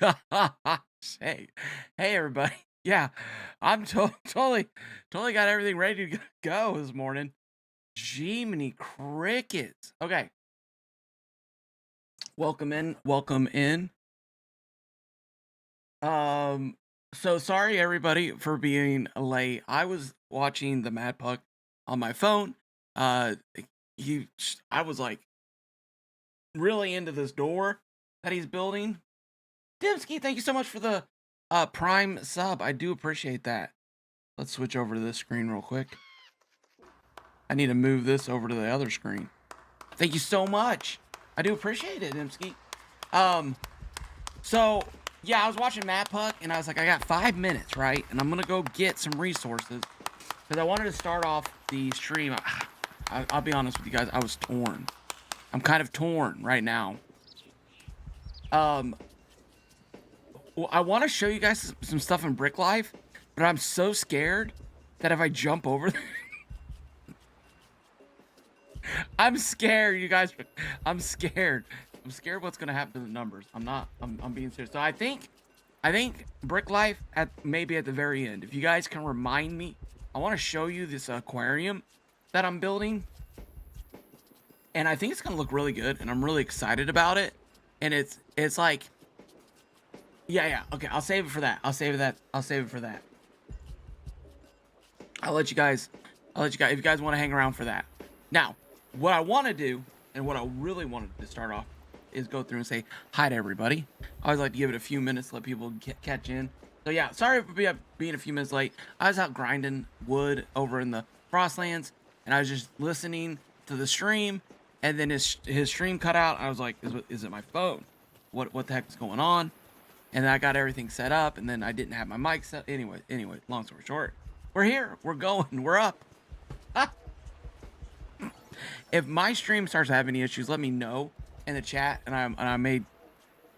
gosh. Hey, hey, everybody. Yeah, I'm totally got everything ready to go this morning. Jiminy crickets. Okay, welcome in, welcome in. Um, so sorry everybody for being late. I was watching the Mad Puck on my phone. Uh, I was like really into this door that he's building. Dimsky, thank you so much for the Prime sub. I do appreciate that. Let's switch over to this screen real quick. I need to move this over to the other screen. Thank you so much. I do appreciate it, Dimsky. Um, so yeah, I was watching Mad Puck and I was like, I got 5 minutes, right? And I'm gonna go get some resources because I wanted to start off the stream. I'll be honest with you guys, I was torn. I'm kind of torn right now. Well, I want to show you guys some stuff in Brick Life, but I'm so scared that if I jump over, I'm scared, you guys. I'm scared. I'm scared what's gonna happen to the numbers. I'm being serious. So I think Brick Life maybe at the very end. If you guys can remind me, I want to show you this aquarium that I'm building, and I think it's gonna look really good, and I'm really excited about it. And it's like. Yeah. Okay, I'll save it for that. I'll save it for that. I'll let you guys if you guys want to hang around for that. Now, what I want to do and what I really wanted to start off is go through and say hi to everybody. I always like to give it a few minutes, let people catch in. So yeah, sorry for being a few minutes late. I was out grinding wood over in the Frostlands, and I was just listening to the stream, and then his stream cut out. I was like, is it my phone? What the heck is going on? And then I got everything set up, and then I didn't have my mic set. Anyway, long story short, we're here, we're going, we're up. If my stream starts having any issues, let me know in the chat, and I may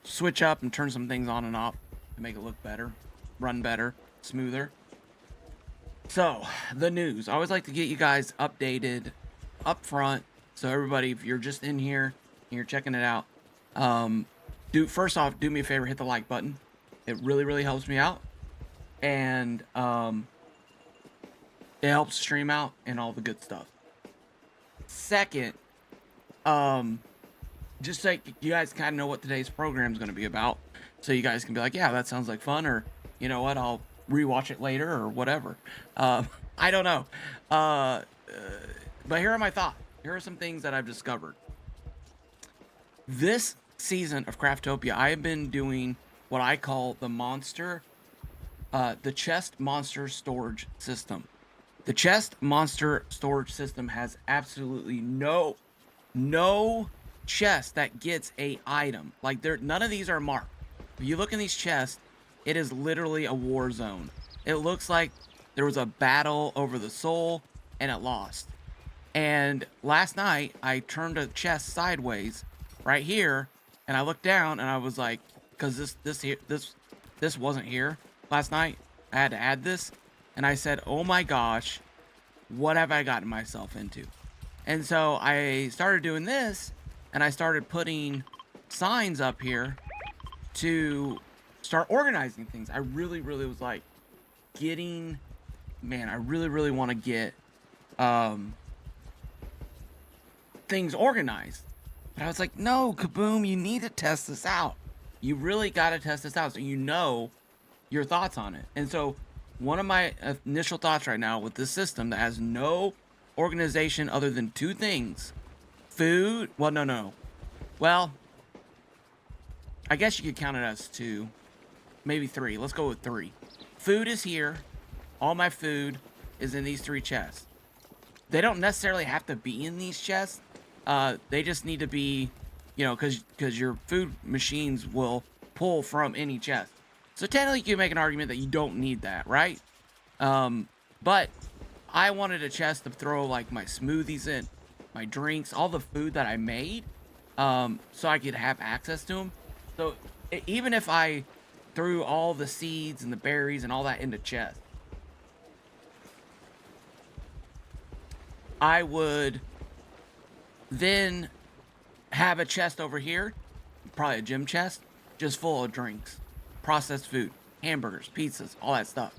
switch up and turn some things on and off to make it look better, run better, smoother. So, the news. I always like to get you guys updated up front. So everybody, if you're just in here and you're checking it out, first off, do me a favor, hit the like button. It really helps me out, and it helps stream out and all the good stuff. Second, just so you guys kind of know what today's program is going to be about, so you guys can be like, yeah, that sounds like fun, or you know what, I'll rewatch it later or whatever. I don't know, but here are my thoughts. Here are some things that I've discovered. This season of Craftopia, I have been doing what I call the chest monster storage system. The chest monster storage system has absolutely no chest that gets a item. Like none of these are marked. If you look in these chests, it is literally a war zone. It looks like there was a battle over the soul and it lost. And last night I turned a chest sideways right here, and I looked down and I was like, because this wasn't here last night. I had to add this, and I said, oh my gosh, what have I gotten myself into? And so I started doing this, and I started putting signs up here to start organizing things. I really was like I really want to get things organized. But I was like, no, Kaboom, you need to test this out. You really got to test this out so you know your thoughts on it. And so one of my initial thoughts right now with this system that has no organization other than two things. Food. Well, no. Well, I guess you could count it as two. Maybe three. Let's go with three. Food is here. All my food is in these three chests. They don't necessarily have to be in these chests. They just need to be, because your food machines will pull from any chest. So technically you can make an argument that you don't need that, right? But I wanted a chest to throw like my smoothies in, my drinks, all the food that I made, so I could have access to them. So even if I threw all the seeds and the berries and all that into chest, I would then have a chest over here, probably a gym chest, just full of drinks. processed food, hamburgers, pizzas, all that stuff.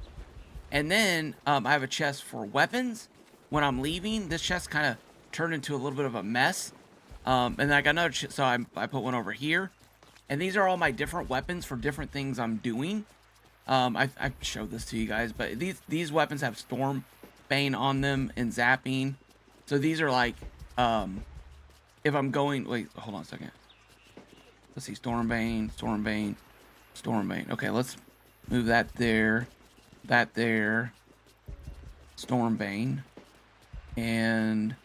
And then I have a chest for weapons. When I'm leaving, this chest kind of turned into a little bit of a mess. And then I got another so I put one over here. And these are all my different weapons for different things I'm doing. I've showed this to you guys, but these weapons have Storm Bane on them and zapping. So these are like, if I'm going, wait, hold on a second. Let's see, Storm Bane, Storm Bane, Storm Bane. Okay, let's move that there, Storm Bane, and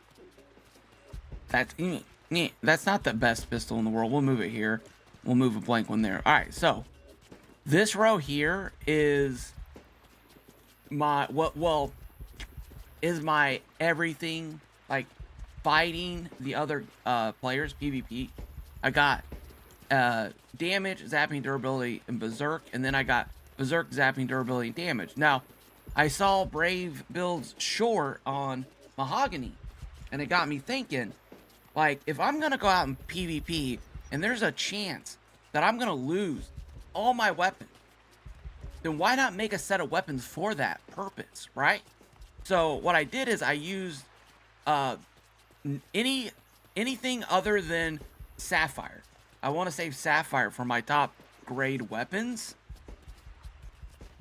that's not the best pistol in the world. We'll move it here. We'll move a blank one there. All right, so this row here is my is my everything, like fighting the other players, PvP. I got damage, zapping, durability, and berserk, and then I got berserk, zapping, durability, and damage. Now, I saw Brave builds short on mahogany, and it got me thinking, like, if I'm gonna go out and PvP, and there's a chance that I'm gonna lose all my weapons, then why not make a set of weapons for that purpose, right? So what I did is I used anything other than sapphire. I want to save sapphire for my top grade weapons.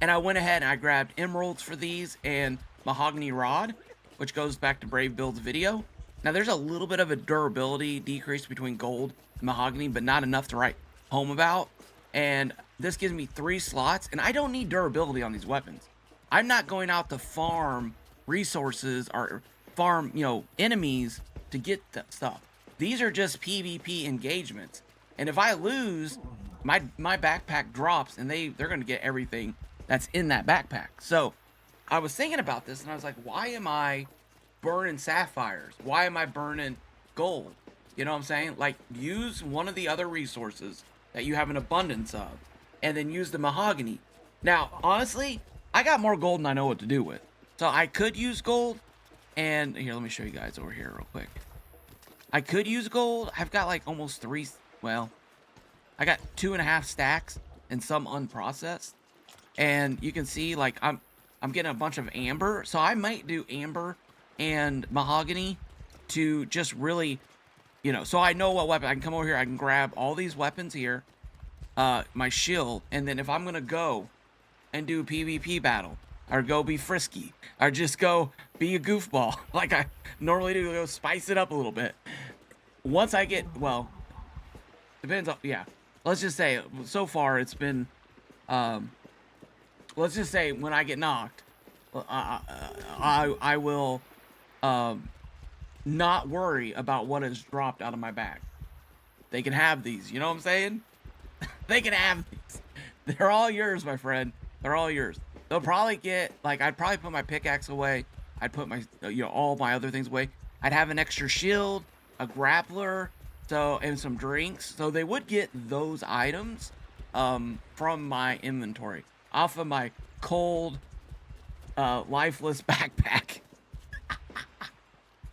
And I went ahead and I grabbed emeralds for these and mahogany rod, which goes back to Brave Build's video. Now there's a little bit of a durability decrease between gold and mahogany, but not enough to write home about. And this gives me 3 slots, and I don't need durability on these weapons. I'm not going out to farm resources or farm, enemies to get that stuff. These are just PvP engagements. And if I lose, my backpack drops, and they're going to get everything that's in that backpack. So I was thinking about this, and I was like, why am I burning sapphires? Why am I burning gold? You know what I'm saying? Like, use one of the other resources that you have an abundance of, and then use the mahogany. Now, honestly, I got more gold than I know what to do with. So I could use gold, and here, let me show you guys over here real quick. I could use gold. I've got like almost 3, well, I got 2.5 stacks and some unprocessed. And you can see, like, I'm getting a bunch of amber. So I might do amber and mahogany to just really, so I know what weapon. I can come over here, I can grab all these weapons here, my shield, and then if I'm gonna go and do a PvP battle, or go be frisky, or just go be a goofball, like I normally do, go spice it up a little bit. Once I get, well, depends on, yeah, let's just say, so far it's been, let's just say when I get knocked, I will, not worry about what is dropped out of my bag. They can have these, you know what I'm saying? They can have these. They're all yours, my friend. They're all yours. They'll probably get, like, I'd probably put my pickaxe away. I'd put my, all my other things away. I'd have an extra shield, a grappler, and some drinks. So they would get those items from my inventory, off of my cold, lifeless backpack.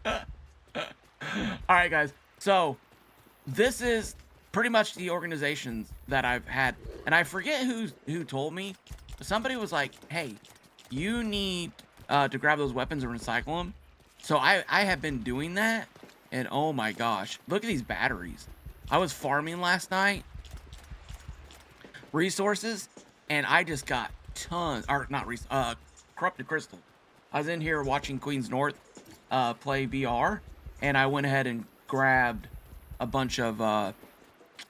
All right, guys. So this is pretty much the organizations that I've had, and I forget who told me. Somebody was like, "Hey, you need to grab those weapons and recycle them." So I have been doing that, and oh my gosh, look at these batteries. I was farming last night resources, and I just got tons, or not corrupted crystal. I was in here watching Queen's North play VR, and I went ahead and grabbed a bunch of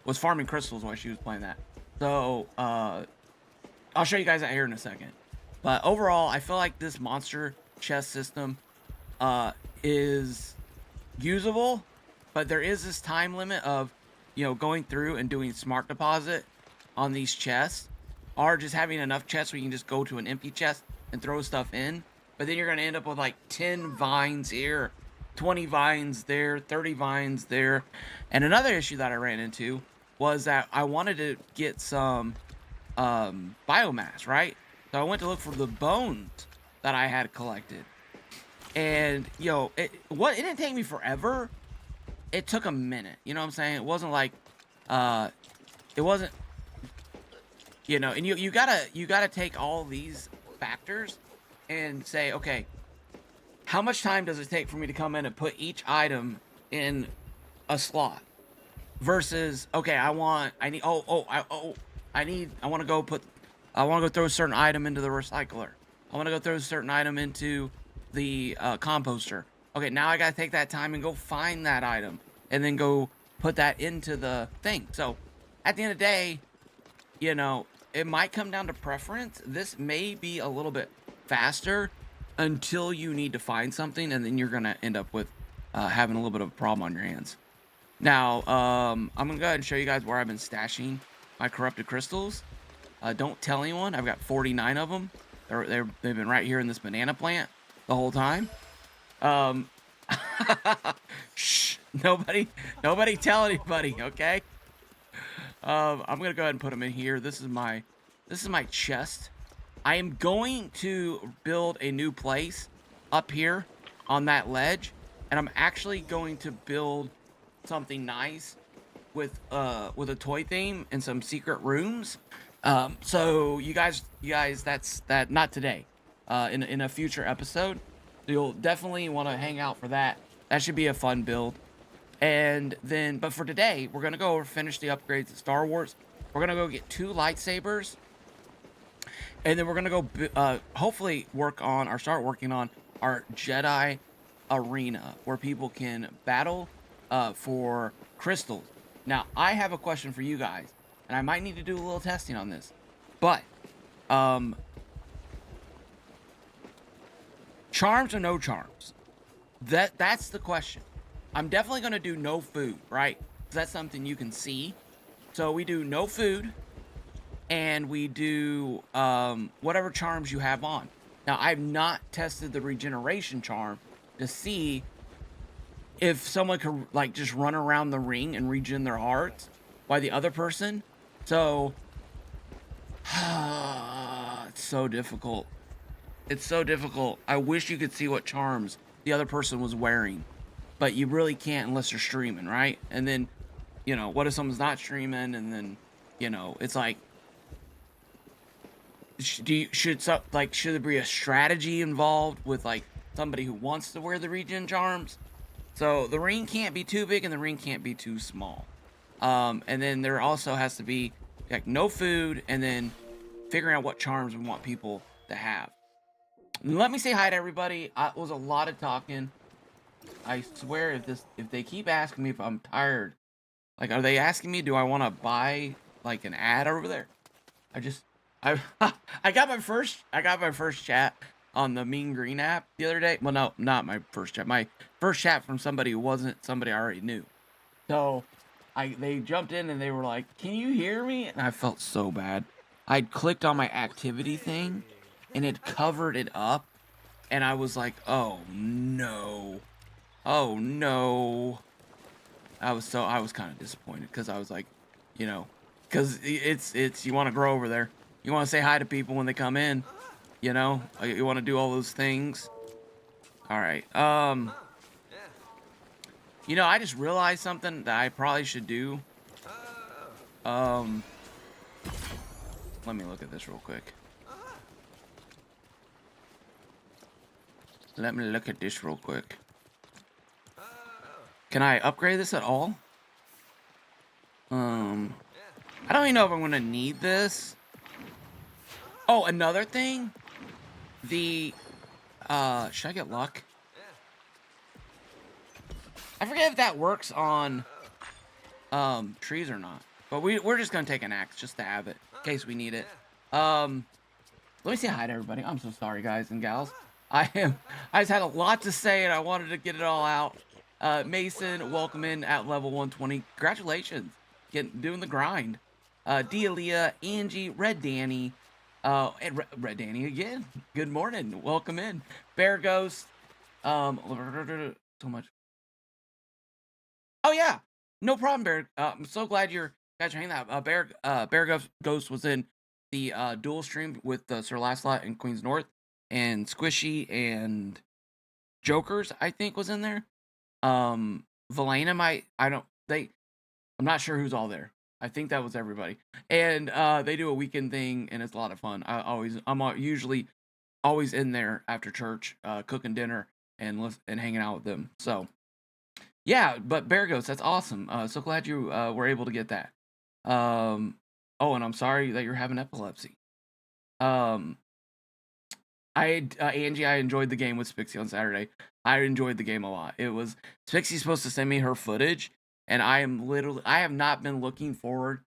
was farming crystals while she was playing that. So I'll show you guys that here in a second. But overall, I feel like this monster chest system is usable, but there is this time limit of going through and doing smart deposit on these chests, or just having enough chests where you can just go to an empty chest and throw stuff in. But then you're going to end up with like 10 vines here, 20 vines there, 30 vines there. And another issue that I ran into was that I wanted to get some biomass, right? So I went to look for the bones that I had collected. And, it didn't take me forever. It took a minute. You know what I'm saying? It wasn't like, it wasn't, You know, and you gotta take all these factors and say, okay, how much time does it take for me to come in and put each item in a slot? Versus, okay, I want to go throw a certain item into the recycler. I want to go throw a certain item into the composter. Okay, now I gotta take that time and go find that item and then go put that into the thing. So at the end of the day, you know, it might come down to preference. This may be a little bit faster until you need to find something, and then you're gonna end up with having a little bit of a problem on your hands. Now, I'm gonna go ahead and show you guys where I've been stashing my corrupted crystals. Don't tell anyone. I've got 49 of them. They've been right here in this banana plant the whole time. Shh, nobody tell anybody, okay? I'm gonna go ahead and put them in here. This is my chest. I am going to build a new place up here on that ledge, and I'm actually going to build something nice with a toy theme and some secret rooms. So you guys, that's not today. In a future episode, you'll definitely want to hang out for that. That should be a fun build. And then, but for today, we're gonna go finish the upgrades of Star Wars. We're gonna go get 2 lightsabers, and then we're gonna go hopefully start working on our Jedi arena where people can battle for crystals. Now, I have a question for you guys, and I might need to do a little testing on this, but charms or no charms? That's the question. I'm definitely going to do no food, right? That's something you can see. So we do no food, and we do whatever charms you have on. Now, I've not tested the regeneration charm to see if someone could, like, just run around the ring and regen their hearts by the other person. So, it's so difficult. It's so difficult. I wish you could see what charms the other person was wearing. But you really can't unless you're streaming, right? And then, you know, what if someone's not streaming? And then, you know, it's like, should there be a strategy involved with, like, somebody who wants to wear the regen charms? So the ring can't be too big and the ring can't be too small. And then there also has to be, like, no food, and then figuring out what charms we want people to have. Let me say hi to everybody. It was a lot of talking. I swear, if they keep asking me if I'm tired, like, are they asking me, do I want to buy, like, an ad over there? I got my first chat on the Mean Green app the other day. Well, no, not my first chat. My first chat from somebody who wasn't somebody I already knew. So, they jumped in and they were like, "Can you hear me?" And I felt so bad. I'd clicked on my activity thing, and it covered it up, and I was like, "Oh no." Oh no. I was kind of disappointed because I was like, you know, because it's you want to grow over there. You want to say hi to people when they come in, you know, you want to do all those things. All right. You know, I just realized something that I probably should do. Let me look at this real quick. Can I upgrade this at all? I don't even know if I'm gonna need this. Oh, another thing. Should I get luck? I forget if that works on trees or not. But we're just gonna take an axe just to have it in case we need it. Let me say hi to everybody. I'm so sorry, guys and gals. I just had a lot to say and I wanted to get it all out. Mason, welcome in at level 120. Congratulations. Doing the grind. Dealia, Angie, Red Danny, and Red Danny again. Good morning. Welcome in. Bear Ghost. So much. Oh yeah. No problem, Bear. I'm so glad you guys are hanging out. Bear Ghost was in the dual stream with Sir Lancelot and Queen's North, and Squishy and Jokers, I think, was in there. Valena I'm not sure who's all there. I think that was everybody. And they do a weekend thing, and it's a lot of fun. Usually always in there after church, cooking dinner and hanging out with them. So yeah, but Bear Ghost, that's awesome. So glad you were able to get that. Oh, and I'm sorry that you're having epilepsy. Um, Angie, I enjoyed the game with Spixie on Saturday. I enjoyed the game a lot. It was Spixie's supposed to send me her footage, and I have not been looking forward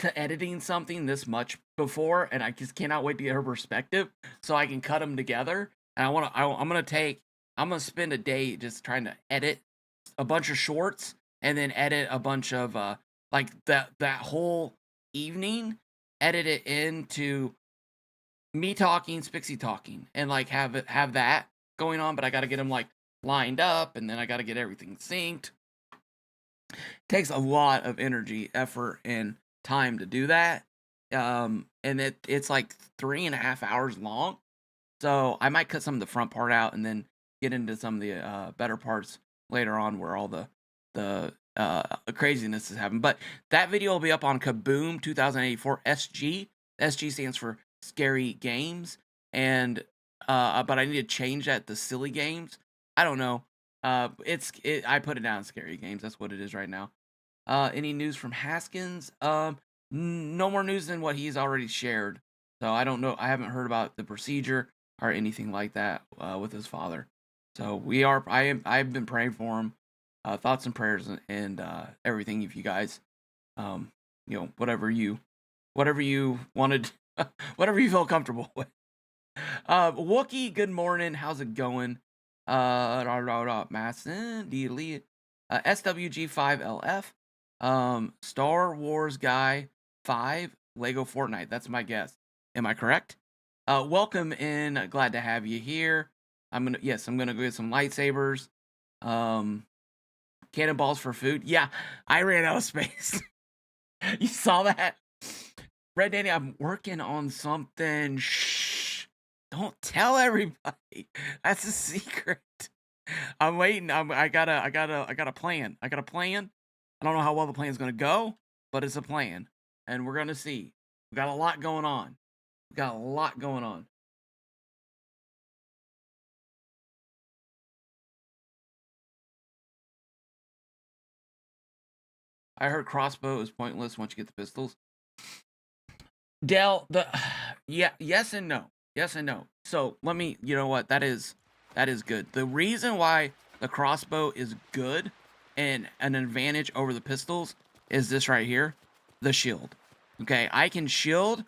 to editing something this much before, and I just cannot wait to get her perspective so I can cut them together. And I'm gonna spend a day just trying to edit a bunch of shorts and then edit a bunch of like that whole evening, edit it into me talking, Spixie talking, and like have that going on. But I got to get them like lined up, and then I got to get everything synced. Takes a lot of energy, effort, and time to do that. And it's like 3.5 hours long. So I might cut some of the front part out and then get into some of the better parts later on where all the craziness is happening. But that video will be up on Kaboom 2084 SG. SG stands for Scary Games. And but I need to change that to Silly Games. I don't know. I put it down Scary Games. That's what it is right now. Any news from Haskins? No more news than what he's already shared. So I don't know. I haven't heard about the procedure or anything like that with his father. So I've been praying for him. Thoughts and prayers and everything. If you guys, whatever you wanted, whatever you feel comfortable with. Wookie, good morning. How's it going? Masson, delete. SWG5LF. Star Wars Guy 5, Legofortnite. That's my guess. Am I correct? Welcome in. Glad to have you here. I'm gonna go get some lightsabers. Cannonballs for food. Yeah, I ran out of space. You saw that? Red Danny, I'm working on something. Shh. Don't tell everybody. That's a secret. I'm waiting. I got a plan. I got a plan. I don't know how well the plan's gonna go, but it's a plan. And we're gonna see. We got a lot going on. I heard crossbow is pointless once you get the pistols. Dell, yes and no. So let me, you know what? That is good. The reason why the crossbow is good and an advantage over the pistols is this right here, the shield. Okay, I can shield,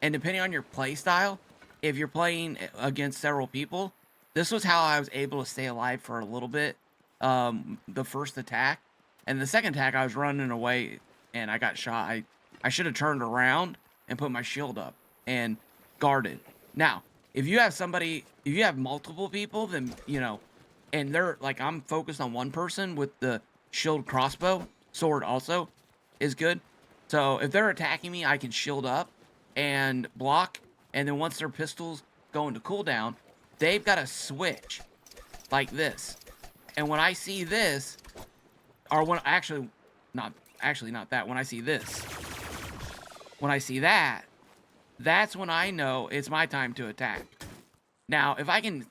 and depending on your play style, if you're playing against several people, this was how I was able to stay alive for a little bit. The first attack, and the second attack, I was running away and I got shot. I should have turned around and put my shield up and guarded. Now, if you have multiple people, then, and they're like, I'm focused on one person with the shield crossbow, sword also is good. So if they're attacking me, I can shield up and block. And then once their pistols go into cooldown, they've got to switch like this. And when I see this, or when not that, when I see this, when I see that, that's when I know it's my time to attack. Now, if I can,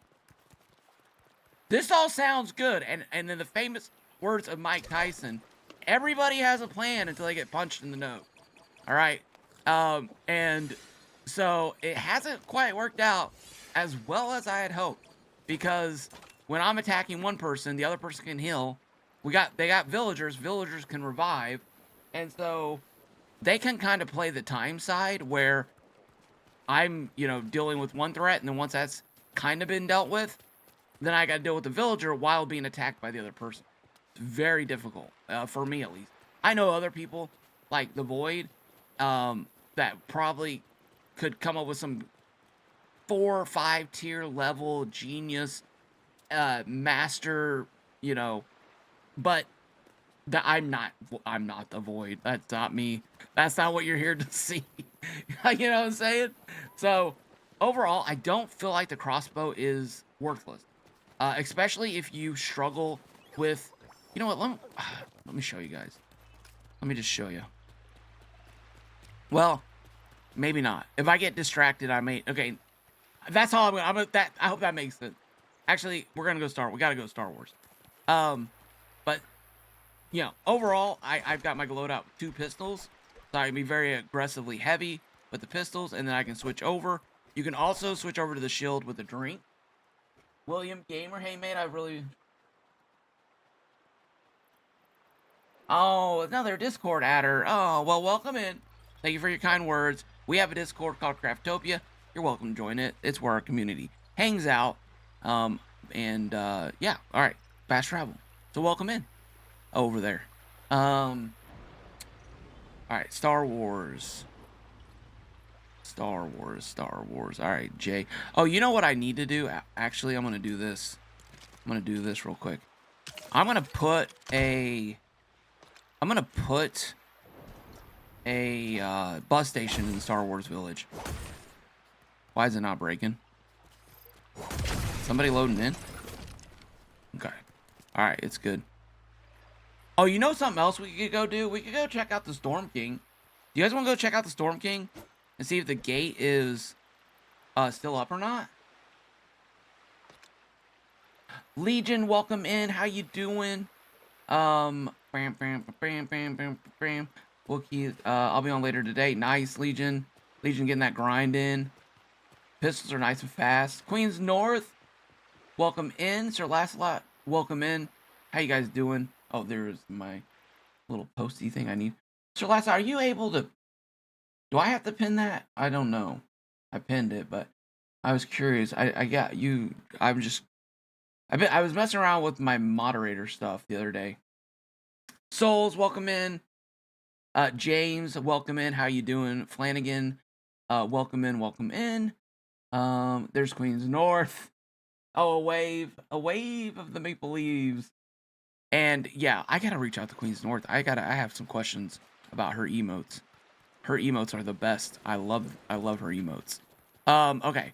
this all sounds good. And in the famous words of Mike Tyson, everybody has a plan until they get punched in the nose. All right. And so it hasn't quite worked out as well as I had hoped, because when I'm attacking one person, the other person can heal. They got villagers can revive. And so they can kind of play the time side where I'm, dealing with one threat, and then once that's kind of been dealt with, then I got to deal with the villager while being attacked by the other person. It's very difficult, for me at least. I know other people, like the Void, that probably could come up with some 4 or 5 tier level genius, master, but I'm not the Void. That's not me. That's not what you're here to see. You know what I'm saying? So overall, I don't feel like the crossbow is worthless, especially if you struggle with, let me show you guys. Let me just show you. Well, maybe not. If I get distracted, I may. Okay, that's all I'm gonna. I hope that makes sense. Actually, we're gonna go we gotta go Star Wars. But you know, overall, I've got my loadout with 2 pistols, so I can be very aggressively heavy with the pistols, and then I can switch over. You can also switch over to the shield with a drink. William Gamer, hey mate, I really. Oh, another Discord adder. Oh, well, welcome in. Thank you for your kind words. We have a Discord called Craftopia. You're welcome to join it. It's where our community hangs out. Yeah, all right. Fast travel. So welcome in over there. All right, Star Wars. All right, Jay. Oh, you know what I need to do? Actually, I'm going to do this. I'm going to do this real quick. I'm going to put a bus station in Star Wars Village. Why is it not breaking? Somebody loading in? Okay. Alright, it's good. Oh, you know something else we could go do? We could go check out the Storm King. Do you guys want to go check out the Storm King? And see if the gate is still up or not? Legion, welcome in. How you doing? Bam, bam, bam, bam, bam, bam, bam. Wookie, I'll be on later today. Nice, Legion. Legion getting that grind in. Pistols are nice and fast. Queens North, welcome in. Sir Lancelot, welcome in. How you guys doing? Oh, there's my little posty thing I need. Sir Lancelot, are you able to... Do I have to pin that? I don't know. I pinned it, but I was curious. I got you... I was messing around with my moderator stuff the other day. Souls, welcome in. James, welcome in. How you doing? Flanagan, welcome in, welcome in. There's Queens North. Oh, a wave of the Maple Leaves. And yeah, I gotta reach out to Queens North. I have some questions about her emotes. Her emotes are the best. I love her emotes. Okay.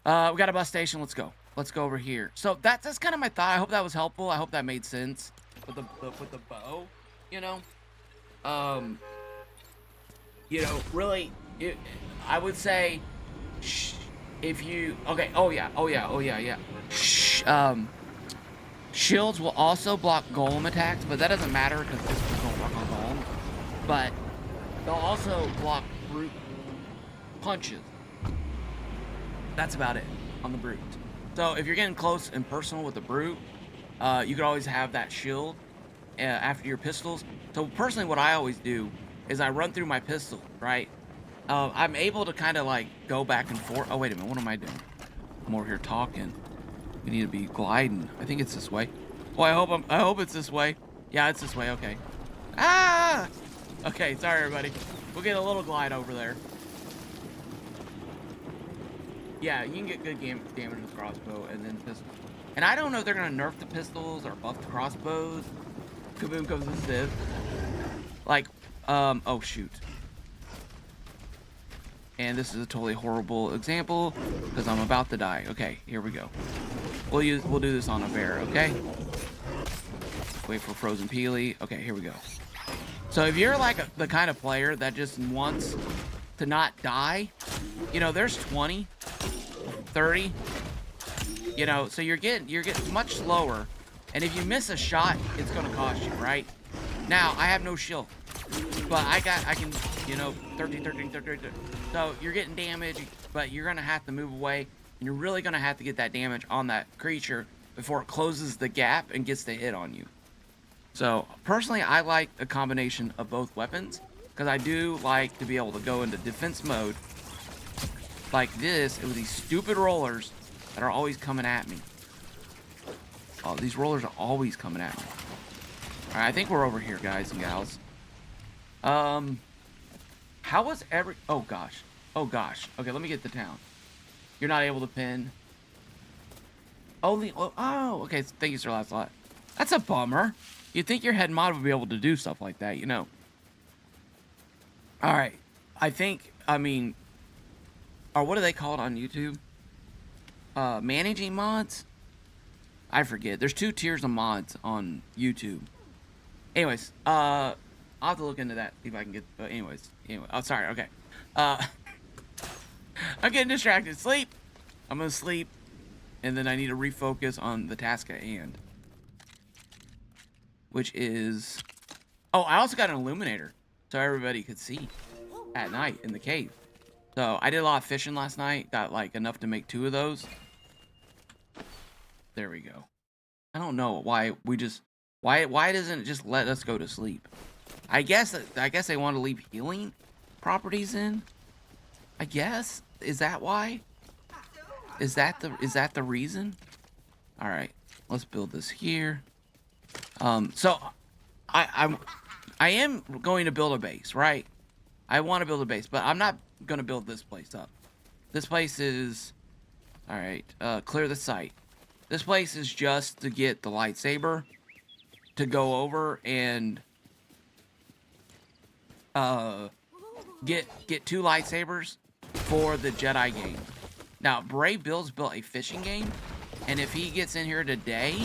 We got a bus station. Let's go. Let's go over here. So that's kind of my thought. I hope that was helpful. I hope that made sense with the bow. You know, really, I would say, if you okay. Oh yeah. Shields will also block golem attacks, but that doesn't matter because this is gonna work on golem. But they'll also block brute punches. That's about it on the brute. So if you're getting close and personal with the brute, you could always have that shield after your pistols. So personally, what I always do is I run through my pistol, right? I'm able to kind of like go back and forth. Oh wait a minute, what am I doing? I'm over here talking. We need to be gliding. I think it's this way. Oh, I hope it's this way. Yeah, it's this way. Okay. Ah! Okay, sorry everybody. We'll get a little glide over there. Yeah, you can get good damage with crossbow and then pistol. And I don't know if they're gonna nerf the pistols or buff the crossbows. Kaboom comes with Civ. Like, oh shoot. And this is a totally horrible example because I'm about to die. Okay, here we go. We'll do this on a bear, okay? Wait for Frozen Peely. Okay, here we go. So if you're like the kind of player that just wants to not die, you know, there's 20, 30, you know, so you're getting much slower, and if you miss a shot, it's gonna cost you, right? Now I have no shield, but I can, you know, 13. So you're getting damage, but you're gonna have to move away, and you're really gonna have to get that damage on that creature before it closes the gap and gets the hit on you. So personally, I like a combination of both weapons because I do like to be able to go into defense mode like this with these stupid rollers that are always coming at me. Oh, these rollers are always coming at me. All right, I think we're over here, guys and gals. How was oh gosh. Okay, let me get the town. You're not able to pin. Oh, okay. Thank you, Sir Lancelot. That's a bummer. You'd think your head mod would be able to do stuff like that, you know. All right. I mean, or what do they call it on YouTube? Managing mods? I forget. There's 2 tiers of mods on YouTube. Anyways, I'll have to look into that, see if I can get, anyway, oh, sorry, okay. I'm getting distracted. Sleep! I'm gonna sleep, and then I need to refocus on the task at hand. Which is... Oh, I also got an illuminator, so everybody could see at night in the cave. So, I did a lot of fishing last night, got, like, enough to make 2 of those. There we go. I don't know why we just... Why doesn't it just let us go to sleep? I guess they want to leave healing properties in. I guess, is that why? Is that the reason? All right, let's build this here. So I am going to build a base, right? I want to build a base, but I'm not going to build this place up. This place is all right. Clear the site. This place is just to get the lightsaber to go over and get 2 lightsabers for the Jedi game. Now, Brave Bill's built a fishing game, and if he gets in here today,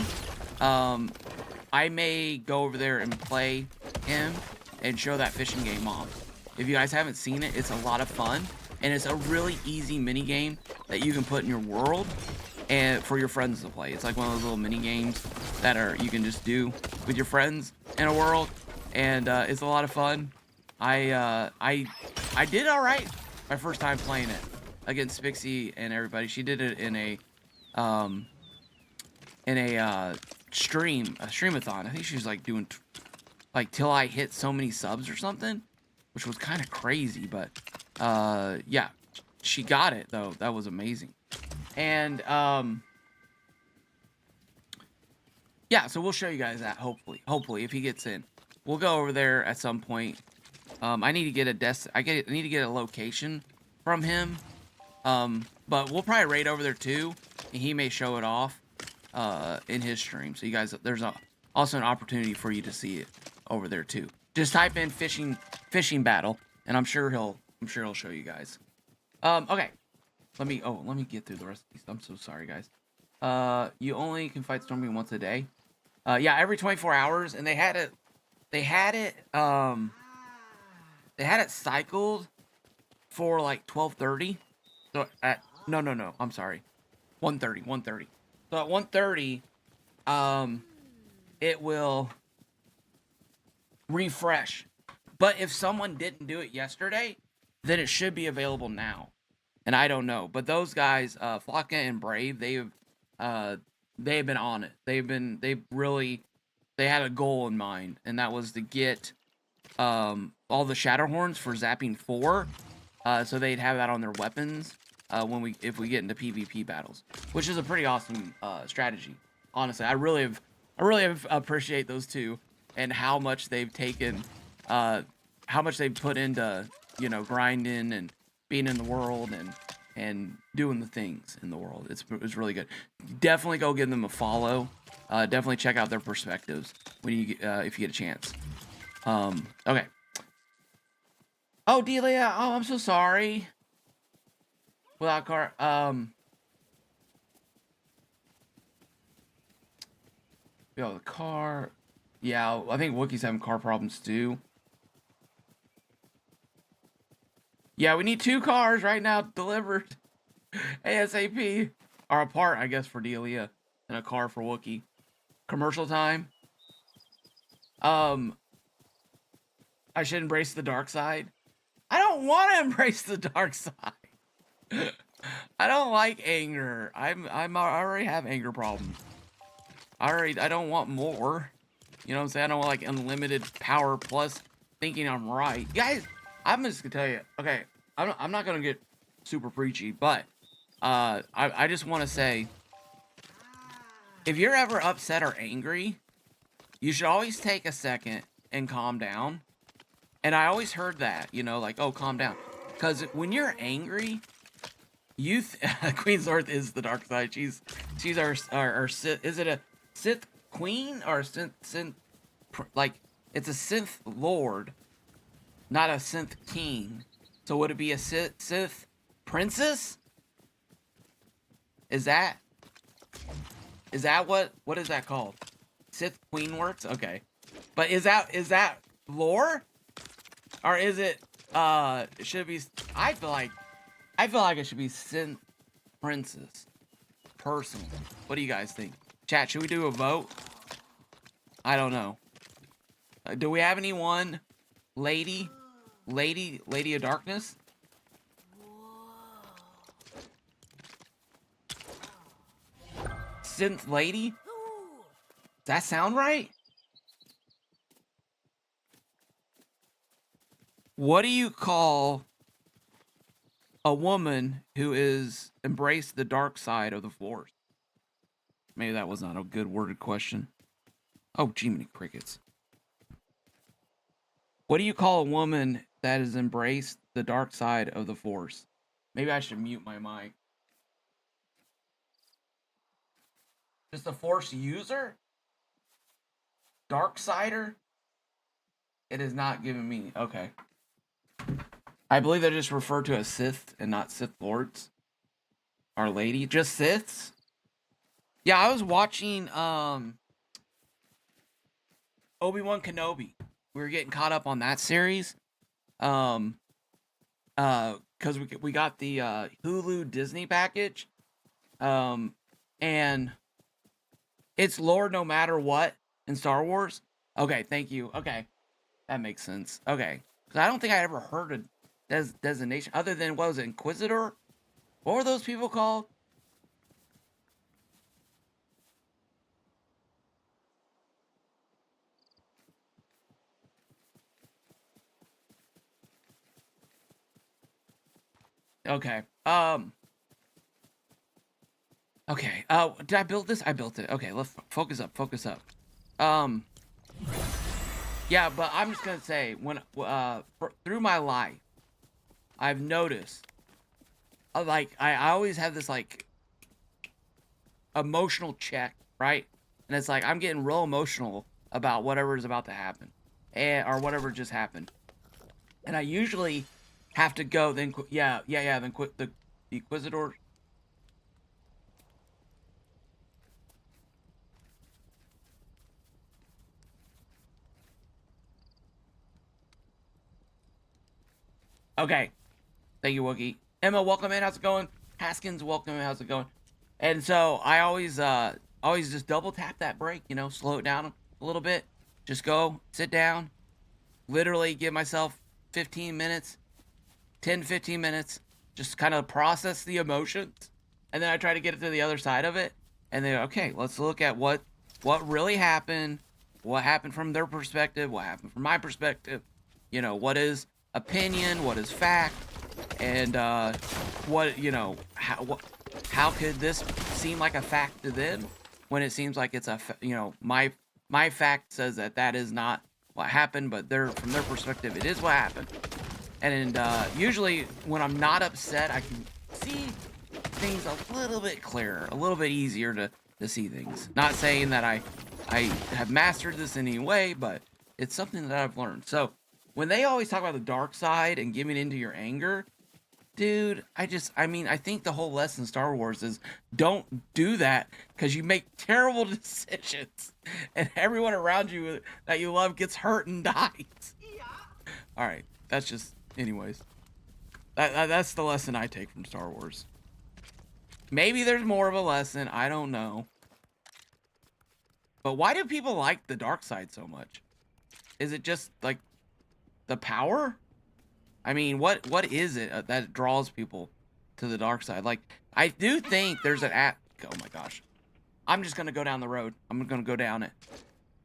I may go over there and play him and show that fishing game off. If you guys haven't seen it, it's a lot of fun, and it's a really easy mini game that you can put in your world and for your friends to play. It's like one of those little mini games that you can just do with your friends in a world, and it's a lot of fun. I did all right my first time playing it against Spixie and everybody. She did it in a streamathon. I think she was like doing like till I hit so many subs or something, which was kind of crazy, but yeah, she got it though. That was amazing. And yeah, so we'll show you guys that hopefully if he gets in. We'll go over there at some point. I need to get I need to get a location from him. But we'll probably raid over there too, and he may show it off in his stream. So you guys, there's also an opportunity for you to see it over there too. Just type in fishing battle, and I'm sure he'll show you guys. Okay. Let me get through the rest of these. I'm so sorry, guys. You only can fight Stormbeam once a day. Yeah, every 24 hours, and they had it cycled for like 12:30. So at no, I'm sorry. 1:30. So at 1:30, it will refresh. But if someone didn't do it yesterday, then it should be available now. And I don't know. But those guys, Flocka and Brave, they've been on it. They had a goal in mind, and that was to get all the Shatterhorns for zapping 4. So they'd have that on their weapons if we get into PvP battles, which is a pretty awesome strategy. Honestly, I really appreciate those two and how much they've taken, how much they've put into grinding and being in the world and doing the things in the world. It's really good. Definitely go give them a follow. Definitely check out their perspectives when if you get a chance. Okay. Oh, Delia. Oh, I'm so sorry. Without car. The car. Yeah, I think Wookiees having car problems too. Yeah, we need 2 cars right now delivered ASAP. Or a part, I guess, for Delia and a car for Wookie. Commercial time. I should embrace the dark side. I don't want to embrace the dark side. I don't like anger. I already have anger problems. I don't want more. You know what I'm saying? I don't want like unlimited power plus thinking I'm right. Guys, I'm just gonna tell you. Okay, I'm not gonna get super preachy, but I just want to say, if you're ever upset or angry, you should always take a second and calm down. And I always heard that, like, oh, calm down. Because when you're angry, Queen Zorth is the dark side. She's our Sith. Is it a Sith Queen or a Sith like, it's a Sith Lord, not a Sith King. So would it be a Sith Princess? Is that what is that called? Sith Queen works? Okay. But is that lore? Or is it should it be I feel like it should be Synth Princess. Personally. What do you guys think? Chat, should we do a vote? I don't know. Do we have anyone? Lady of Darkness? Synth Lady? Does that sound right? What do you call a woman who is embraced the dark side of the Force? Maybe that was not a good worded question. Oh, gee, many crickets. What do you call a woman that has embraced the dark side of the Force? Maybe I should mute my mic. Just a Force user? Darksider? It is not giving me. Okay. I believe they're just referred to as Sith and not Sith Lords. Our Lady. Just Siths? Yeah, I was watching Obi-Wan Kenobi. We were getting caught up on that series. Because we got the Hulu Disney package. And it's lore no matter what in Star Wars. Okay, thank you. Okay. That makes sense. Okay. Because I don't think I ever heard of designation other than, what was it, Inquisitor? What were those people called? Okay. Okay. Did I build this? I built it. Okay, let's focus up. Yeah, but I'm just gonna say, when through my life, I've noticed, like, I always have this, like, emotional check, right? And it's like, I'm getting real emotional about whatever is about to happen, or whatever just happened. And I usually have to go, then, then quit the Inquisitor. Okay. Thank you, Wookie. Emma, welcome in. How's it going? Haskins, welcome in. How's it going? And so I always just double tap that break, slow it down a little bit. Just go, sit down, literally give myself 15 minutes, 10, 15 minutes, just kind of process the emotions. And then I try to get it to the other side of it. And then, okay, let's look at what really happened, what happened from their perspective, what happened from my perspective, what is opinion, what is fact, and how could this seem like a fact to them when it seems like it's my fact says that is not what happened, but from their perspective it is what happened. And usually when I'm not upset, I can see things a little bit clearer, a little bit easier to see things. Not saying that I have mastered this in any way, but it's something that I've learned. So when they always talk about the dark side and giving into your anger, dude, I think the whole lesson in Star Wars is don't do that, because you make terrible decisions and everyone around you that you love gets hurt and dies. All right, that's just, anyways. That's the lesson I take from Star Wars. Maybe there's more of a lesson, I don't know. But why do people like the dark side so much? Is it just like the power? I mean, what is it that draws people to the dark side? Like, I do think there's an oh my gosh. I'm just going to go down the road. I'm going to go down it.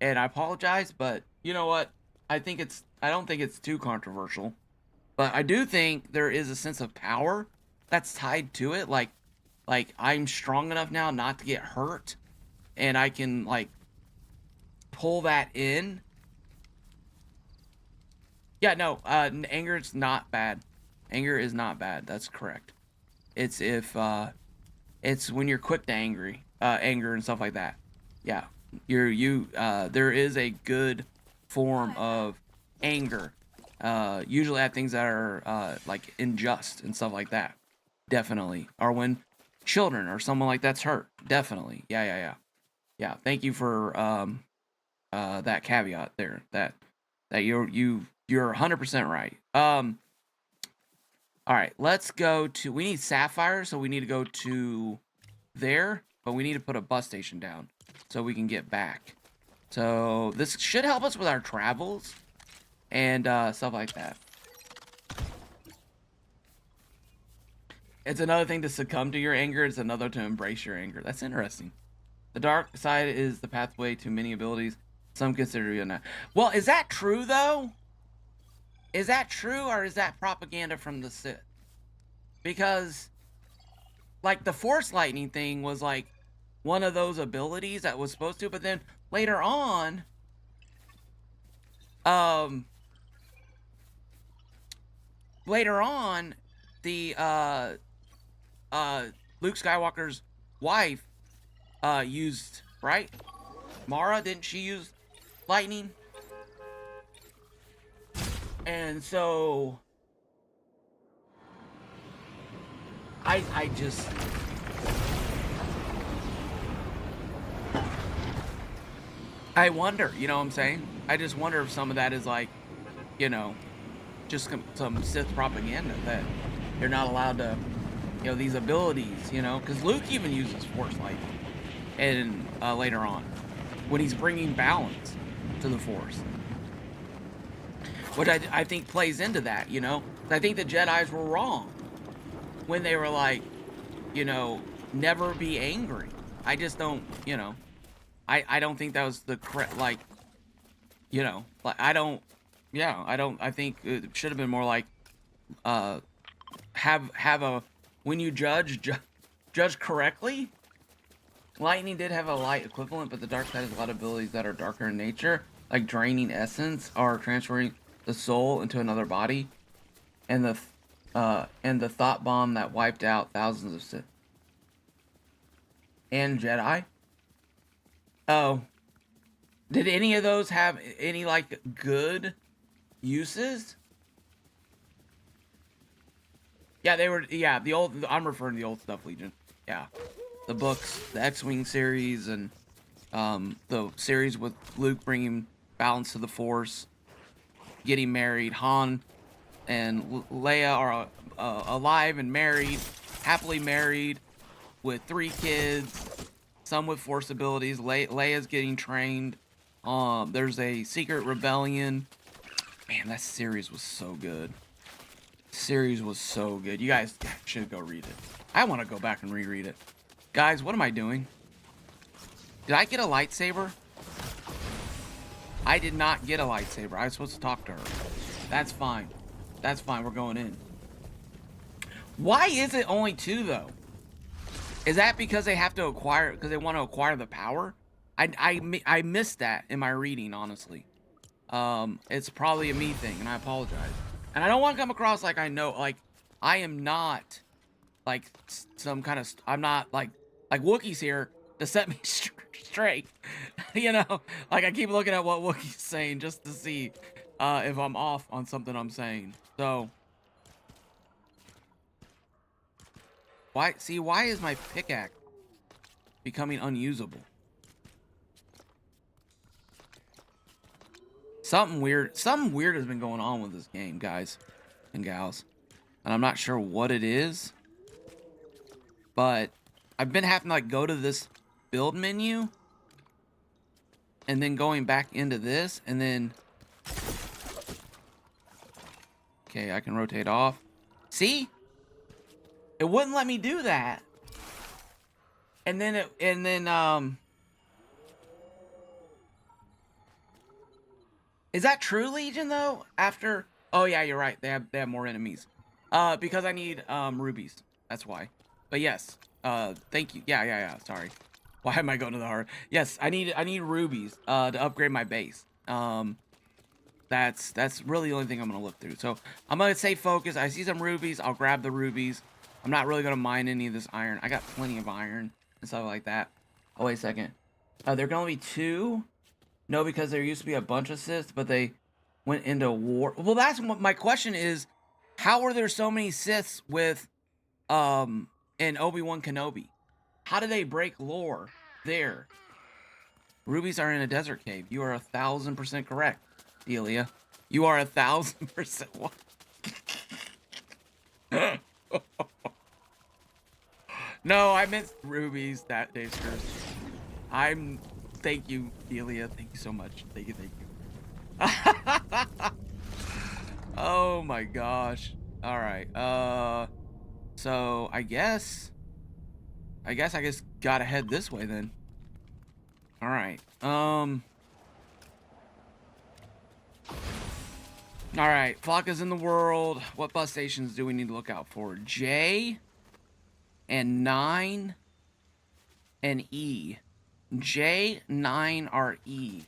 And I apologize, but you know what? I don't think it's too controversial. But I do think there is a sense of power that's tied to it. Like I'm strong enough now not to get hurt, and I can, like, pull that in. Yeah, no, anger is not bad. Anger is not bad. That's correct. It's it's when you're quick to anger and stuff like that. Yeah, there is a good form of anger. Usually at things that are like unjust and stuff like that. Definitely. Or when children or someone like that's hurt. Definitely. Yeah. Thank you for that caveat there. That you're 100% right. All right, let's go to. We need sapphire, so we need to go to there, but we need to put a bus station down so we can get back. So this should help us with our travels and stuff like that. It's another thing to succumb to your anger. It's another to embrace your anger. That's interesting. The dark side is the pathway to many abilities. Some consider you not. Well, is that true though? Is that true, or is that propaganda from the Sith? Because, like, the Force Lightning thing was, like, one of those abilities that was supposed to, but then later on, the, Luke Skywalker's wife, used, right? Mara, didn't she use lightning? And so I just I wonder, you know what I'm saying? I just wonder if some of that is like, you know, just some Sith propaganda that you're not allowed to, you know, these abilities, you know, because Luke even uses Force lightning, and later on, when he's bringing balance to the Force. Which I think plays into that, you know? I think the Jedis were wrong when they were like, you know, never be angry. I just don't, you know, I don't think that was the correct, like, you know, like, I think it should have been more like, have a, when you judge correctly. Lightning did have a light equivalent, but the dark side has a lot of abilities that are darker in nature, like draining essence or transferring the soul into another body, and the thought bomb that wiped out thousands of Sith and Jedi. Oh, did any of those have any like good uses? Yeah, they were. Yeah, the old. I'm referring to the old stuff, Legion. Yeah, the books, the X-Wing series, and the series with Luke bringing balance to the Force, getting married. Han and Leia are alive and married, happily married, with 3 kids, some with Force abilities. Leia's getting trained. There's a secret rebellion. Man, that series was so good. Series was so good. You guys should go read it. I want to go back and reread it. Guys, what am I doing? Did I get a lightsaber? I did not get a lightsaber. I was supposed to talk to her. That's fine. That's fine. We're going in. Why is it only 2 though? Is that because they have to acquire, because they want to acquire the power? I missed that in my reading, honestly. It's probably a me thing, and I apologize. And I don't want to come across like I know, like, I am not, like, some kind of, I'm not, like Wookiee's here to set me straight. You know? Like, I keep looking at what Wookiee's saying just to see if I'm off on something I'm saying. So, why is my pickaxe becoming unusable? Something weird has been going on with this game, guys and gals. And I'm not sure what it is. But I've been having to, like, go to this build menu. And then going back into this. And then... Okay, I can rotate off. See? It wouldn't let me do that. And then is that true, Legion, though? After... Oh, yeah, you're right. They have more enemies. Because I need, rubies. That's why. But yes. Thank you. Yeah. Sorry. Why am I going to the hard? Yes, I need rubies, to upgrade my base. That's really the only thing I'm going to look through. So, I'm going to stay focused. I see some rubies. I'll grab the rubies. I'm not really going to mine any of this iron. I got plenty of iron and stuff like that. Oh, wait a second. There can only be 2? No, because there used to be a bunch of Siths, but they went into war. Well, that's what my question is. How are there so many Siths with, in Obi-Wan Kenobi? How do they break lore there? Rubies are in a desert cave. You are 1,000% correct, Delia. You are 1,000%. What? No, I meant rubies that day, sir. Thank you, Delia. Thank you so much. Thank you, thank you. Oh my gosh. All right. So I guess I just gotta head this way then. All right. All right. Flock is in the world. What bus stations do we need to look out for? J and 9 and E. J, 9, or E.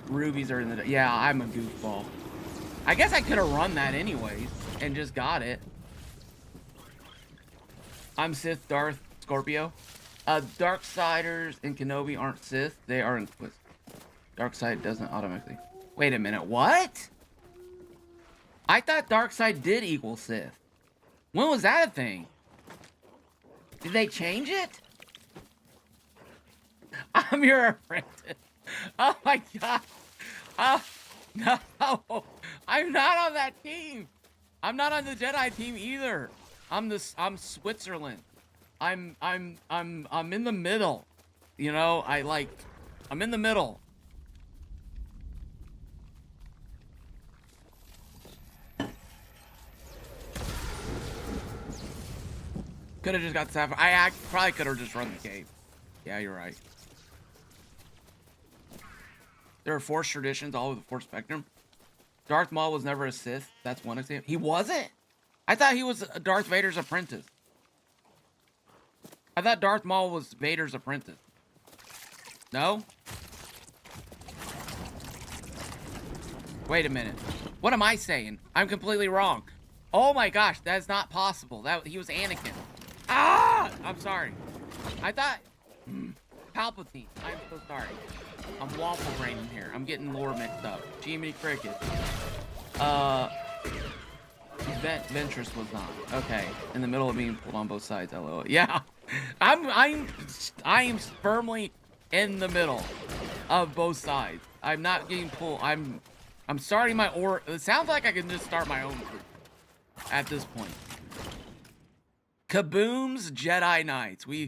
Rubies are in the... Yeah, I'm a goofball. I guess I could have run that anyways and just got it. I'm Sith, Darth, Scorpio. Darksiders and Kenobi aren't Sith. They are Inquisitor. Darkseid doesn't automatically... Wait a minute, what? I thought Darkseid did equal Sith. When was that a thing? Did they change it? I'm your apprentice. Oh my god. Oh, no. I'm not on that team. I'm not on the Jedi team either. I'm Switzerland. I'm in the middle. You know, I'm in the middle. Could have just got Sapphire. I probably could have just run the cave. Yeah, you're right. There are Force traditions all over the Force spectrum. Darth Maul was never a Sith. That's one example. He wasn't? I thought he was Darth Vader's apprentice. I thought Darth Maul was Vader's apprentice. No? Wait a minute. What am I saying? I'm completely wrong. Oh my gosh, that's not possible. He was Anakin. Ah! I'm sorry. I thought... Palpatine. I'm so sorry. I'm waffle braining here. I'm getting lore mixed up. Jiminy Cricket. Ventress was not. Okay. In the middle of being pulled on both sides. LOL. Yeah. I am firmly in the middle of both sides. I'm not getting pulled. I'm starting my It sounds like I can just start my own group at this point. Kaboom's Jedi Knights. No,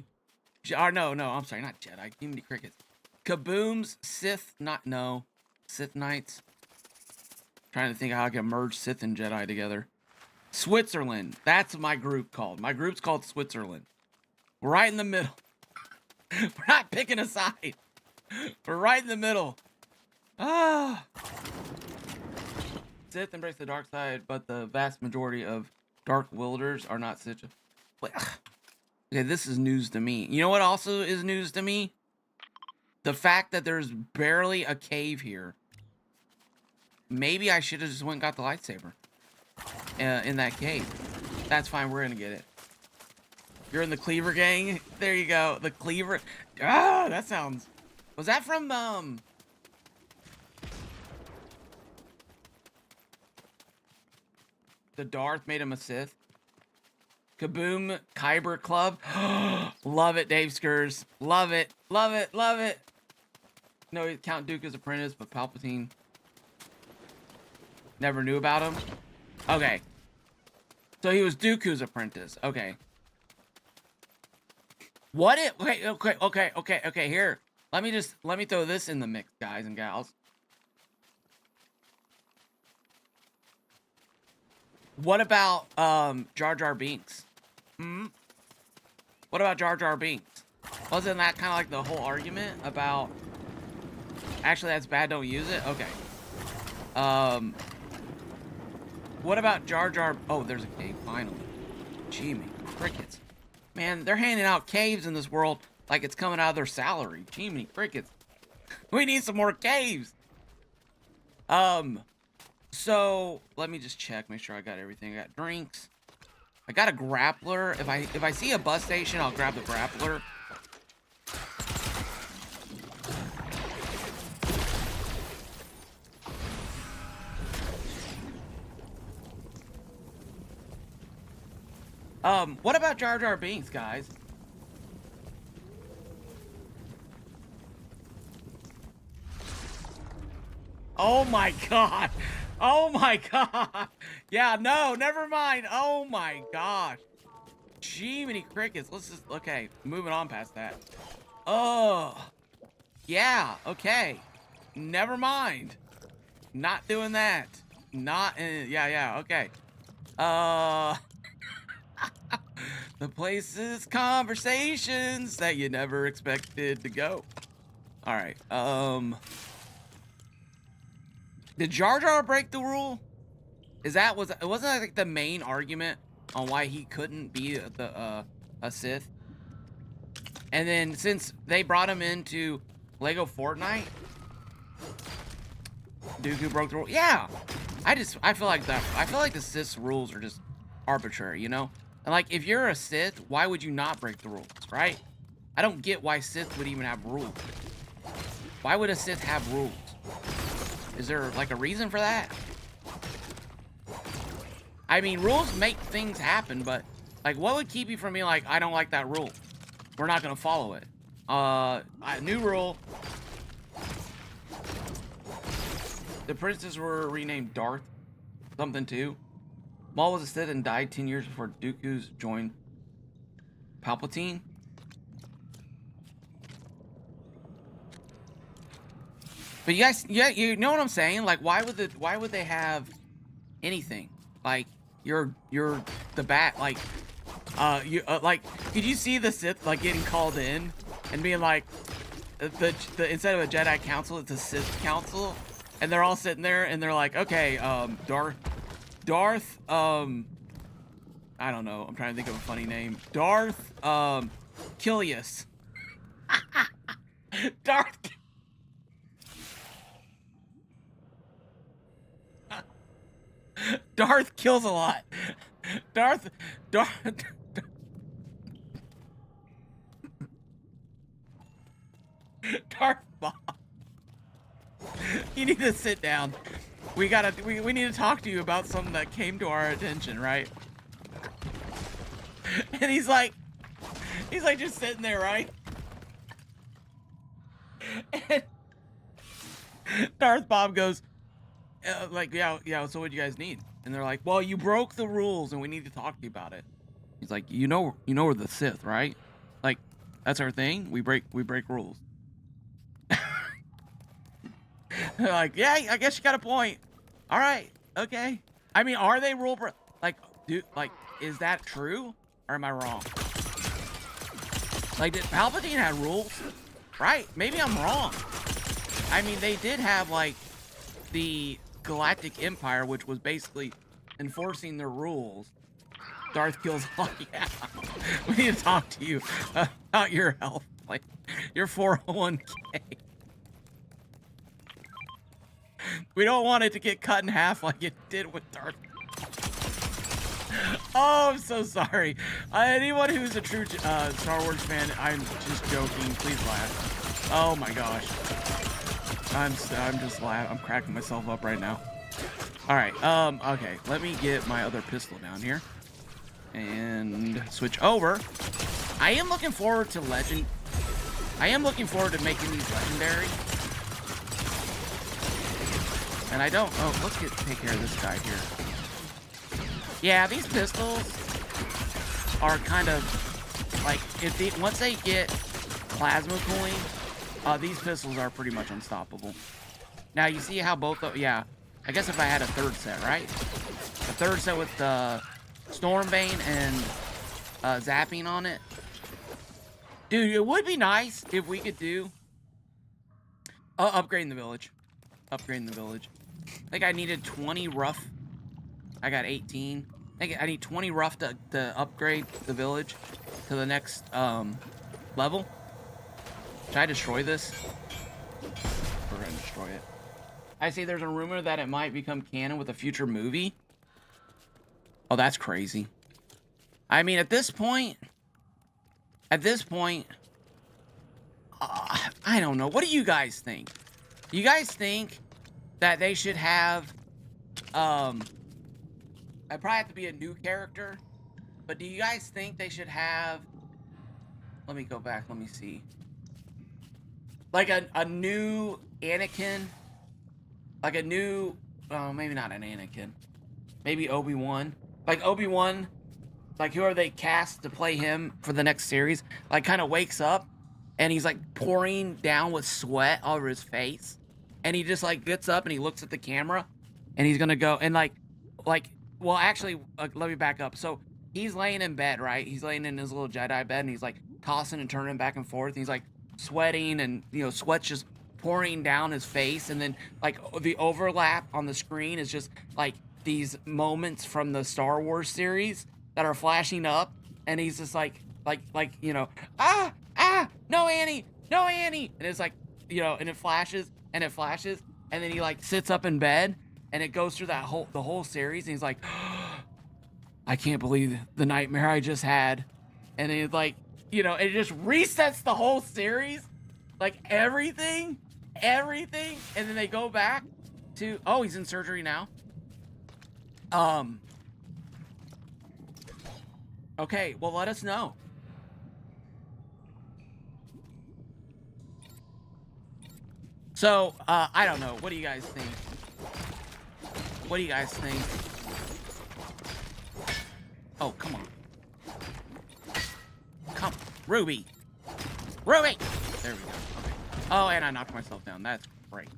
I'm sorry, not Jedi. Jiminy Crickets. Kaboom's Sith Knights. Trying to think how I can merge Sith and Jedi together. Switzerland. That's my group called. My group's called Switzerland. We're right in the middle. We're not picking a side. We're right in the middle. Ah. Sith embrace the dark side, but the vast majority of dark wielders are not Sith. Okay, this is news to me. You know what also is news to me? The fact that there's barely a cave here. Maybe I should have just went and got the lightsaber in that cave. That's fine. We're gonna get it. You're in the Cleaver gang. There you go. The Cleaver. Ah, that sounds. Was that from the Darth made him a Sith? Kaboom Kyber Club. Love it, Dave Skurs. Love it. Love it. Love it. No, Count Dooku's apprentice, but Palpatine never knew about him. Okay. So he was Dooku's apprentice. Okay. What it? Okay. Here. Let me throw this in the mix, guys and gals. What about Jar Jar Binks? What about Jar Jar Binks? Wasn't that kind of like the whole argument about actually that's bad, don't use it? Okay. What about Jar Jar? Oh, there's a cave finally. Jimmy Crickets. Man, they're handing out caves in this world like it's coming out of their salary. Jiminy Crickets. We need some more caves. So let me just check, make sure I got everything. I got drinks. I got a grappler. If I see a bus station, I'll grab the grappler. What about Jar Jar Binks, guys? Oh my god. Oh my god. Yeah, no, never mind. Oh my gosh. Gee, many crickets. Let's just, okay, moving on past that. Oh, yeah, okay. Never mind. Not doing that. Not, yeah, okay. The places, conversations that you never expected to go. All right, did Jar Jar break the rule? Wasn't that like the main argument on why he couldn't be a Sith? And then since they brought him into Lego Fortnite, Dooku broke the rule. Yeah, I feel like the Sith's rules are just arbitrary, you know? And like, if you're a Sith, why would you not break the rules, right? I don't get why Sith would even have rules. Why would a Sith have rules? Is there like a reason for that? I mean, rules make things happen, but like, what would keep you from being like, I don't like that rule, we're not gonna follow it? New rule. The princes were renamed Darth something too. Maul was a Sith and died 10 years before Dooku's joined Palpatine. But you guys, yeah, you know what I'm saying? Like, why would they have anything? Like, you're the bat. Like, like, did you see the Sith like getting called in and being like, the instead of a Jedi council, it's a Sith council, and they're all sitting there and they're like, okay, Darth, I don't know. I'm trying to think of a funny name. Darth, Kilius. Darth. Darth kills a lot. Darth. Darth Bob. You need to sit down. We need to talk to you about something that came to our attention, right? And he's like just sitting there, right? And Darth Bob goes, like, yeah, so what do you guys need? And they're like, well, you broke the rules and we need to talk to you about it. He's like, you know we're the Sith, right? Like, that's our thing. We break rules. They're like, yeah, I guess you got a point. All right, okay. I mean, are they like, is that true or am I wrong? Like, did Palpatine have rules? Right? Maybe I'm wrong. I mean, they did have like the Galactic Empire, which was basically enforcing their rules. Darth kills all. Yeah, we need to talk to you about your health, like your 401k. We don't want it to get cut in half like it did with Darth. Oh, I'm so sorry. Anyone who's a true Star Wars fan, I'm just joking. Please laugh. Oh my gosh. I'm just laughing. I'm cracking myself up right now. All right. Okay. Let me get my other pistol down here and switch over. I am looking forward to making these legendary. And I don't. Oh, let's take care of this guy here. Yeah, these pistols are kind of like, once they get plasma cooling, these pistols are pretty much unstoppable. Now you see how both of, yeah, I guess if I had a third set, right? A third set with Stormbane and zapping on it. Dude, it would be nice if we could do upgrading the village. Upgrading the village. I think I needed 20 rough. I got 18. I think I need 20 rough to upgrade the village to the next level. Should I destroy this? We're gonna destroy it. I see there's a rumor that it might become canon with a future movie. Oh, that's crazy. I mean, at this point, I don't know. What do you guys think? Do you guys think that they should have, I probably have to be a new character, but do you guys think they should have, let me go back, let me see. Like a new Anakin like a new, oh, maybe not an Anakin, maybe Obi-Wan, like Obi-Wan, like whoever they cast to play him for the next series, like kind of wakes up and he's like pouring down with sweat all over his face, and he just like gets up and he looks at the camera, and he's gonna go and well, actually, let me back up. So he's laying in bed, right? He's laying in his little Jedi bed, and he's like tossing and turning back and forth. And he's like sweating, and sweat's just pouring down his face, and then like the overlap on the screen is just like these moments from the Star Wars series that are flashing up, and he's just like no Annie, no Annie, and it's like and it flashes and it flashes, and then he like sits up in bed, and it goes through the whole series, and he's like, I can't believe the nightmare I just had, and it's like it just resets the whole series, like everything, and then they go back to, oh, he's in surgery now. Okay, well, let us know. So, I don't know. What do you guys think? What do you guys think? Oh, come on. Come, Ruby. Ruby! There we go. Okay. Oh, and I knocked myself down. That's great.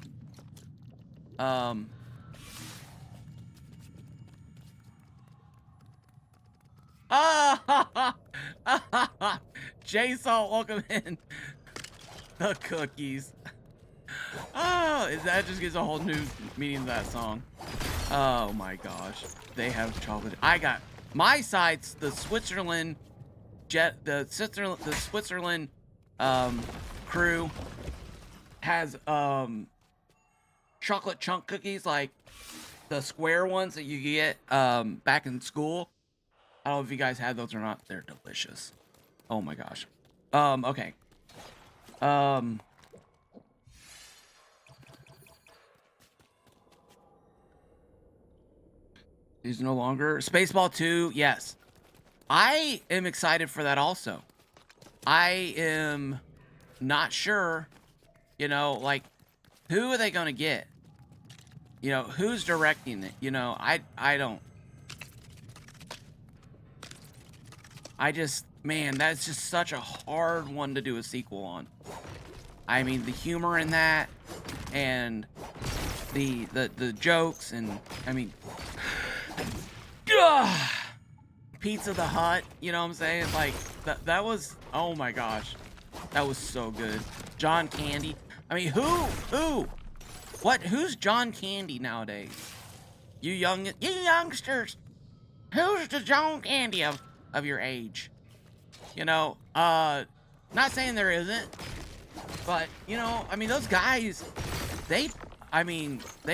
J Salt, welcome in. The cookies. Oh, that just gives a whole new meaning to that song. Oh my gosh, they have chocolate. I got my sides. The Switzerland crew has chocolate chunk cookies, like the square ones that you get back in school. I don't know if you guys had those or not. They're delicious. Oh my gosh. Okay. He's no longer Spaceball 2. Yes, I am excited for that also. I am not sure, like, who are they gonna get? Who's directing it? I don't. I just, man, that's just such a hard one to do a sequel on. I mean, the humor in that, and the jokes, and I mean, Pizza the Hut, you know what I'm saying? Like, that was, oh my gosh, that was so good. John Candy. I mean, who's John Candy nowadays? You youngsters, who's the John Candy of your age? Not saying there isn't, but I mean, those guys, they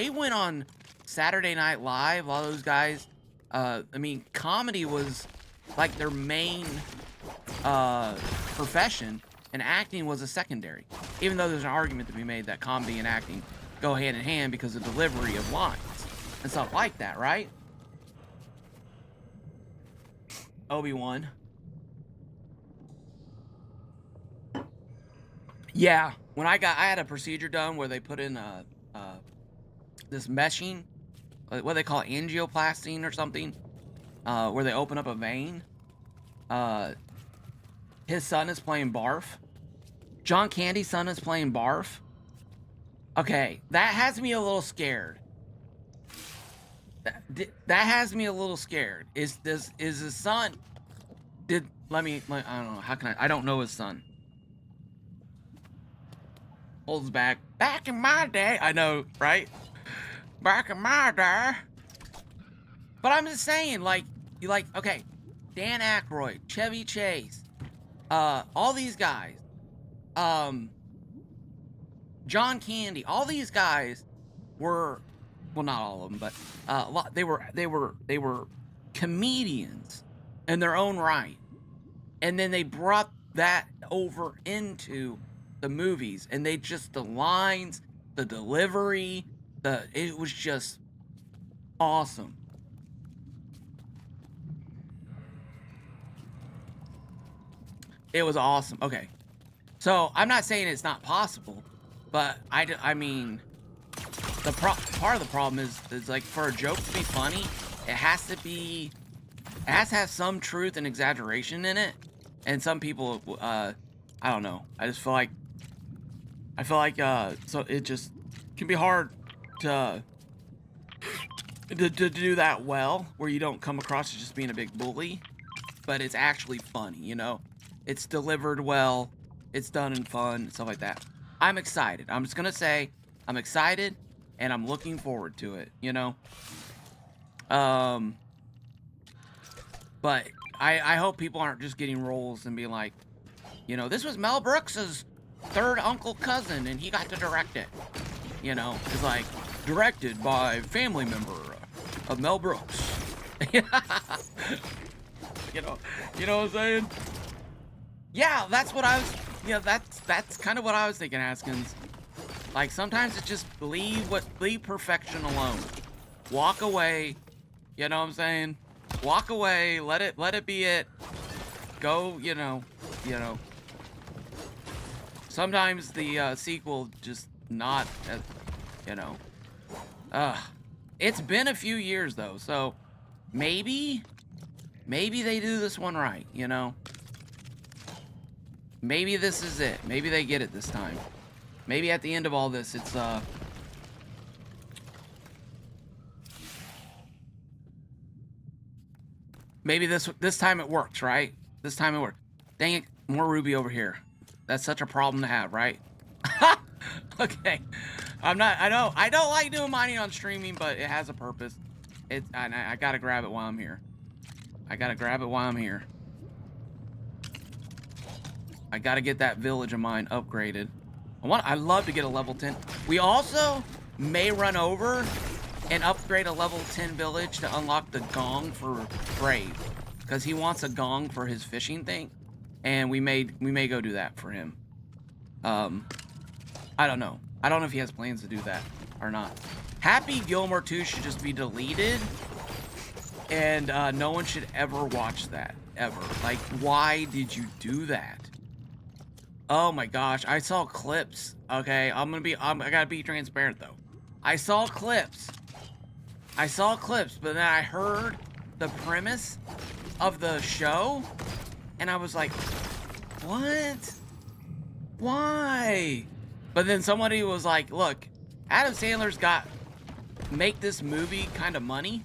went on Saturday Night Live. All those guys, I mean, comedy was like their main profession, and acting was a secondary. Even though there's an argument to be made that comedy and acting go hand in hand because of delivery of lines and stuff like that, right? Obi-Wan. Yeah, when I had a procedure done where they put in this meshing, what they call angioplasty or something, where they open up a vein. His son is playing Barf. John Candy's son is playing Barf. Okay, that has me a little scared. That has me a little scared. Is his son? I don't know. How can I don't know his son. Holds back. Back in my day. I know, right? Back in my day. But I'm just saying, okay, Dan Aykroyd, Chevy Chase, all these guys, John Candy, all these guys were, well, not all of them, but they were comedians in their own right, and then they brought that over into the movies, and they just, the lines, the delivery, it was just awesome. It was awesome. Okay, so I'm not saying it's not possible, but I mean, part of the problem is like for a joke to be funny, it has to have some truth and exaggeration in it. And some people, I don't know. I feel like so it just can be hard to do that well, where you don't come across as just being a big bully, but it's actually funny, you know? It's delivered well, it's done in fun, stuff like that. I'm excited. I'm just gonna say, I'm excited, and I'm looking forward to it, you know? But I hope people aren't just getting roles and being like, you know, this was Mel Brooks's third uncle cousin, and he got to direct it. You know, it's like, directed by family member of Mel Brooks. You know what I'm saying? Yeah, that's what I was, that's kind of what I was thinking, Haskins. Like, sometimes it's just leave perfection alone. Walk away, you know what I'm saying? Walk away, let it be it. Go, you know. Sometimes the sequel just not, you know. It's been a few years though, so maybe they do this one right, you know. Maybe this is it. Maybe they get it this time. Maybe at the end of all this, it's maybe this time it works, right? This time it worked. Dang it, more Ruby over here. That's such a problem to have, right? Okay. I don't like doing mining on streaming, but it has a purpose. I gotta grab it while I'm here. I gotta get that village of mine upgraded. I'd love to get a level 10. We also may run over and upgrade a level 10 village to unlock the gong for Brave, because he wants a gong for his fishing thing, and we may go do that for him. I don't know. I don't know if he has plans to do that or not. Happy Gilmore 2 should just be deleted, and no one should ever watch that, ever. Like, why did you do that? Oh my gosh, I saw clips. Okay, I gotta be transparent though. I saw clips, but then I heard the premise of the show, and I was like, what? Why? But then somebody was like, look, Adam Sandler's make this movie kind of money,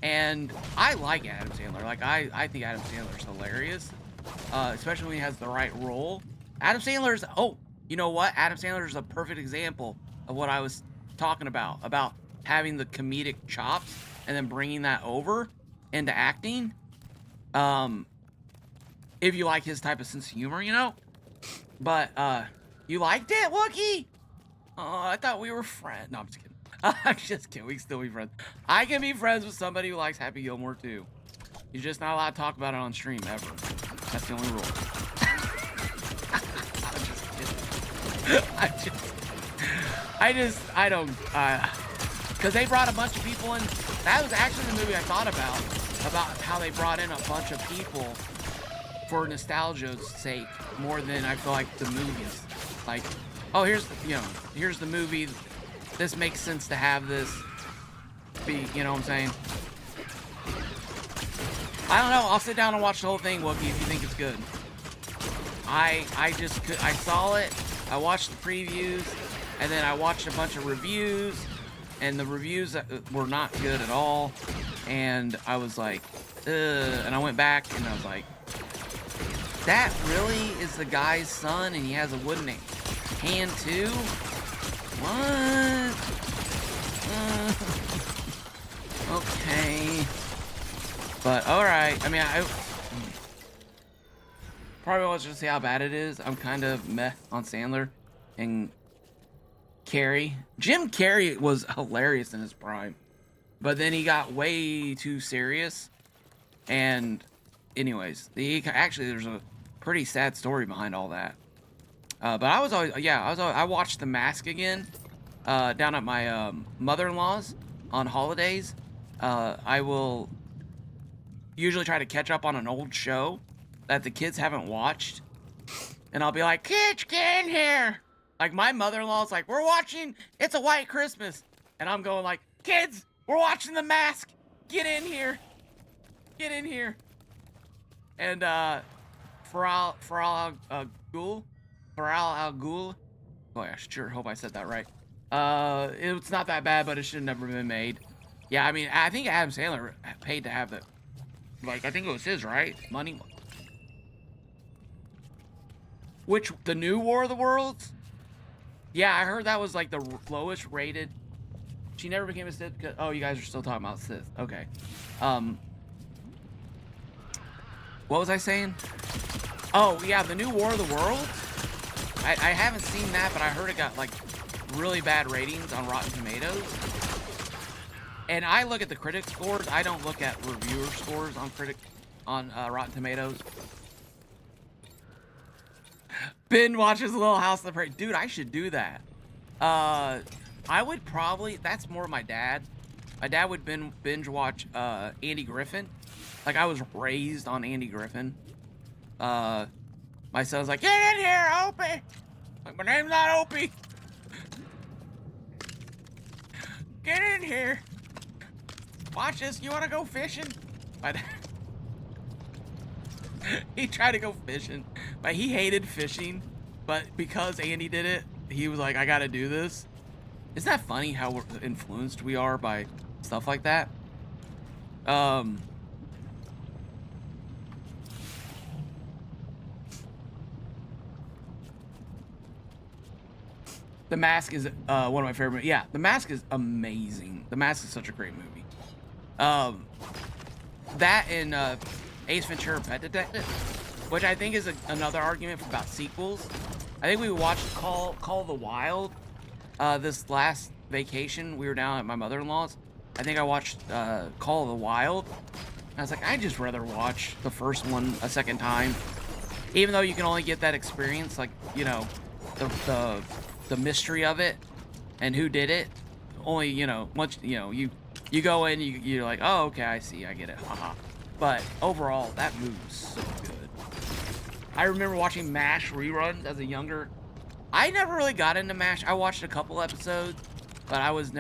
and I like Adam Sandler. Like, I think Adam Sandler's hilarious, especially when he has the right role. Adam Sandler's, oh, you know what? Adam Sandler is a perfect example of what I was talking about having the comedic chops and then bringing that over into acting. If you like his type of sense of humor, you know. But you liked it, Wookie? Oh, I thought we were friends. No, I'm just kidding. I'm just kidding. We can still be friends. I can be friends with somebody who likes Happy Gilmore too. You're just not allowed to talk about it on stream ever. That's the only rule. I don't, because they brought a bunch of people in. That was actually the movie I thought about how they brought in a bunch of people for nostalgia's sake, more than I feel like the movies. Like, oh, here's the movie. This makes sense to have this be, you know what I'm saying? I don't know. I'll sit down and watch the whole thing, Wookie, if you think it's good. I saw it. I watched the previews, and then I watched a bunch of reviews, and the reviews were not good at all. And I was like, ugh. And I went back, and I was like, that really is the guy's son, and he has a wooden hand too? What? Okay. But alright. I mean, I probably won't just say how bad it is. I'm kind of meh on Sandler and Carrey. Jim Carrey was hilarious in his prime, but then he got way too serious. And anyways, there's a pretty sad story behind all that. But I watched The Mask again down at my mother-in-law's on holidays. I will usually try to catch up on an old show that the kids haven't watched, and I'll be like, kids, get in here. Like, my mother-in-law's like, we're watching It's a White Christmas. And I'm going like, kids, we're watching The Mask. Get in here. Get in here. And Faral Al Ghul. Boy, I sure hope I said that right. It's not that bad, but it should have never been made. Yeah, I mean, I think Adam Sandler paid to have it. Like, I think it was his, right? Money. Which, the new War of the Worlds? Yeah, I heard that was like the lowest rated. She never became a Sith because, oh, you guys are still talking about Sith. Okay. What was I saying? Oh, yeah, the new War of the Worlds. I haven't seen that, but I heard it got like really bad ratings on Rotten Tomatoes. And I look at the critic scores. I don't look at reviewer scores on Rotten Tomatoes. Ben watches Little House on the Prairie. Dude, I should do that. I would probably, that's more my dad. My dad would binge watch Andy Griffin. Like, I was raised on Andy Griffin. My son's like, get in here, Opie! Like, my name's not Opie. Get in here. Watch this. You want to go fishing? He tried to go fishing, but he hated fishing. But because Andy did it, he was like, I got to do this. Isn't that funny how influenced we are by stuff like that? The Mask is one of my favorite. Yeah, The Mask is amazing. The Mask is such a great movie. That and Ace Ventura: Pet Detective, which I think is another argument about sequels. I think we watched Call of the Wild this last vacation. We were down at my mother-in-law's. I think I watched Call of the Wild. And I was like, I'd just rather watch the first one a second time, even though you can only get that experience, like, you know, the mystery of it and who did it. Only, you know, once, you know, you go in, you're like, oh, okay, I see, I get it, haha. But overall, that movie was so good. I remember watching MASH reruns as a younger. I never really got into MASH. I watched a couple episodes, but I didn't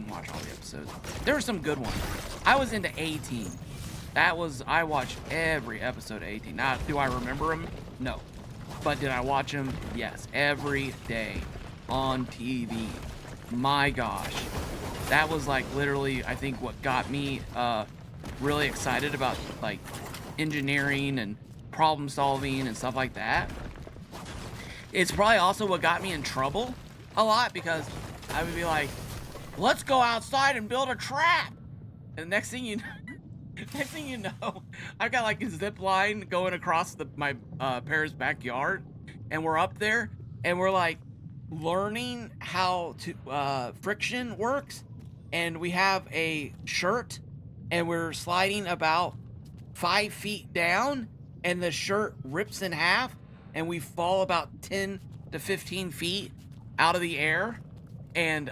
watch all the episodes. There were some good ones. I was into A-Team. I watched every episode of A-Team. Now, do I remember them? No. But did I watch them? Yes. Every day on TV. My gosh. That was like literally, I think, what got me really excited about like engineering and problem solving and stuff like that. It's probably also what got me in trouble a lot, because I would be like, let's go outside and build a trap. And next thing you know, I've got like a zip line going across my parents' backyard, and we're up there and we're like learning how to friction works, and we have a shirt and we're sliding about 5 feet down, and the shirt rips in half and we fall about 10 to 15 feet out of the air. And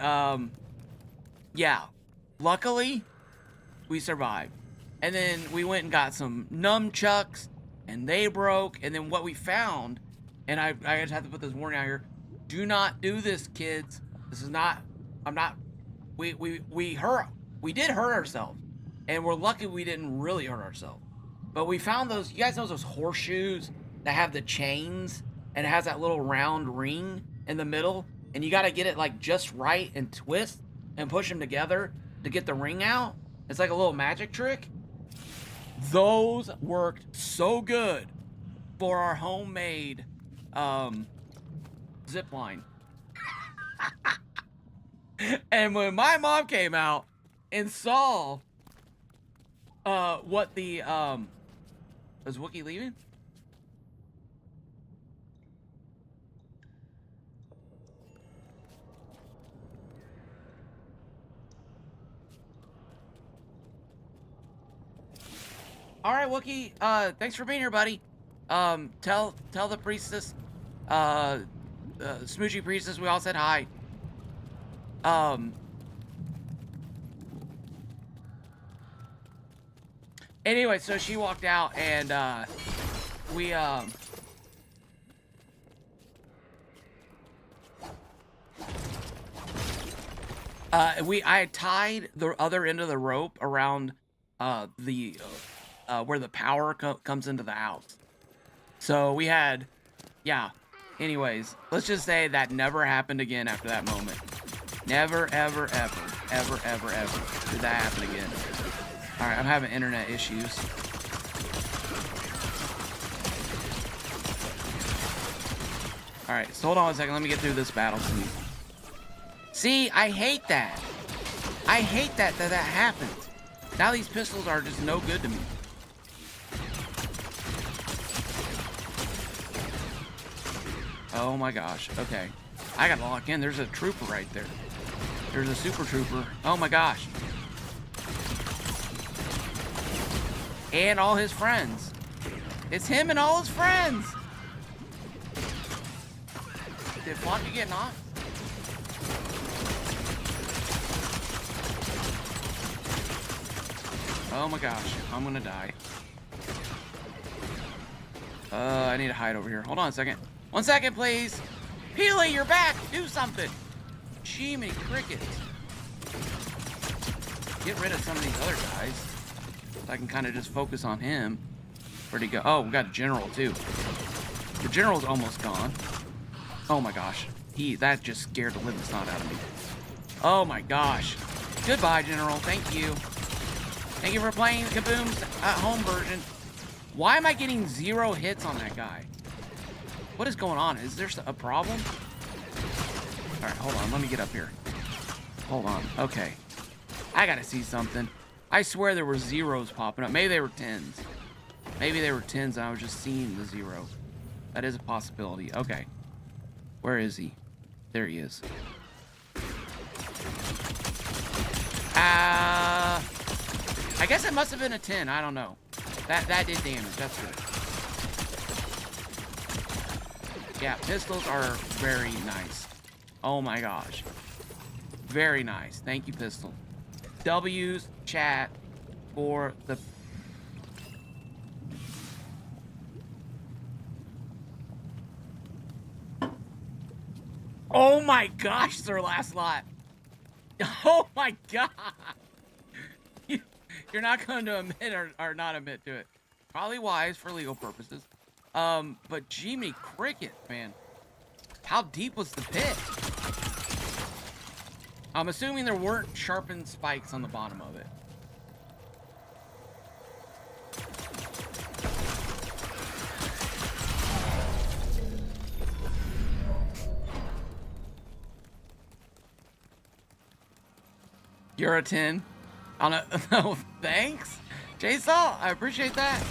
yeah, luckily we survived. And then we went and got some nunchucks, and they broke. And then what we found, and I just have to put this warning out here: do not do this, kids. This is not. We did hurt ourselves, and we're lucky we didn't really hurt ourselves. But we found those. You guys know those horseshoes that have the chains, and it has that little round ring in the middle, and you got to get it like just right and twist and push them together to get the ring out. It's like a little magic trick. Those worked so good for our homemade zip line. And when my mom came out and saw what the is Wookiee leaving? All right, Wookiee. Thanks for being here, buddy. Tell the priestess, Smoochy priestess, we all said hi. Anyway, so she walked out, and I had tied the other end of the rope around where the power comes into the house. So we had, yeah. Anyways, let's just say that never happened again after that moment. Never, ever, ever, ever, ever, ever did that happen again. All right, I'm having internet issues. All right, so hold on a second. Let me get through this battle scene. See, I hate that. I hate that happens. Now these pistols are just no good to me. Oh my gosh. Okay. I gotta lock in. There's a trooper right there. There's a super trooper. Oh my gosh. And all his friends. It's him and all his friends. Did Flocky get knocked? Oh my gosh. I'm gonna die. I need to hide over here. Hold on a second. 1 second, please. Peely, you're back. Do something. Jiminy crickets. Get rid of some of these other guys. So I can kind of just focus on him. Where'd he go? Oh, we got a general, too. The general's almost gone. Oh, my gosh. That just scared the living snot out of me. Oh, my gosh. Goodbye, General. Thank you. Thank you for playing Kaboom's home version. Why am I getting 0 hits on that guy? What is going on? Is there a problem? All right, hold on. Let me get up here. Hold on. Okay. I gotta see something. I swear there were 0s popping up. Maybe they were 10s. Maybe they were 10s and I was just seeing the 0. That is a possibility. Okay. Where is he? There he is. I guess it must have been a 10. I don't know. That did damage. That's good. Yeah, pistols are very nice. Oh my gosh. Very nice. Thank you, pistol. W's chat for the... Oh my gosh, Sir Last Lot. Oh my god. You're not going to admit or not admit to it. Probably wise for legal purposes. But Jiminy Cricket, man. How deep was the pit? I'm assuming there weren't sharpened spikes on the bottom of it. You're a 10. I don't know. No, thanks. J-Saw, I appreciate that.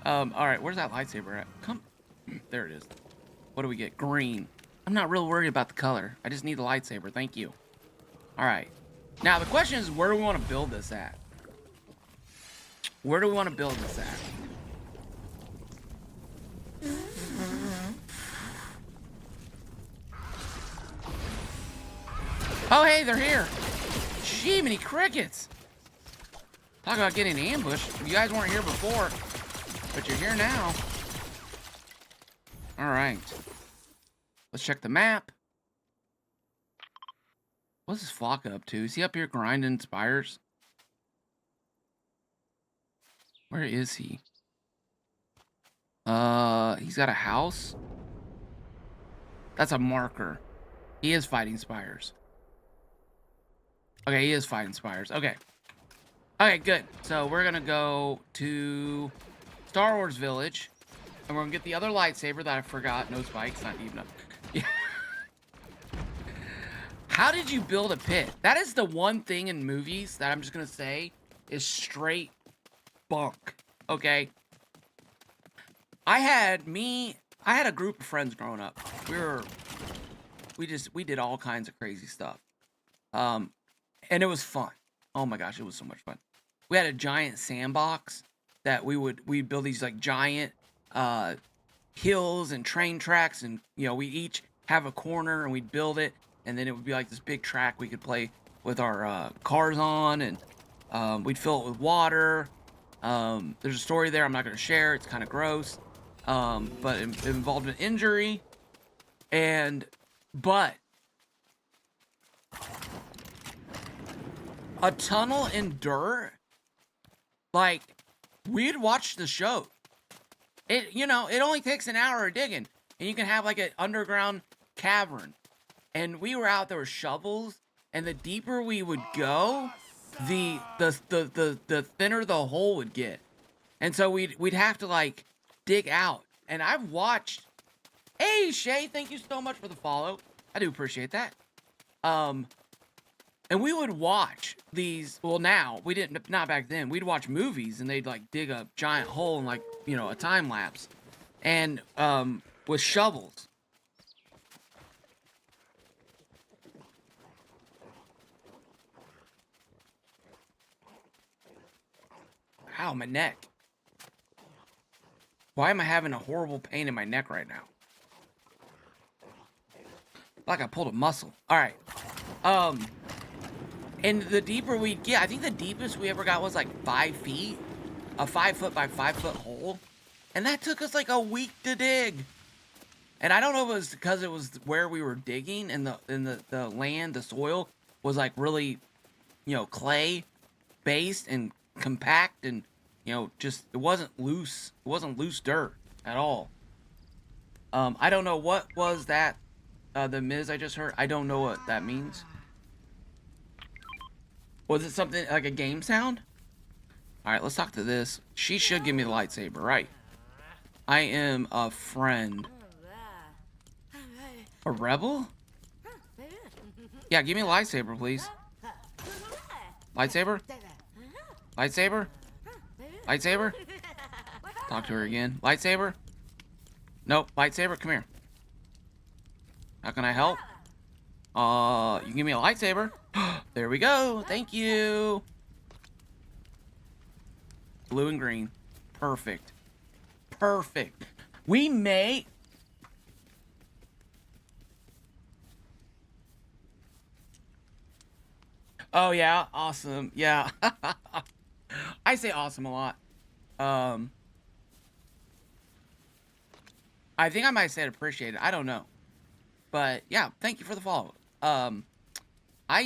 All right, where's that lightsaber at? Come, there it is. What do we get? Green. I'm not real worried about the color. I just need the lightsaber. Thank you. All right. Now the question is, where do we want to build this at? Where do we want to build this at? Oh, hey, they're here. Jiminy crickets. Talk about getting ambushed. You guys weren't here before, but you're here now. All right. Let's check the map. What's this Flocka up to? Is he up here grinding spires? Where is he? He's got a house. That's a marker. He is fighting spires. Okay, he is fighting spires. Okay. Okay, good. So we're gonna go to Star Wars Village, and we're gonna get the other lightsaber that I forgot. No spikes, not even up. Yeah. How did you build a pit? That is the one thing in movies that I'm just gonna say is straight bunk. Okay. I had a group of friends growing up. We did all kinds of crazy stuff. And it was fun. Oh my gosh, it was so much fun. We had a giant sandbox that we'd build these like giant hills and train tracks, and you know, we each have a corner and we'd build it, and then it would be like this big track we could play with our cars on, and we'd fill it with water. There's a story there I'm not going to share. It's kind of gross, but it involved an injury, but a tunnel in dirt, like, we'd watch the show. It, you know, it only takes an hour of digging, and you can have like an underground cavern. And we were out there with shovels, and the deeper we would go, the thinner the hole would get. And so we'd have to like dig out. And I've watched. Hey Shay, thank you so much for the follow. I do appreciate that. And we would watch these, well now, we didn't, not back then, we'd watch movies and they'd like dig a giant hole in like, you know, a time lapse. And, with shovels. Ow, my neck. Why am I having a horrible pain in my neck right now? Like I pulled a muscle. Alright. And the deeper we get, I think the deepest we ever got was like 5 feet. A 5 foot by 5 foot hole. And that took us like a week to dig. And I don't know if it was because it was where we were digging and the land, the soil was like really, you know, clay based and compact and, you know, just, it wasn't loose. It wasn't loose dirt at all. I don't know what was that, the Miz I just heard. I don't know what that means. Was it something like a game sound? Alright, let's talk to this. She should give me the lightsaber, right? I am a friend. A rebel? Yeah, give me a lightsaber, please. Lightsaber? Lightsaber? Lightsaber? Talk to her again. Lightsaber? Nope, lightsaber, come here. How can I help? You can give me a lightsaber. There we go. Thank you. Blue and green. Perfect. Perfect. We may... Oh, yeah. Awesome. Yeah. I say awesome a lot. I think I might have said appreciate it. I don't know. But, yeah. Thank you for the follow. I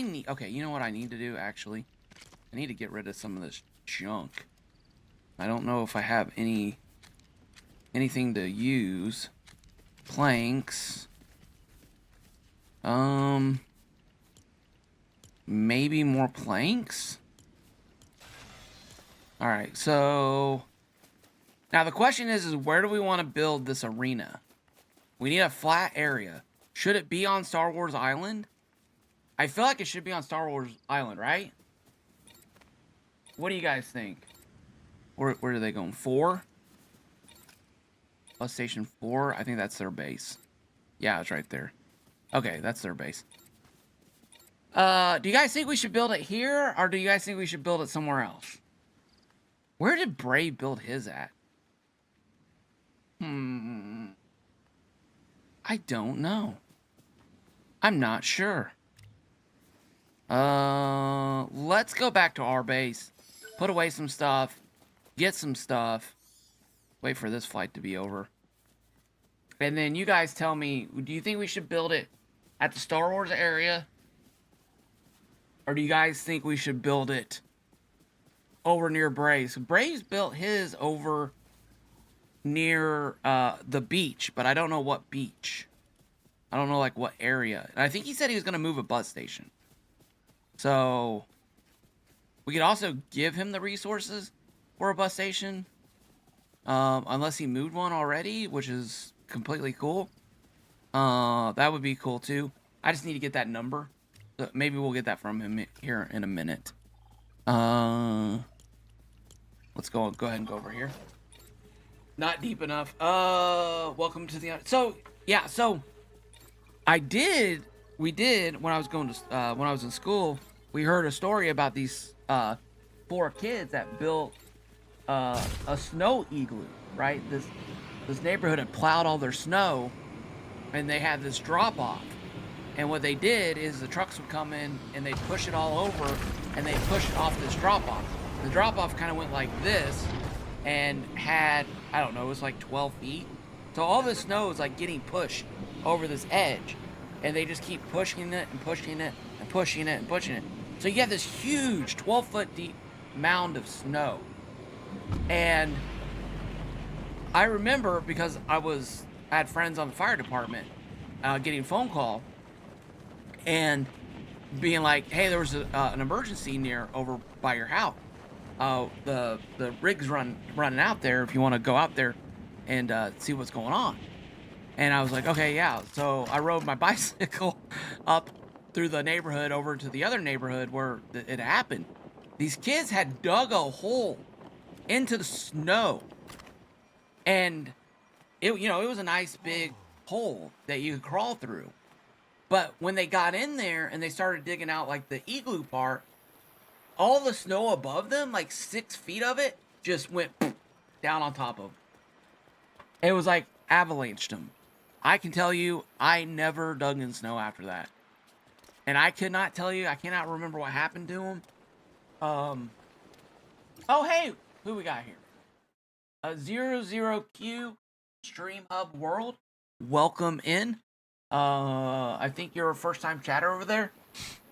need... Okay, you know what I need to do, actually? I need to get rid of some of this junk. I don't know if I have anything to use. Planks. Maybe more planks? Alright, so... Now the question is where do we want to build this arena? We need a flat area. Should it be on Star Wars Island? I feel like it should be on Star Wars Island, right? What do you guys think? Where are they going? 4? Bus station 4? I think that's their base. Yeah, it's right there. Okay, that's their base. Do you guys think we should build it here? Or do you guys think we should build it somewhere else? Where did Bray build his at? I don't know. I'm not sure. Let's go back to our base. Put away some stuff. Get some stuff. Wait for this flight to be over. And then you guys tell me, do you think we should build it at the Star Wars area? Or do you guys think we should build it over near Bray's? Bray's built his over near the beach, but I don't know what beach. I don't know like what area. And I think he said he was going to move a bus station. So we could also give him the resources for a bus station. Unless he moved one already, which is completely cool. That would be cool too. I just need to get that number. So maybe we'll get that from him here in a minute. Let's go ahead and go over here. Not deep enough. Welcome to the... So, yeah, so... We did, when I was going to, when I was in school, we heard a story about these, 4 kids that built, a snow igloo, right? This neighborhood had plowed all their snow, and they had this drop-off. And what they did is the trucks would come in, and they'd push it all over, and they'd push it off this drop-off. The drop-off kind of went like this, and had, I don't know, it was like 12 feet. So all this snow is like getting pushed over this edge. And they just keep pushing it and pushing it and pushing it and pushing it. So you have this huge 12-foot deep mound of snow. And I remember, because I had friends on the fire department, getting a phone call and being like, hey, there was an emergency over by your house. The rig's running out there if you want to go out there and see what's going on. And I was like, okay, yeah. So I rode my bicycle up through the neighborhood over to the other neighborhood where it happened. These kids had dug a hole into the snow, and it was a nice big hole that you could crawl through. But when they got in there and they started digging out like the igloo part, all the snow above them, like 6 feet of it, just went down on top of them. It was like avalanched them. I can tell you, I never dug in snow after that. And I cannot remember what happened to them. Oh, hey, who we got here? 00Q Stream Hub World. Welcome in. I think you're a first-time chatter over there.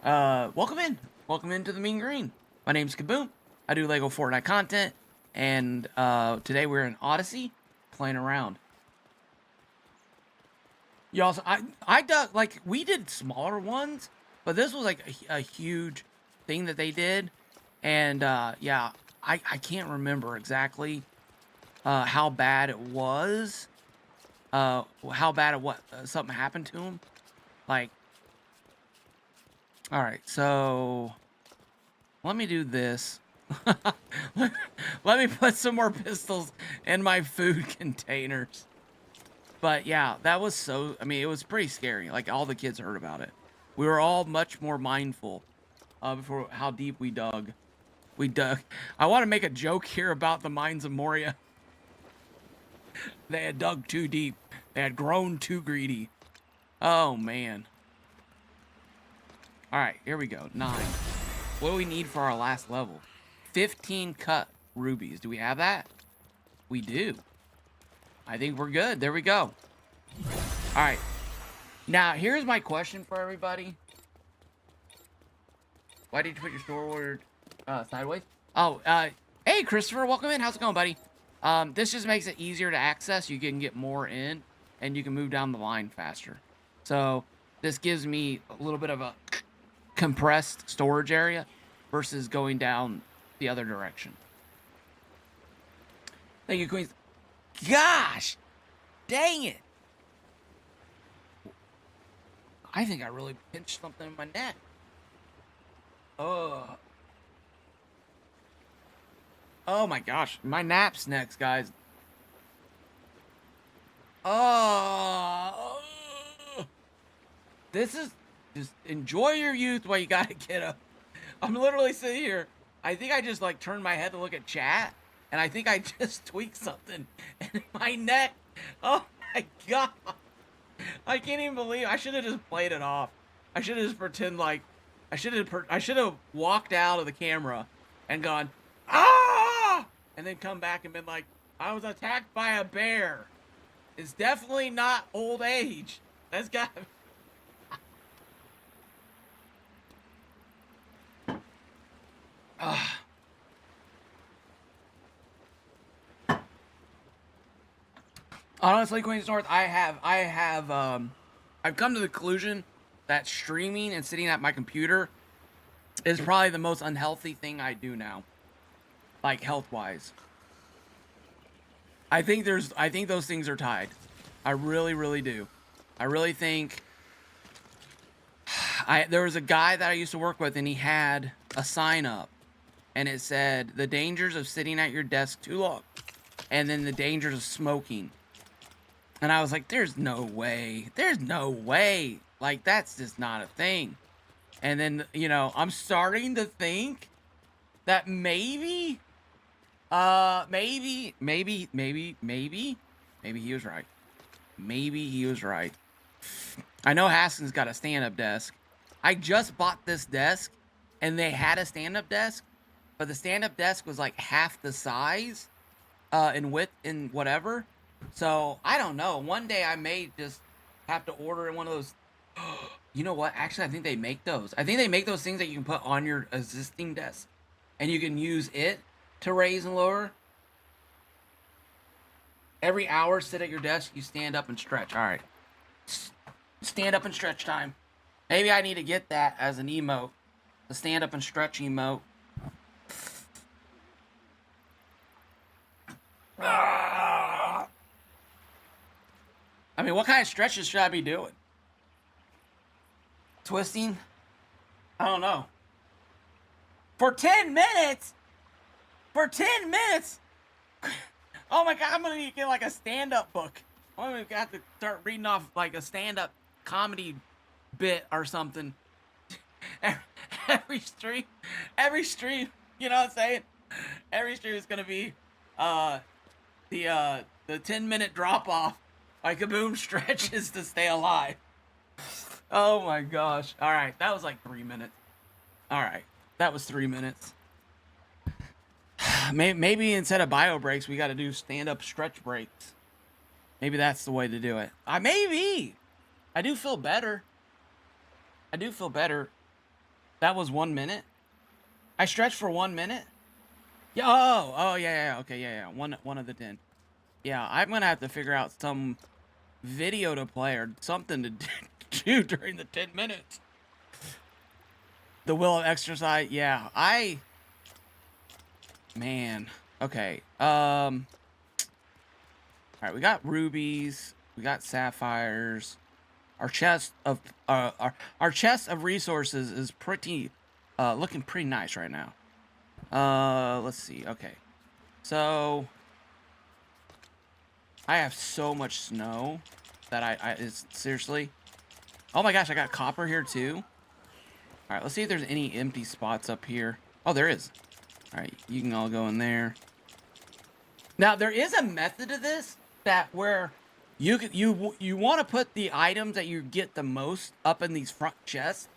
Welcome in. Welcome into the Mean Green. My name's Kaboom. I do Lego Fortnite content. And today we're in Odyssey, playing around. You also, I dug, like, we did smaller ones, but this was like a huge thing that they did. And yeah, I can't remember exactly how bad it was. How bad something happened to him. Like, all right, so let me do this. Let me put some more pistols in my food containers. But yeah, that was it was pretty scary. Like, all the kids heard about it. We were all much more mindful before how deep we dug. I want to make a joke here about the mines of Moria. They had dug too deep. They had grown too greedy. Oh, man. All right, here we go. 9. What do we need for our last level? 15 cut rubies. Do we have that? We do. I think we're good. There we go. All right. Now, here's my question for everybody. Why did you put your store order sideways? Oh, hey, Christopher. Welcome in. How's it going, buddy? This just makes it easier to access. You can get more in, and you can move down the line faster. So this gives me a little bit of a compressed storage area versus going down the other direction. Thank you, Queens. Gosh, dang it. I think I really pinched something in my neck. Oh my gosh, my nap's next, guys. Oh, this is just enjoy your youth while you gotta get up. I'm literally sitting here. I think I just like turned my head to look at chat, and I think I just tweaked something in my neck. Oh my god, I can't even believe. I should have just played it off. I should have just pretend like I should have walked out of the camera and gone, ah, and then come back and been like, I was attacked by a bear. It's definitely not old age. That's got. Honestly, Queens North, I've come to the conclusion that streaming and sitting at my computer is probably the most unhealthy thing I do now. Like, health-wise. I think those things are tied. I really, really do. I really think there was a guy that I used to work with, and he had a sign up, and it said, the dangers of sitting at your desk too long, and then the dangers of smoking. And I was like, there's no way. There's no way. Like, that's just not a thing. And then, you know, I'm starting to think that maybe he was right. Maybe he was right. I know Haskins got a stand-up desk. I just bought this desk, and they had a stand-up desk, but the stand-up desk was like half the size in width and whatever. So, I don't know. One day I may just have to order one of those. You know what? Actually, I think they make those. I think they make those things that you can put on your existing desk, and you can use it to raise and lower. Every hour, sit at your desk, you stand up and stretch. All right. Stand up and stretch time. Maybe I need to get that as an emote. The stand up and stretch emote. I mean, what kind of stretches should I be doing? Twisting? I don't know. For 10 minutes? For 10 minutes? Oh my god, I'm gonna need to get like a stand-up book. I'm gonna have to start reading off like a stand-up comedy bit or something. every stream, you know what I'm saying? Every stream is gonna be the 10-minute drop-off like Kaboom stretches to stay alive. Oh my gosh. Alright, that was like 3 minutes. Alright, that was 3 minutes. Maybe instead of bio breaks, we got to do stand-up stretch breaks. Maybe that's the way to do it. Maybe. I do feel better. I do feel better. That was 1 minute. I stretched for 1 minute. Yeah. Oh, yeah. Okay, yeah. One of the 10. Yeah, I'm gonna have to figure out some video to play or something to do during the 10 minutes. The will of exercise. Yeah, Man, okay. All right, we got rubies, we got sapphires. Our chest of our chest of resources is pretty looking pretty nice right now. Let's see. Okay. So I have so much snow that it's seriously. Oh my gosh, I got copper here too. All right, let's see if there's any empty spots up here. Oh, there is. All right, you can all go in there. Now, there is a method to this that where you want to put the items that you get the most up in these front chests,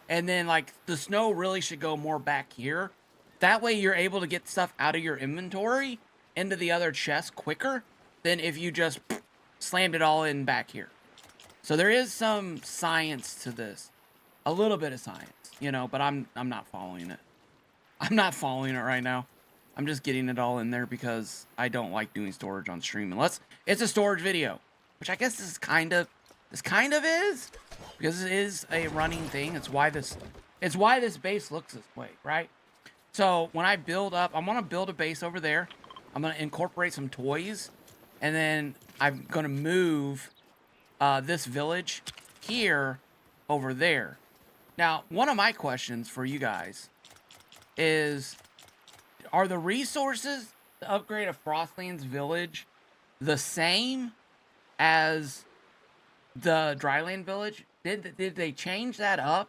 and then like the snow really should go more back here. That way, you're able to get stuff out of your inventory into the other chest quicker than if you just slammed it all in back here. So there is some science to this, a little bit of science, you know, but I'm not following it. I'm not following it right now. I'm just getting it all in there because I don't like doing storage on stream unless it's a storage video, which I guess this kind of is, because it is a running thing. It's why this base looks this way, right? So when I build up, I want to build a base over there. I'm going to incorporate some toys, and then I'm going to move this village here over there. Now, one of my questions for you guys is, are the resources to upgrade a Frostlands village the same as the Dryland village? Did they change that up?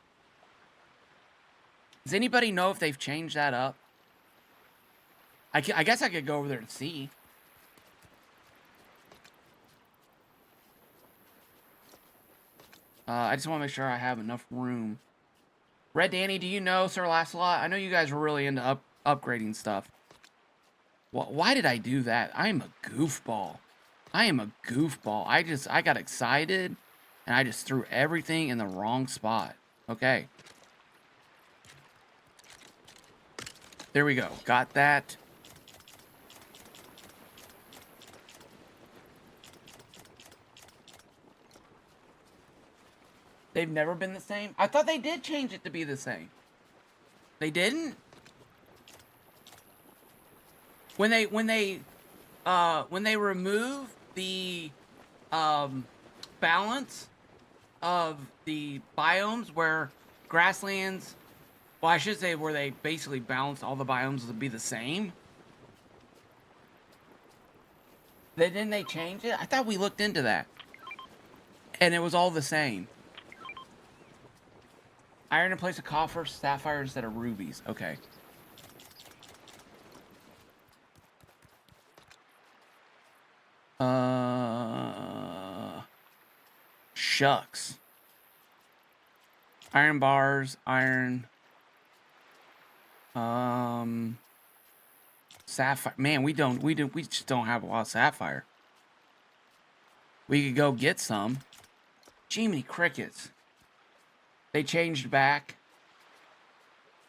Does anybody know if they've changed that up? I guess I could go over there and see. I just want to make sure I have enough room. Red Danny, do you know Sir Lancelot? I know you guys were really into upgrading stuff. Why did I do that? I am a goofball. I am a goofball. I got excited, and I just threw everything in the wrong spot. Okay. There we go. Got that. They've never been the same? I thought they did change it to be the same. They didn't? When they remove the balance of the biomes where grasslands, well, I should say where they basically balance all the biomes to be the same. Didn't they change it? I thought we looked into that. And it was all the same. Iron in place of copper, sapphire instead of rubies. Okay. Shucks. Iron bars, iron. Sapphire. Man, we just don't have a lot of sapphire. We could go get some. Jiminy crickets. They changed back.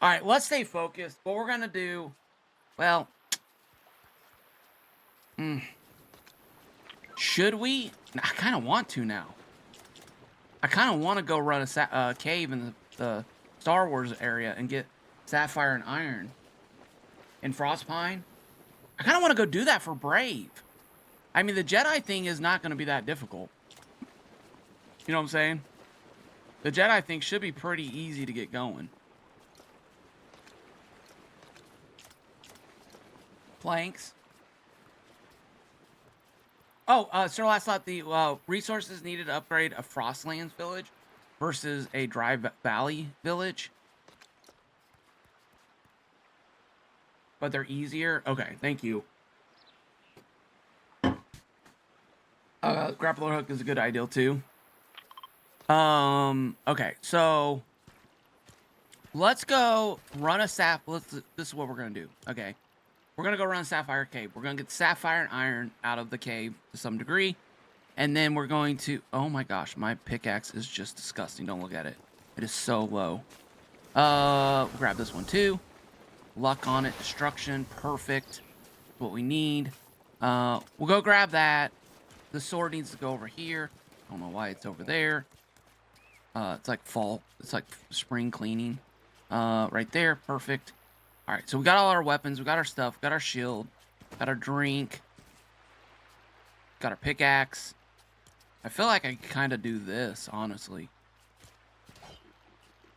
All right, let's stay focused. What we're gonna do, well, should we? I kind of want to now. I kind of want to go run a cave in the Star Wars area and get sapphire and iron and frostpine. I kind of want to go do that for Brave. I mean, the Jedi thing is not going to be that difficult. You know what I'm saying? The Jedi thing should be pretty easy to get going. Planks. Oh, Sir Last thought the resources needed to upgrade a Frostlands village versus a Dry Valley village. But they're easier. Okay, thank you. Grappler hook is a good idea too. Okay, so let's go run a this is what we're gonna do. Okay. We're going to go run Sapphire Cave. We're going to get sapphire and iron out of the cave to some degree. And then we're going to... Oh my gosh, my pickaxe is just disgusting. Don't look at it. It is so low. Grab this one too. Luck on it. Destruction. Perfect. What we need. We'll go grab that. The sword needs to go over here. I don't know why it's over there. It's like fall. It's like spring cleaning. Right there. Perfect. Alright, so we got all our weapons, we got our stuff, we got our shield, got our drink, got our pickaxe. I feel like I can kind of do this, honestly.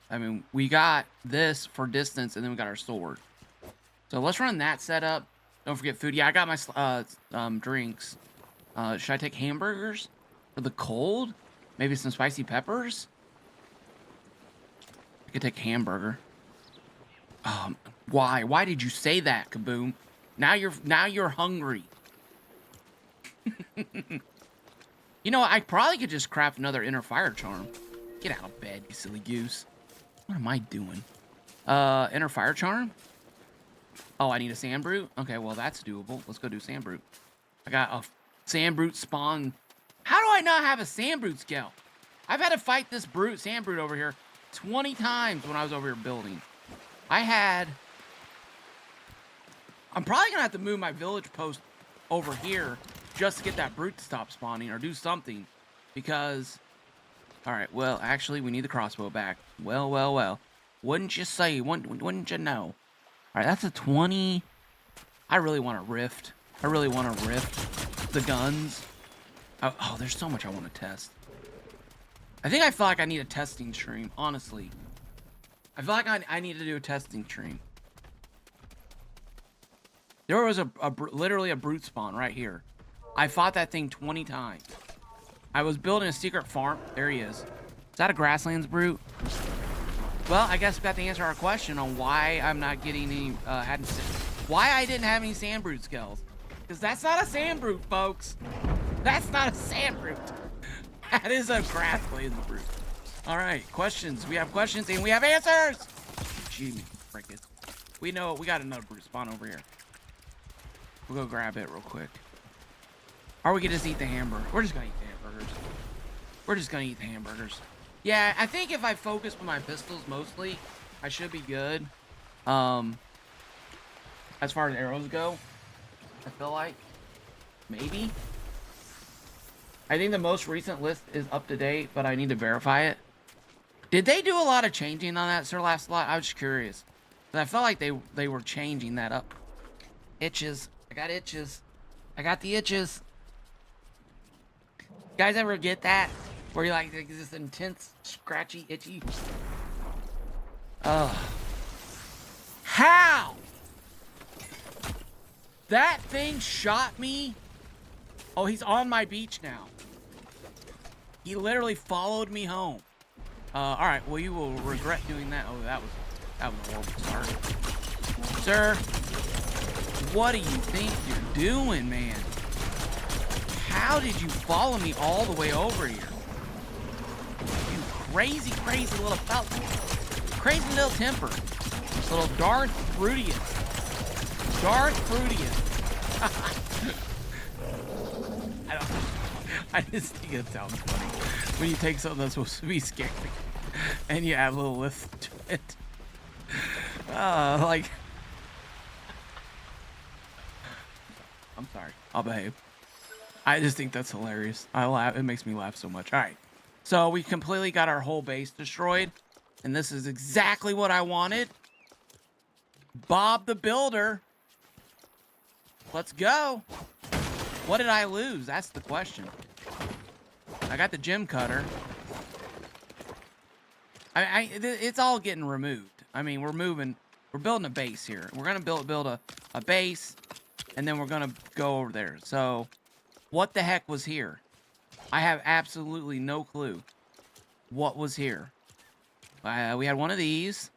I mean, we got this for distance, and then we got our sword. So let's run that setup. Don't forget food. Yeah, I got my drinks. Should I take hamburgers for the cold? Maybe some spicy peppers? I could take hamburger. Why? Why did you say that, Kaboom? Now you're hungry. You know, I probably could just craft another inner fire charm. Get out of bed, you silly goose. What am I doing? Inner fire charm? Oh, I need a sand brute? Okay, well, that's doable. Let's go do sand brute. I got a sand brute spawn. How do I not have a sand brute scale? I've had to fight this sand brute over here 20 times when I was over here building. I'm probably gonna have to move my village post over here just to get that brute to stop spawning or do something. Because, alright, well, actually, we need the crossbow back. Well. Wouldn't you say? Wouldn't you know? Alright, that's a 20. I really want to rift. I really want to rift the guns. Oh, there's so much I want to test. I think I feel like I need a testing stream, honestly. I feel like I need to do a testing stream. There was literally a brute spawn right here. I fought that thing 20 times. I was building a secret farm. There he is. Is that a grasslands brute? Well, I guess we got to answer our question on why I'm not getting any, why I didn't have any sand brute skills. Because that's not a sand brute, folks. That's not a sand brute. That is a grasslands brute. All right, questions. We have questions and we have answers. Gee, frick it. We know we got another brute spawn over here. We'll go grab it real quick. Or we can just eat the hamburger. We're just gonna eat the hamburgers. We're just gonna eat the hamburgers. Yeah, I think if I focus with my pistols mostly, I should be good. As far as arrows go, I feel like maybe. I think the most recent list is up to date, but I need to verify it. Did they do a lot of changing on that, Sir Last Lot? I was just curious. But I felt like they were changing that up. Itches. I got itches. I got the itches. You guys ever get that? Where you're like this intense, scratchy, itchy? Ugh. How? That thing shot me? Oh, he's on my beach now. He literally followed me home. Alright, well, you will regret doing that. Oh, that was a horrible start. Sir, what do you think you're doing, man? How did you follow me all the way over here? You crazy, crazy little fella. Crazy little temper. Little Darth Fruitius. Darth Fruitius. I just think it sounds funny when you take something that's supposed to be scary And you add a little lift to it. Like, I'm sorry. I'll behave. I just think that's hilarious. I laugh. It makes me laugh so much. All right. So we completely got our whole base destroyed. And this is exactly what I wanted. Bob the Builder. Let's go. What did I lose? That's the question. I got the gem cutter. It's all getting removed. I mean, we're building a base here. We're gonna build a base, and then we're gonna go over there. So, what the heck was here? I have absolutely no clue what was here. We had one of these.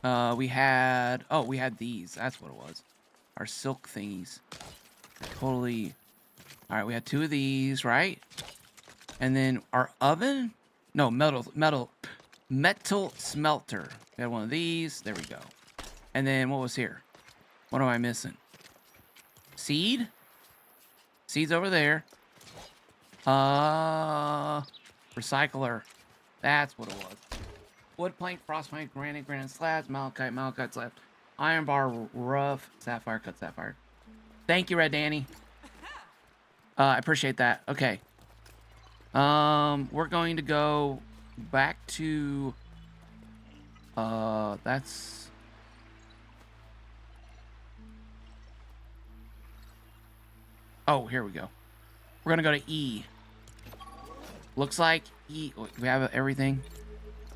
We had these. That's what it was. Our silk thingies. Totally. All right, we had two of these, right? And then our oven. No, metal smelter. We had one of these. There we go. And then what was here? What am I missing? Seed? Seed's over there. Recycler. That's what it was. Wood plank, frostplank, granite slabs, malachite slabs, iron bar, rough, sapphire, cut sapphire. Thank you, Red Danny. I appreciate that. Okay. We're going to go back to, that's, oh, here we go. We're gonna go to E. Looks like E, we have everything.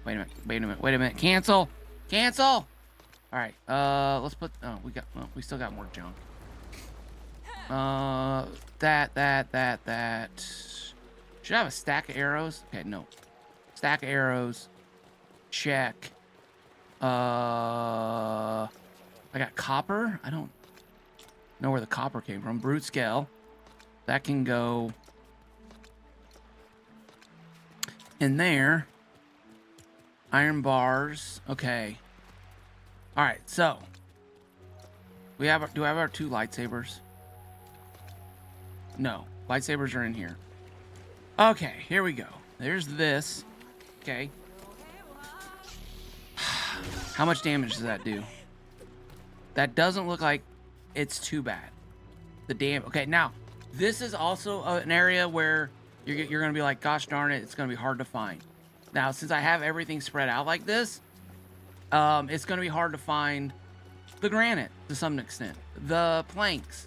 Wait a minute. Cancel. All right, let's put, oh, we still got more junk. That. Should I have a stack of arrows? Okay, no. Stack of arrows. Check. I got copper. I don't know where the copper came from. Brute scale. That can go in there. Iron bars. Okay. All right, so do I have our two lightsabers? No, lightsabers are in here. Okay, here we go. There's this. Okay. How much damage does that do? That doesn't look like it's too bad. The damage. Okay, now this is also an area where you're gonna be like, gosh darn it, it's gonna be hard to find. Now, since I have everything spread out like this, it's gonna be hard to find the granite to some extent, the planks,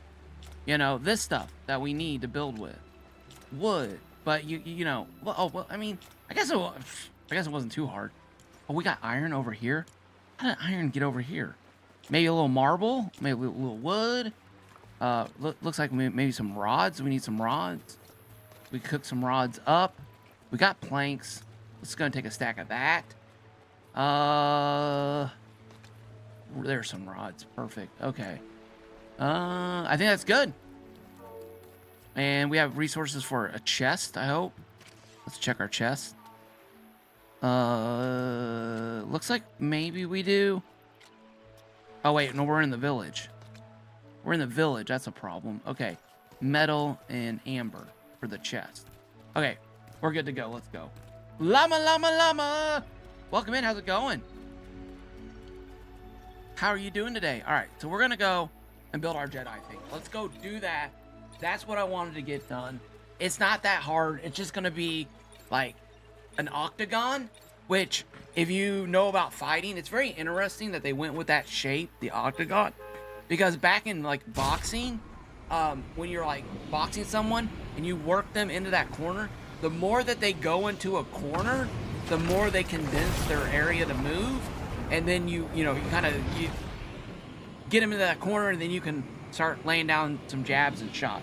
you know, this stuff that we need to build with, wood. But you know, well, I mean, I guess it wasn't too hard. Oh, we got iron over here. How did iron get over here? Maybe a little marble, maybe a little wood. Looks like maybe some rods. We need some rods. We cook some rods up. We got planks. Let's go and take a stack of that. There's some rods. Perfect. Okay. I think that's good. And we have resources for a chest, I hope. Let's check our chest. Looks like maybe we do. Oh, wait. No, we're in the village. We're in the village. That's a problem. Okay. Metal and amber for the chest. Okay. We're good to go. Let's go. Llama. Welcome in. How's it going? How are you doing today? All right. So we're going to go and build our Jedi thing. Let's go do that. That's what I wanted to get done. It's not that hard. It's just going to be like an octagon, which if you know about fighting, it's very interesting that they went with that shape, the octagon, because back in like boxing, when you're like boxing someone and you work them into that corner, the more that they go into a corner, the more they condense their area to move. And then you get them into that corner, and then you can start laying down some jabs and shot.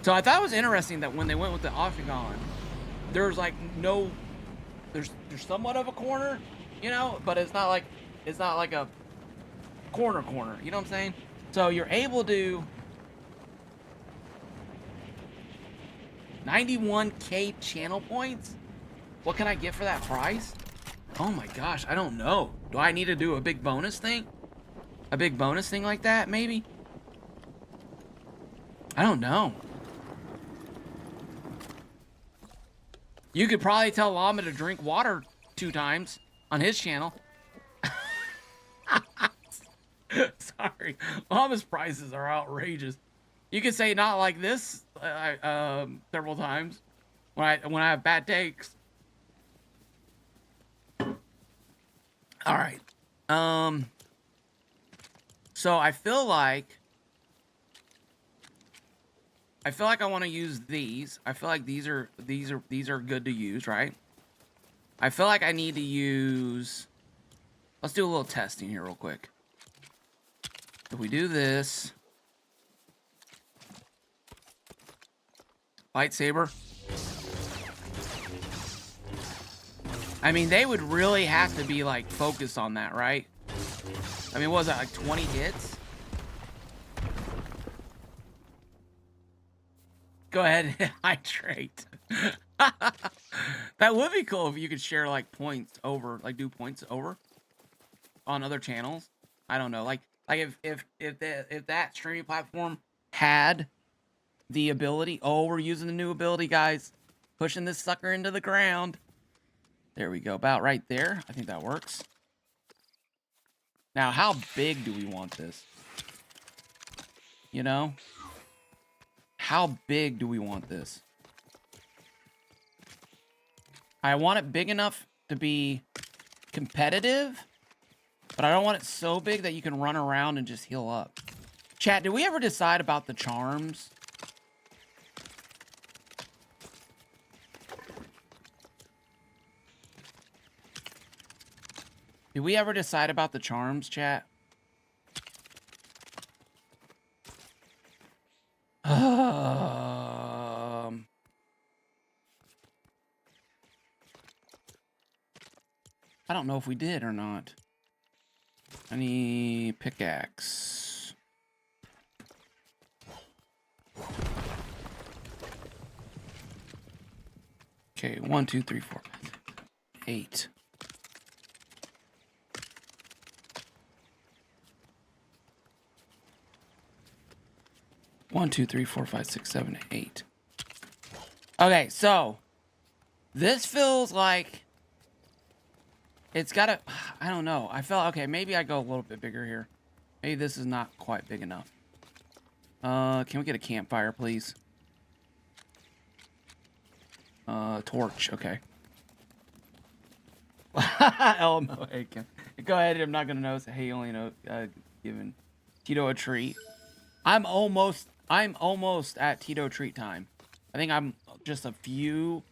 So I thought it was interesting that when they went with the octagon, there's like there's somewhat of a corner, you know, but it's not like a corner, you know what I'm saying? So you're able to 91k channel points. What can I get for that price? Oh my gosh, I don't know. Do I need to do a big bonus thing? A big bonus thing like that, maybe? I don't know. You could probably tell Llama to drink water 2 times on his channel. Sorry. Llama's prices are outrageous. You could say not like this several times when I have bad takes. All right. So I feel like I want to use these. I feel like these are good to use, right? I feel like I need to use. Let's do a little testing here real quick. If we do this, lightsaber. I mean, they would really have to be like focused on that, right? I mean, what was that, like 20 hits? Go ahead and hydrate. That would be cool if you could share like points over, like do points over on other channels. I don't know, like if that streaming platform had the ability. Oh, we're using the new ability, guys. Pushing this sucker into the ground. There we go, about right there. I think that works. Now, how big do we want this? You know? How big do we want this? I want it big enough to be competitive, but I don't want it so big that you can run around and just heal up. Chat, did we ever decide about the charms? Did we ever decide about the charms, chat? I don't know if we did or not. Any pickaxe? Okay, 1, 2, 3, 4, 8. One, two, three, four, five, six, 7, 8. Okay, so this feels like it's gotta. I don't know. I felt okay. Maybe I go a little bit bigger here. Maybe this is not quite big enough. Can we get a campfire, please? Torch. Okay. Elmo. Hey, go ahead. I'm not gonna notice. Hey, you only know giving Tito a treat. I'm almost at Tito treat time. I think I'm just a few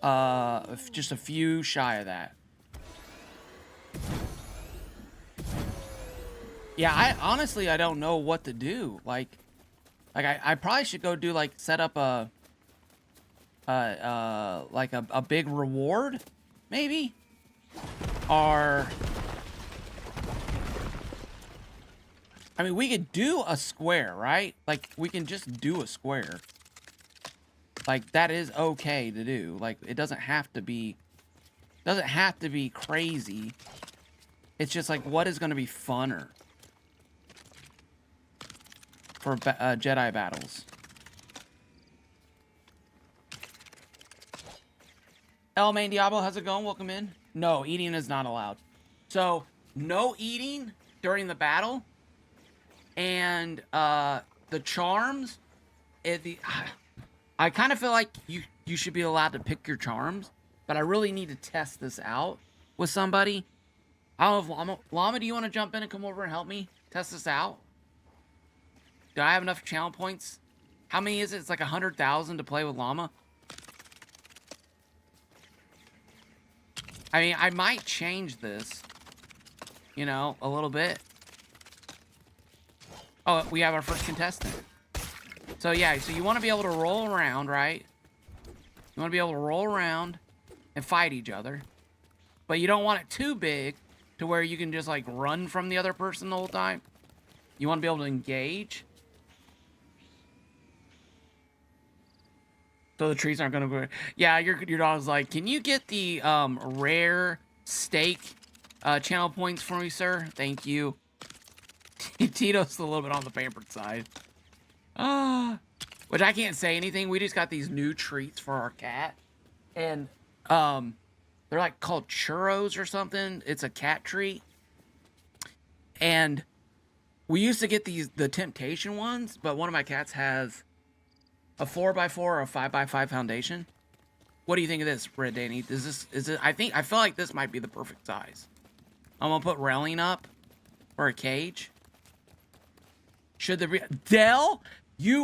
shy of that. Yeah, I honestly don't know what to do. Like I probably should go do like set up a big reward, maybe, or I mean we could do a square, right? Like we can just do a square. Like that is okay to do. Like it doesn't have to be crazy. It's just like what is going to be funner for Jedi battles. El Main Diablo, how's it going? Welcome in. No, eating is not allowed. So no eating during the battle, and the charms. I kind of feel like you should be allowed to pick your charms, but I really need to test this out with somebody. I don't know if Llama, do you want to jump in and come over and help me test this out? Do I have enough channel points? How many is it? It's like 100,000 to play with Llama. I mean, I might change this, you know, a little bit. Oh, we have our first contestant. So yeah, so you want to be able to roll around, right? You want to be able to roll around and fight each other. But you don't want it too big to where you can just like run from the other person the whole time. You want to be able to engage. So the trees aren't going to go. Yeah, your dog's like, can you get the rare steak channel points for me, sir? Thank you. Tito's a little bit on the pampered side. Which I can't say anything. We just got these new treats for our cat. and they're like called churros or something. It's a cat treat, and we used to get the temptation ones, but one of my cats has a 4x4 or a 5x5 foundation. What do you think of this, Red Danny? Is it? I feel like this might be the perfect size. I'm gonna put railing up for a cage. Should there be Dell?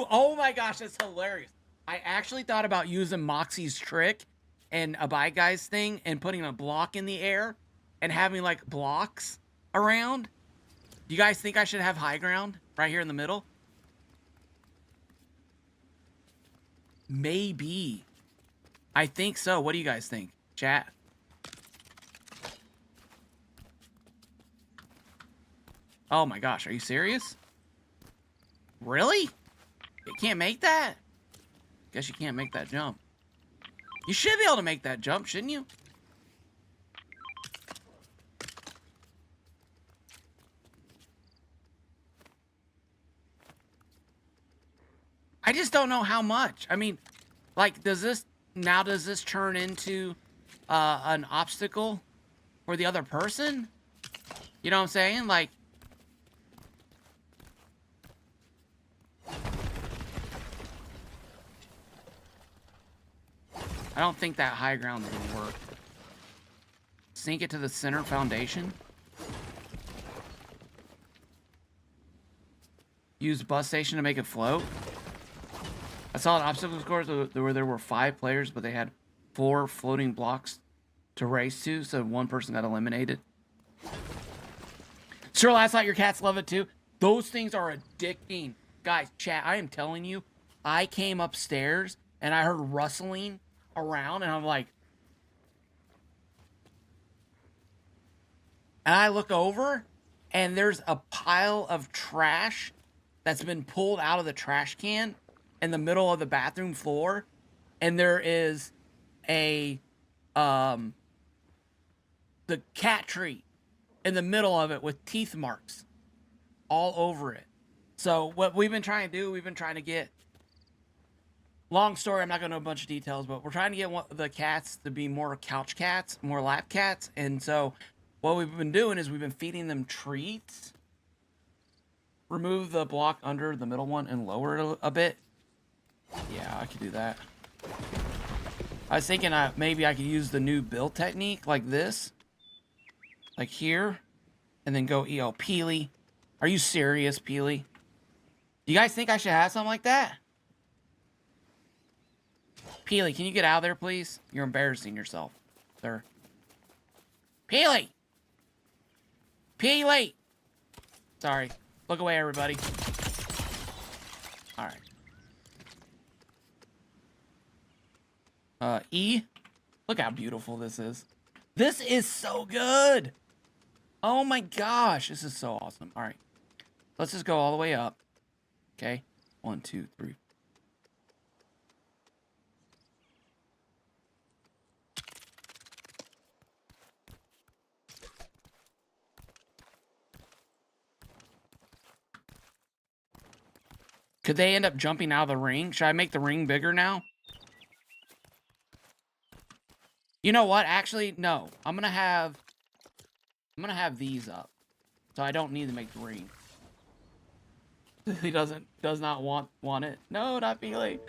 Oh my gosh, that's hilarious. I actually thought about using Moxie's trick and a Bye Guys thing and putting a block in the air and having like blocks around. Do you guys think I should have high ground right here in the middle? Maybe. I think so. What do you guys think? Chat. Oh my gosh, are you serious? Really? You can't make that? Guess you can't make that jump. You should be able to make that jump, shouldn't you? I just don't know how much. I mean, like, does this turn into an obstacle for the other person? You know what I'm saying? Like, I don't think that high ground is gonna work. Sink it to the center foundation. Use bus station to make it float. I saw an obstacle course where there were 5 players, but they had 4 floating blocks to race to, so one person got eliminated. Sure, last night your cats love it too. Those things are addicting. Guys, chat, I am telling you, I came upstairs and I heard rustling around and I'm like, and I look over and there's a pile of trash that's been pulled out of the trash can in the middle of the bathroom floor, and there is the cat tree in the middle of it with teeth marks all over it. So what we've been trying to do, we've been trying to get, long story, I'm not going to know a bunch of details, but we're trying to get the cats to be more couch cats, more lap cats. And so what we've been doing is we've been feeding them treats. Remove the block under the middle one and lower it a bit. Yeah, I could do that. I was thinking maybe I could use the new build technique like this. Like here. And then go, Peely. Are you serious, Peely? Do you guys think I should have something like that? Peely, can you get out of there, please? You're embarrassing yourself, sir. Peely! Peely! Sorry. Look away, everybody. Alright. E. Look how beautiful this is. This is so good. Oh my gosh. This is so awesome. All right. Let's just go all the way up. Okay. 1, 2, 3. Could they end up jumping out of the ring? Should I make the ring bigger now? You know what? Actually, no. I'm gonna have these up. So I don't need to make the ring. He does not want it. No, not Feely.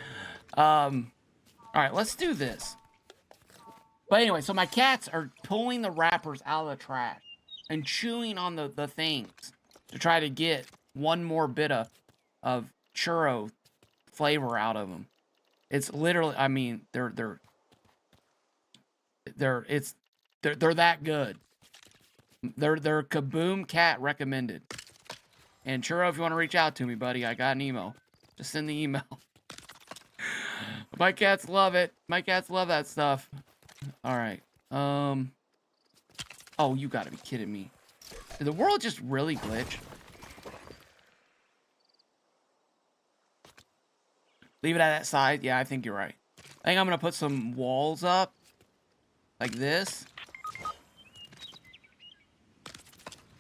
Alright, let's do this. But anyway, so my cats are pulling the wrappers out of the trash and chewing on the things to try to get one more bit of churro flavor out of them. It's literally, I mean, they're that good. They're Kaboom Cat recommended. And Churro, if you want to reach out to me, buddy, I got an email. Just send the email. My cats love it. My cats love that stuff. All right. Oh, you gotta be kidding me. Did the world just really glitch? Leave it at that side. Yeah, I think you're right. I think I'm gonna put some walls up. Like this.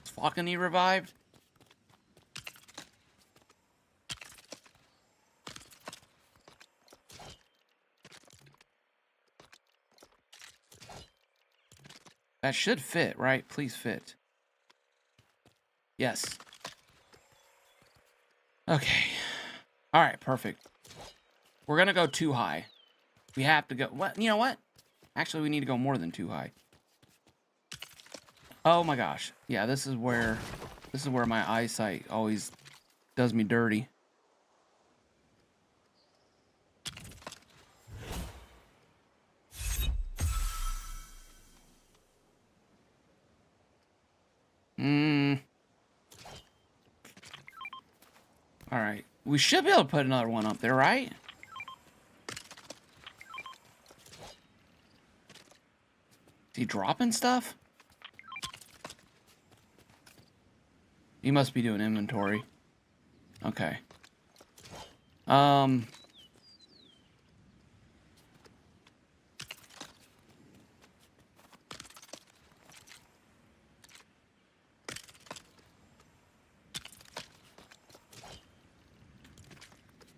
Is Flockany revived? That should fit, right? Please fit. Yes. Okay. All right, perfect. We're going to go too high. We have to go... What? You know what? Actually, we need to go more than too high. Oh my gosh. Yeah, this is where my eyesight always does me dirty. All right. We should be able to put another one up there, right? Is he dropping stuff? He must be doing inventory. Okay.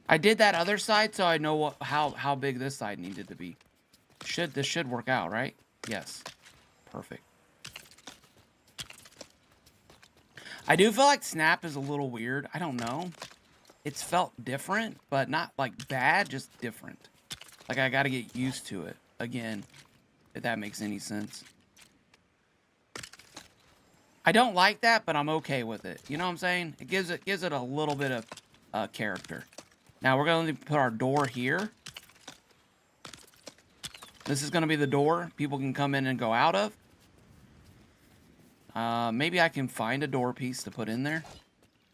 I did that other side so I know how big this side needed to be. This should work out, right? Yes. Perfect. I do feel like Snap is a little weird. I don't know. It's felt different, but not like bad, just different. Like I gotta get used to it again, if that makes any sense. I don't like that, but I'm okay with it. You know what I'm saying? It gives it a little bit of character. Now we're going to put our door here. This is going to be the door people can come in and go out of. Maybe I can find a door piece to put in there.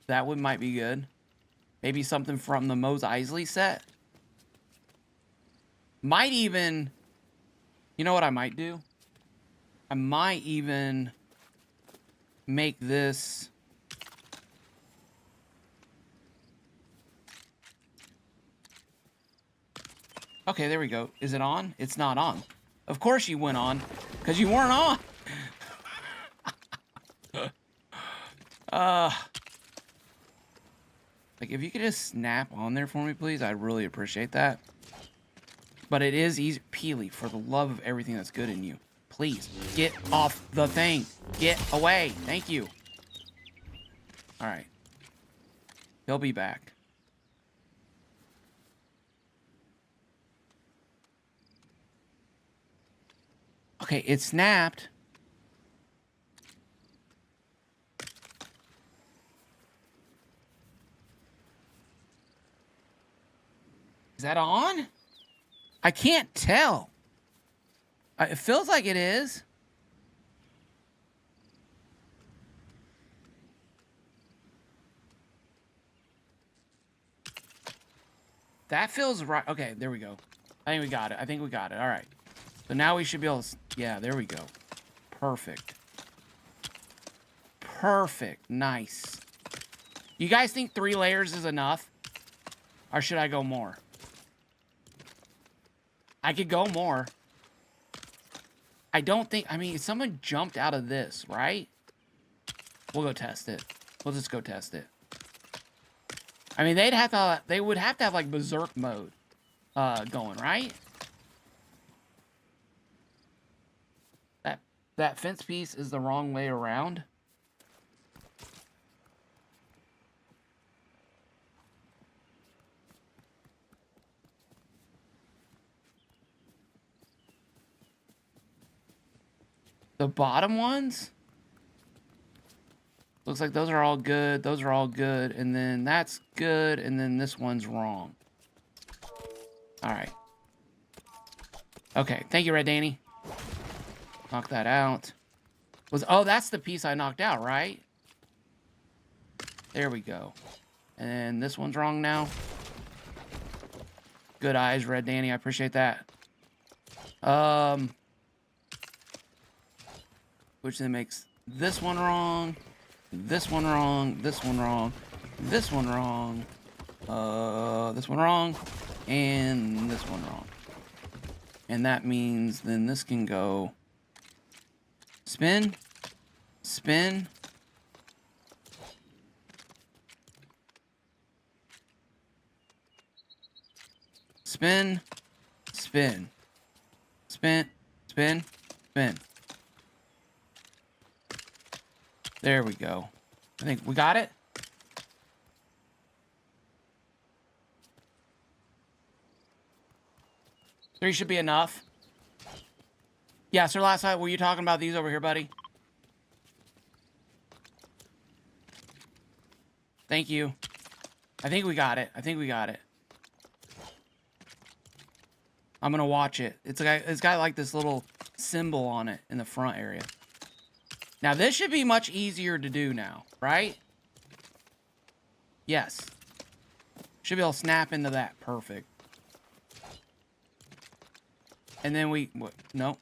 That one might be good. Maybe something from the Mos Eisley set. Might even... You know what I might do? I might even make this... Okay, there we go. Is it on? It's not on. Of course you went on, because you weren't on. Like, if you could just snap on there for me, please, I'd really appreciate that. But it is easy. Peely, for the love of everything that's good in you, please, get off the thing. Get away. Thank you. All right. He'll be back. Okay, it snapped. Is that on? I can't tell. It feels like it is. That feels right. Okay, there we go. I think we got it. I think we got it. All right. So now we should be able to... Yeah, there we go. Perfect. Perfect. Nice. You guys think 3 layers is enough? Or should I go more? I could go more. I don't think... I mean, someone jumped out of this, right? We'll go test it. We'll just go test it. I mean, they'd have to... They would have to have, like, berserk mode going, right? That fence piece is the wrong way around. The bottom ones? Looks like those are all good. Those are all good. And then that's good. And then this one's wrong. All right. Okay. Thank you, Red Danny. Knock that out. Oh, that's the piece I knocked out, right? There we go. And this one's wrong now. Good eyes, Red Danny. I appreciate that. Which then makes this one wrong, this one wrong, this one wrong, this one wrong, this one wrong, and this one wrong. And that means then this can go spin, spin, spin, spin, spin, spin, spin. There we go. I think we got it. 3 should be enough. Yeah, Sir Last Night, were you talking about these over here, buddy? Thank you. I think we got it. I think we got it. I'm gonna watch it. It's got like this little symbol on it in the front area. Now this should be much easier to do now, right? Yes. Should be able to snap into that. Perfect. And then no.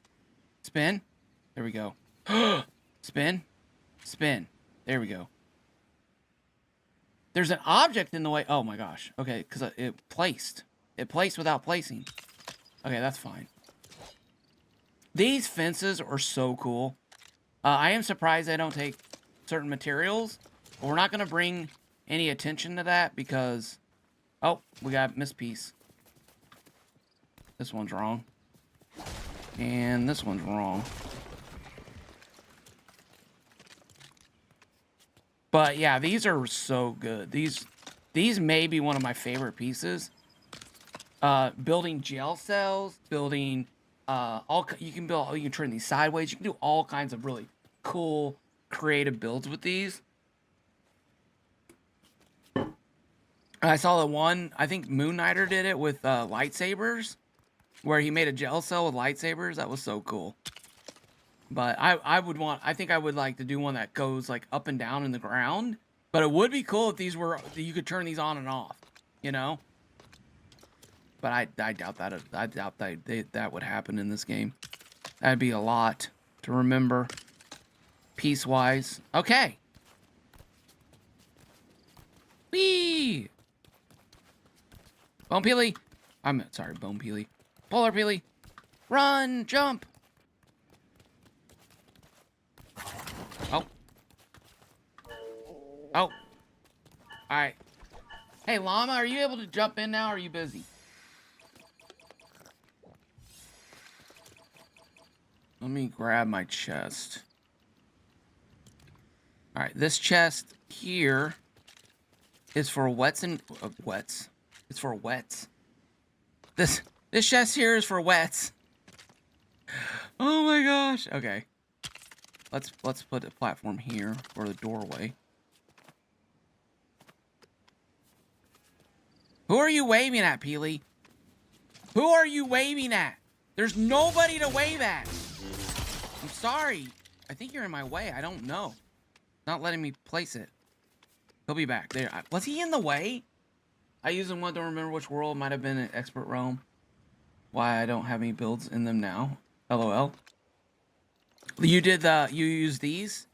Spin. There we go. Spin. Spin. There we go. There's an object in the way. Oh my gosh. Okay, because it placed. It placed without placing. Okay, that's fine. These fences are so cool. I am surprised they don't take certain materials. But we're not going to bring any attention to that because... Oh, we got a missed piece. This one's wrong. And this one's wrong. But yeah, these are so good. These may be one of my favorite pieces. Building jail cells, building you can turn these sideways. You can do all kinds of really cool, creative builds with these. I saw the one, I think Moon Knighter did it with lightsabers, where he made a jail cell with lightsabers. That was so cool. But I think I would like to do one that goes like up and down in the ground. But it would be cool if you could turn these on and off, you know? But I doubt that. I doubt that would happen in this game. That'd be a lot to remember, piece-wise. Okay. Whee! Bone Peely. I'm sorry, Bone Peely. Polar Peely. Run, jump. Oh. Oh. All right. Hey, Llama, are you able to jump in now, or are you busy? Let me grab my chest. All right, this chest here is for wets and wets. It's for wets. This chest here is for wets. Oh my gosh. Okay. Let's put a platform here for the doorway. Who are you waving at, Peely? Who are you waving at? There's nobody to wave at. I'm sorry. I think you're in my way. I don't know. Not letting me place it. He'll be back. There. Was he in the way? I usually want to remember which world. Might have been an expert realm. Why I don't have any builds in them now. LOL. You used these?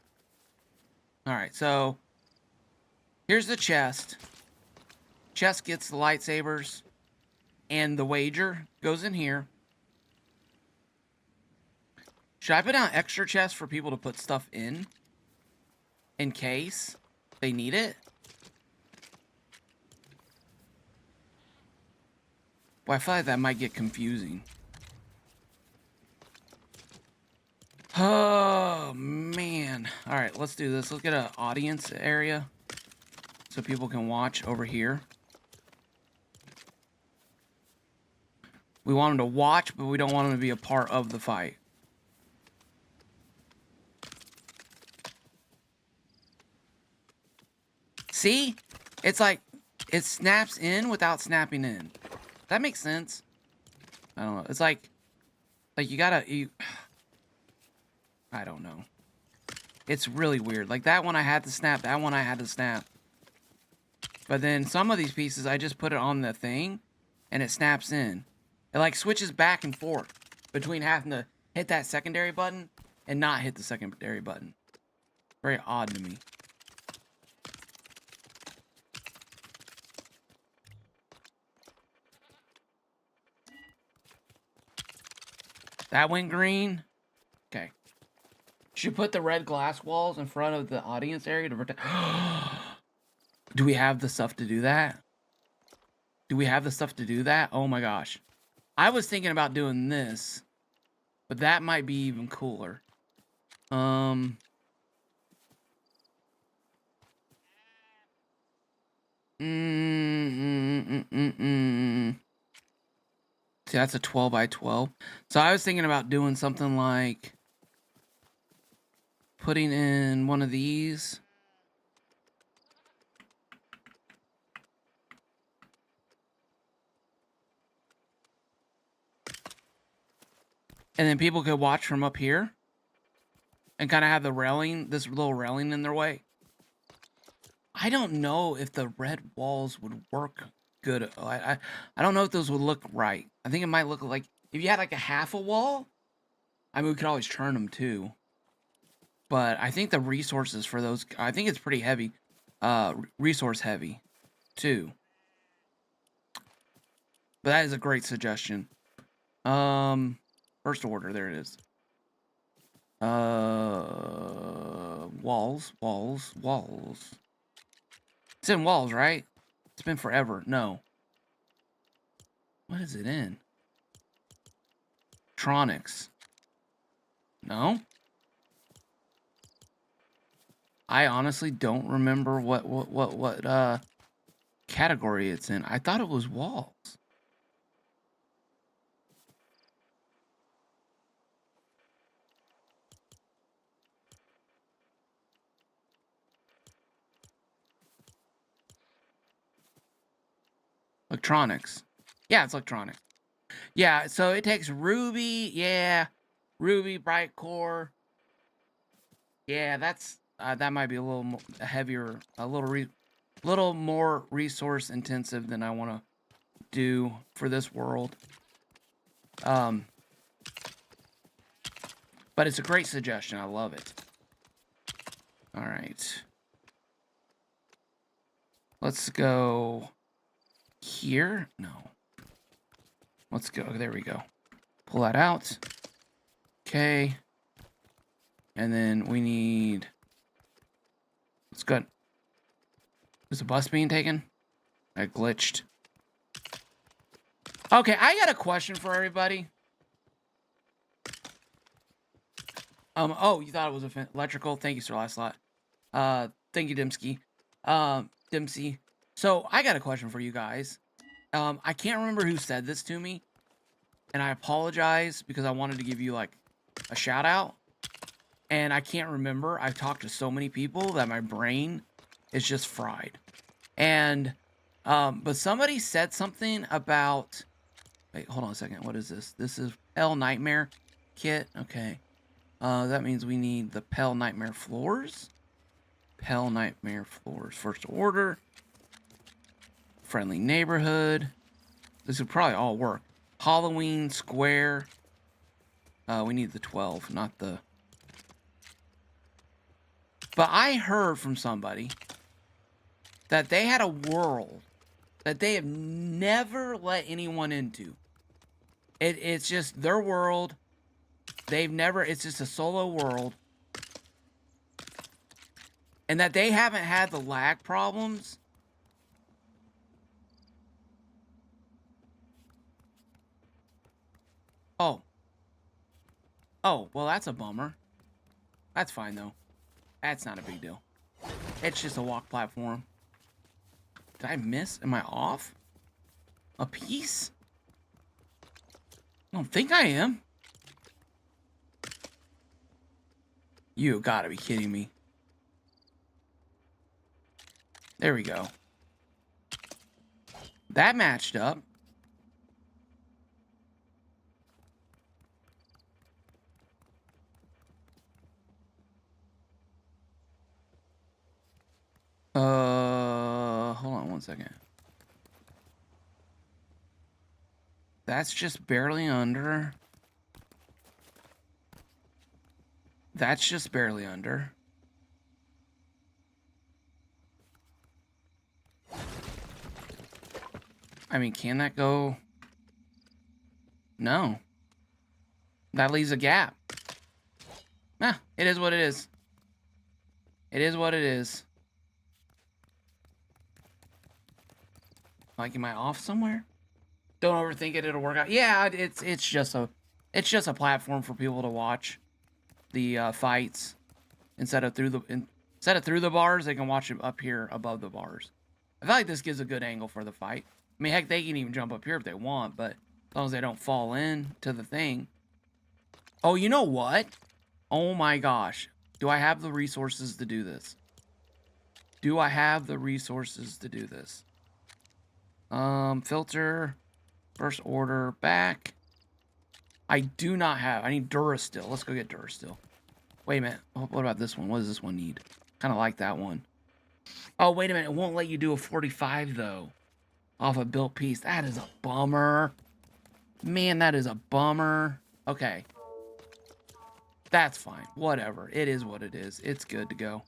Alright, so here's the chest. Chest gets the lightsabers. And the wager goes in here. Should I put down extra chests for people to put stuff in case they need it? Well, I feel like that might get confusing. Oh, man. All right, let's do this. Let's get an audience area so people can watch over here. We want them to watch, but we don't want them to be a part of the fight. See? It's like, it snaps in without snapping in. That makes sense. I don't know. It's like you gotta, I don't know. It's really weird. Like that one I had to snap, that one I had to snap. But then some of these pieces, I just put it on the thing, and it snaps in. It like switches back and forth between having to hit that secondary button and not hit the secondary button. Very odd to me. That went green. Okay. Should put the red glass walls in front of the audience area to protect. Do we have the stuff to do that? Do we have the stuff to do that? Oh my gosh. I was thinking about doing this, but that might be even cooler. See, that's a 12 by 12. So I was thinking about doing something like putting in one of these. And then people could watch from up here. And kind of have the railing, this little railing in their way. I don't know if the red walls would work good. I don't know if those would look right. I think it might look like, if you had like a half a wall, I mean, we could always turn them too. But I think the resources for those, I think it's pretty heavy. Resource heavy too. But that is a great suggestion. First order, there it is. Walls. It's in walls, right? It's been forever. No. What is it in? Tronics. No? I honestly don't remember what category it's in. I thought it was walls. Electronics. Yeah, it's electronic. Yeah, so it takes ruby. Yeah, ruby, bright core. Yeah, that's that might be a little heavier, a little more resource intensive than I want to do for this world. But it's a great suggestion. I love it. All right. Let's go here. No. Let's go. There we go. Pull that out. Okay. And then we need... It's good. Is the bus being taken? I glitched. Okay, I got a question for everybody. Oh, you thought it was electrical? Thank you, Sir Last Slot. Thank you, Dimsky. Dempsey. So, I got a question for you guys. I can't remember who said this to me. And I apologize because I wanted to give you, like, a shout out. And I can't remember. I've talked to so many people that my brain is just fried. And, but somebody said something about... Wait, hold on a second. What is this? This is Pell Nightmare kit. Okay. That means we need the Pell Nightmare floors. Pell Nightmare floors. First order. Friendly neighborhood. This would probably all work. Halloween square. We need the 12, not the... But I heard from somebody that they had a world that they have never let anyone into. It's just their world. They've never... It's just a solo world. And that they haven't had the lag problems. Oh. Oh, well, that's a bummer. That's fine, though. That's not a big deal. It's just a walk platform. Did I miss? Am I off? A piece? I don't think I am. You gotta be kidding me. There we go. That matched up. Hold on one second. That's just barely under. That's just barely under. I mean, can that go? No. That leaves a gap. Nah, it is what it is. It is what it is. Like, am I off somewhere? Don't overthink it, it'll work out. Yeah, it's just a platform for people to watch the instead of through the bars, they can watch it up here above the bars. I feel like this gives a good angle for the fight. I mean, heck, they can even jump up here if they want, but as long as they don't fall in to the thing. Oh, you know what? Oh my gosh. Do I have the resources to do this? Do I have the resources to do this? Filter, first order, back. I do not have. I need Durasteel. Let's go get Durasteel. Wait a minute. What about this one? What does this one need? Kind of like that one. Oh, wait a minute. It won't let you do a 45, though. Off a built piece. That is a bummer. Man, that is a bummer. Okay. That's fine. Whatever. It is what it is. It's good to go.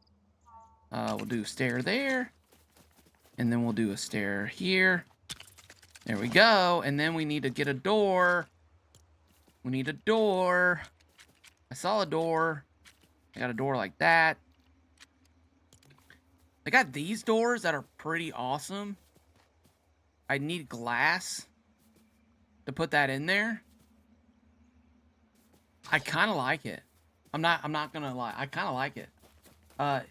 We'll do a stair there. And then we'll do a stair here. There we go. And then we need to get a door. We need a door. I saw a door. I got a door like that. I got these doors that are pretty awesome. I need glass to put that in there. I kind of like it. I'm not gonna lie. I kind of like it.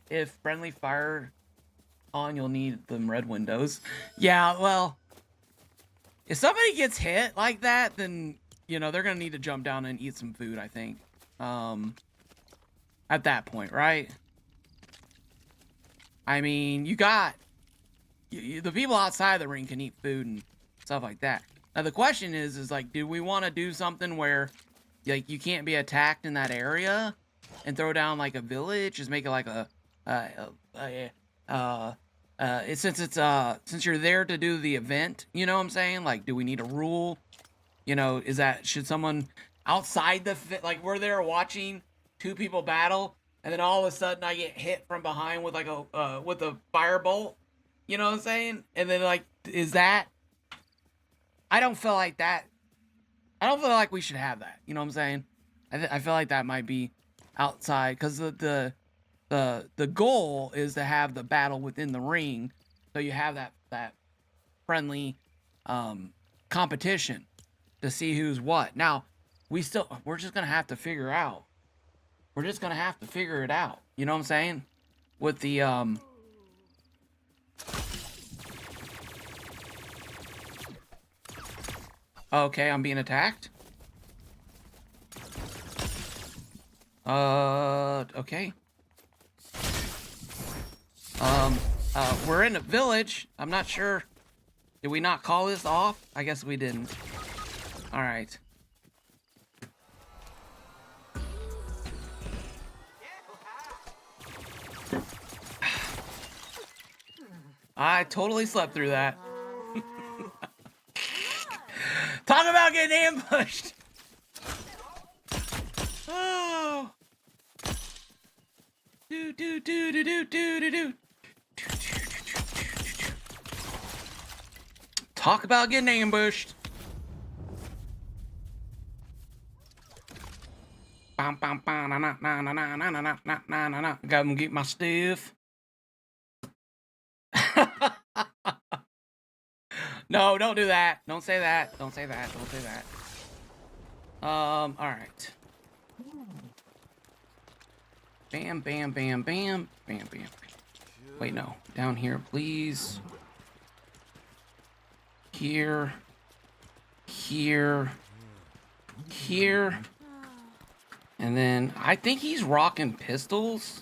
If friendly fire on, you'll need them red windows. Yeah, well, if somebody gets hit like that, then, you know, they're gonna need to jump down and eat some food, I think. At that point, right? I mean, you got... the people outside the ring can eat food and stuff like that. Now, the question is like, do we want to do something where, like, you can't be attacked in that area and throw down, like, a village? Just make it like since you're there to do the event, you know what I'm saying? Like, do we need a rule? You know, should someone outside like, we're there watching two people battle, and then all of a sudden I get hit from behind with, like, with a firebolt? You know what I'm saying? And then, like, is that... I don't feel like that... I don't feel like we should have that. You know what I'm saying? I feel like that might be outside, because the goal is to have the battle within the ring, so you have that friendly competition to see who's what. Now, we're just gonna have to figure out. We're just gonna have to figure it out. You know what I'm saying? With the okay, I'm being attacked. Okay. We're in a village. I'm not sure. Did we not call this off? I guess we didn't. All right. I totally slept through that. Talk about getting ambushed. Oh. Do. Talk about getting ambushed. Gotta get my stuff. No, don't do that. Don't say that. Don't say that. Don't say that. All right. Bam, bam, bam, bam, bam, bam. Wait, no. Down here, please. Here. Here. Here. And then, I think he's rocking pistols.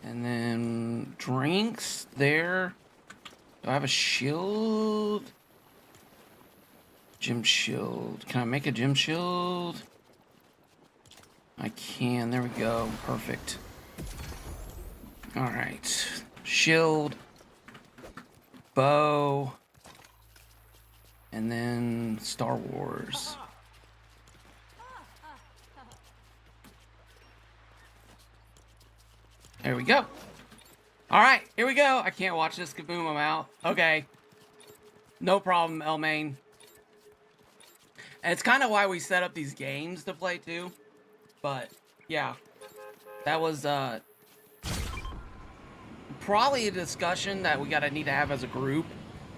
And then drinks there. Do I have a shield? Gym shield. Can I make a gym shield? I can. There we go. Perfect. Alright. Shield. Bow. And then Star Wars. There we go. Alright, here we go. I can't watch this. Kaboom, I'm out. Okay. No problem, Elmaine. And it's kind of why we set up these games to play too. But, yeah. That was, probably a discussion that we need to have as a group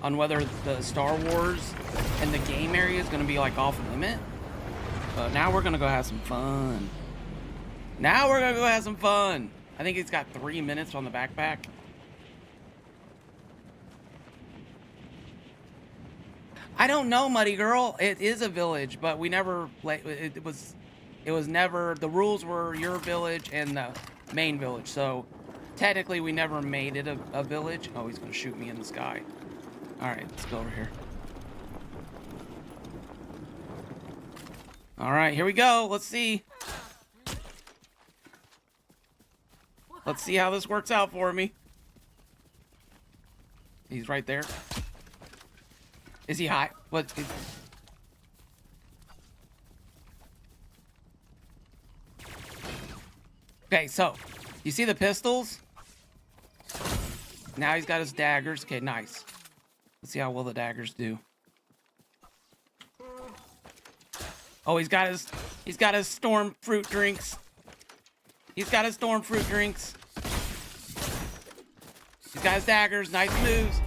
on whether the Star Wars and the game area is going to be, like, off limit. But now we're going to go have some fun. Now we're going to go have some fun. I think he's got 3 minutes on the backpack. I don't know, Muddy Girl. It is a village, but we never... It was never... The rules were your village and the main village, so... Technically, we never made it a village. Oh, he's gonna shoot me in the sky. Alright, let's go over here. Alright, here we go. Let's see. Let's see how this works out for me. He's right there. Is he high? What? Okay, so you see the pistols? Now he's got his daggers. Okay, nice. Let's see how well the daggers do. Oh, he's got his storm fruit drinks. He's got his storm fruit drinks. He's got his daggers. Nice moves.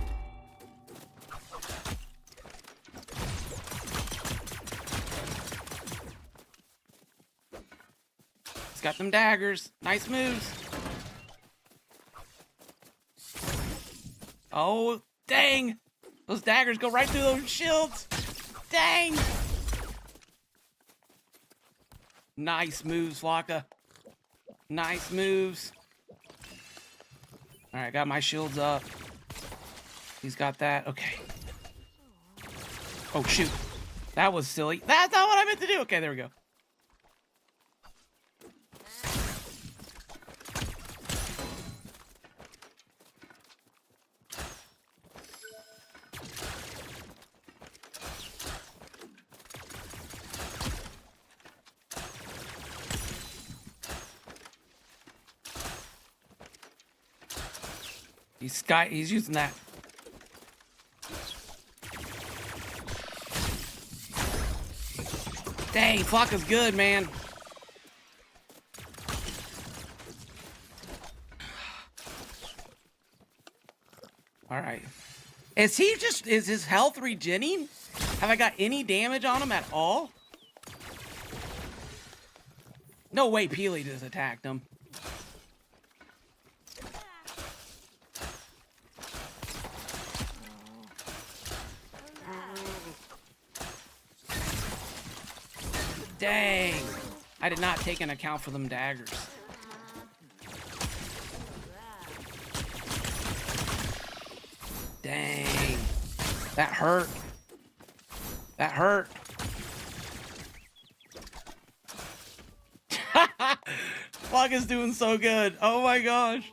He's got them daggers. Nice moves. Oh, dang. Those daggers go right through those shields. Dang. Nice moves, Flocka. Nice moves. Alright, got my shields up. He's got that. Okay. Oh, shoot. That was silly. That's not what I meant to do. Okay, there we go. He's using that. Dang, Flocka's good, man. All right. Is his health regenning? Have I got any damage on him at all? No way Peely just attacked him. Dang. I did not take an account for them daggers. Dang. That hurt. That hurt. Flog is doing so good. Oh my gosh.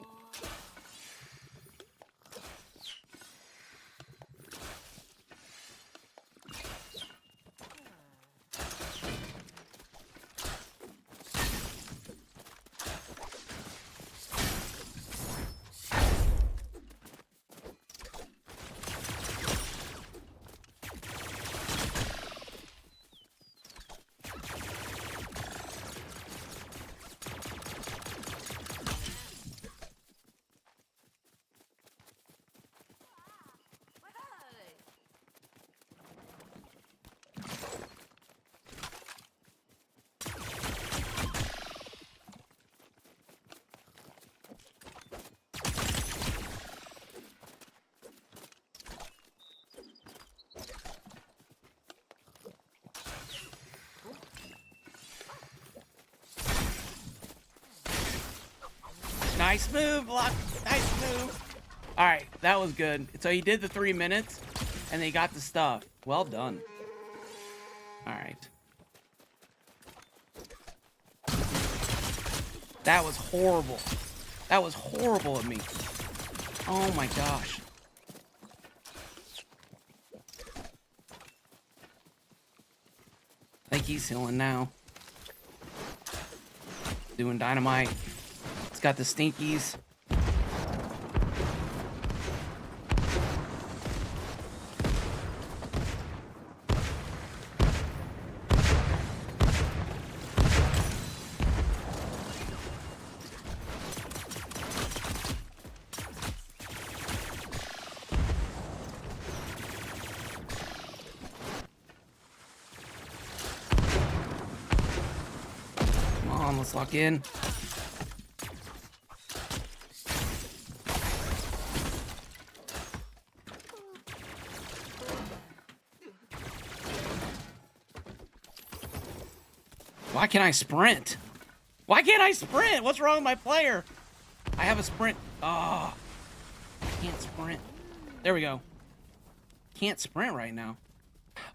Nice move, Block. Nice move. All right, that was good. So he did the 3 minutes, and they got the stuff. Well done. All right. That was horrible. That was horrible of me. Oh my gosh. I think he's healing now. Doing dynamite. It's got the stinkies. Come on, let's lock in. Why can't I sprint? Why can't I sprint? What's wrong with my player? I have a sprint. Oh, I can't sprint. There we go. Can't sprint right now.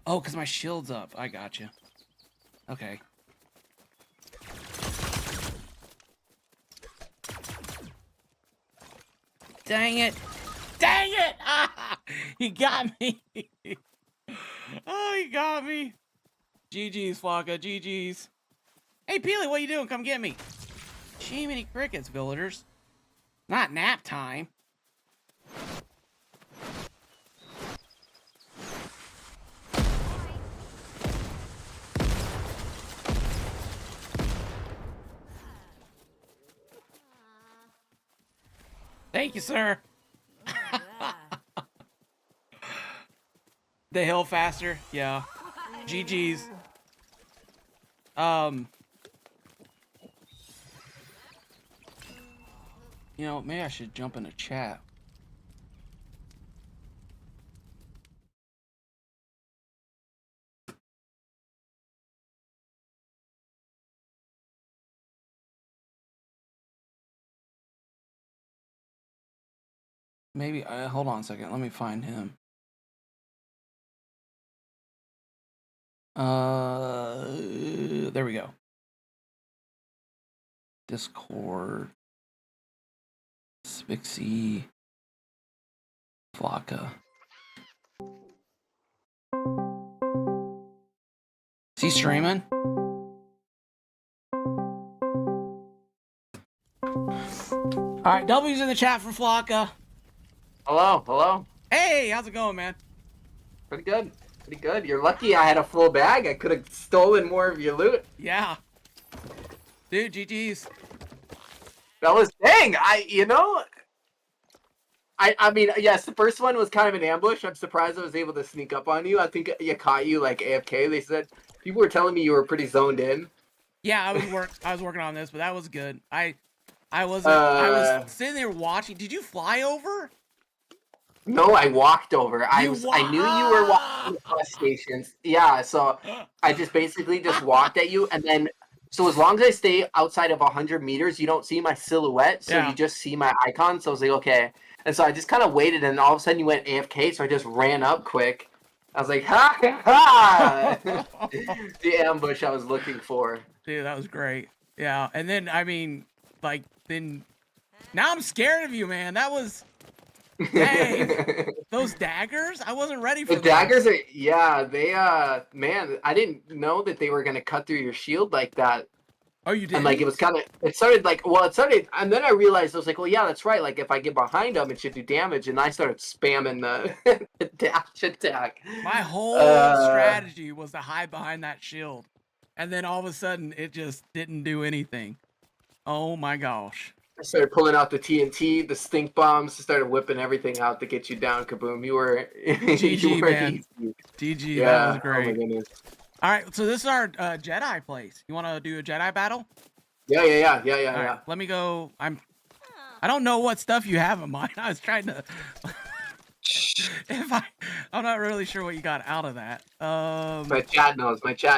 Oh, because my shield's up. I got you. Okay. Dang it. Dang it! Ah, he got me. Oh, he got me. GG's, Flocka. GG's. Hey, Peely, what you doing? Come get me. Jiminy crickets, villagers. Not nap time. Thank you, sir. The hill faster? Yeah. GG's. You know, maybe I should jump in a chat. Maybe, hold on a second. Let me find him. There we go. Discord. Spixie. Flocka. Is he streaming? Alright, W's in the chat for Flocka. Hello, hello. Hey, how's it going, man? Pretty good. Pretty good. You're lucky I had a full bag. I could have stolen more of your loot. Yeah. Dude, GG's. That was dang. I mean, yes, the first one was kind of an ambush. I'm surprised I was able to sneak up on you. I think you caught you like AFK. They said people were telling me you were pretty zoned in. Yeah, I was working on this, but that was good. I was sitting there watching. Did you fly over? No, I walked over. I knew you were walking the bus stations. Yeah, so I just basically just walked at you, and then so as long as I stay outside of 100 meters, you don't see my silhouette, so you just see my icon. So I was like, okay. And so I just kind of waited, and all of a sudden you went AFK, so I just ran up quick. I was like, ha ha! The ambush I was looking for. Dude, that was great. Yeah, and then I mean, like, then now I'm scared of you, man. That was. Dang, those daggers? I wasn't ready for the daggers. They man, I didn't know that they were gonna cut through your shield like that. Oh, you did? And like it started, and then I realized I was like, well, yeah, that's right. Like if I get behind them, it should do damage, and I started spamming the dash attack. My whole strategy was to hide behind that shield, and then all of a sudden it just didn't do anything. Oh my gosh. I started pulling out the TNT, the stink bombs, started whipping everything out to get you down, Kaboom. You were GG, man. Easy. GG, yeah, that was great. Oh my goodness. All right, so this is our Jedi place. You want to do a Jedi battle? Yeah. Right, let me go. I don't know what stuff you have in mind. I was trying to. I'm not really sure what you got out of that. My chat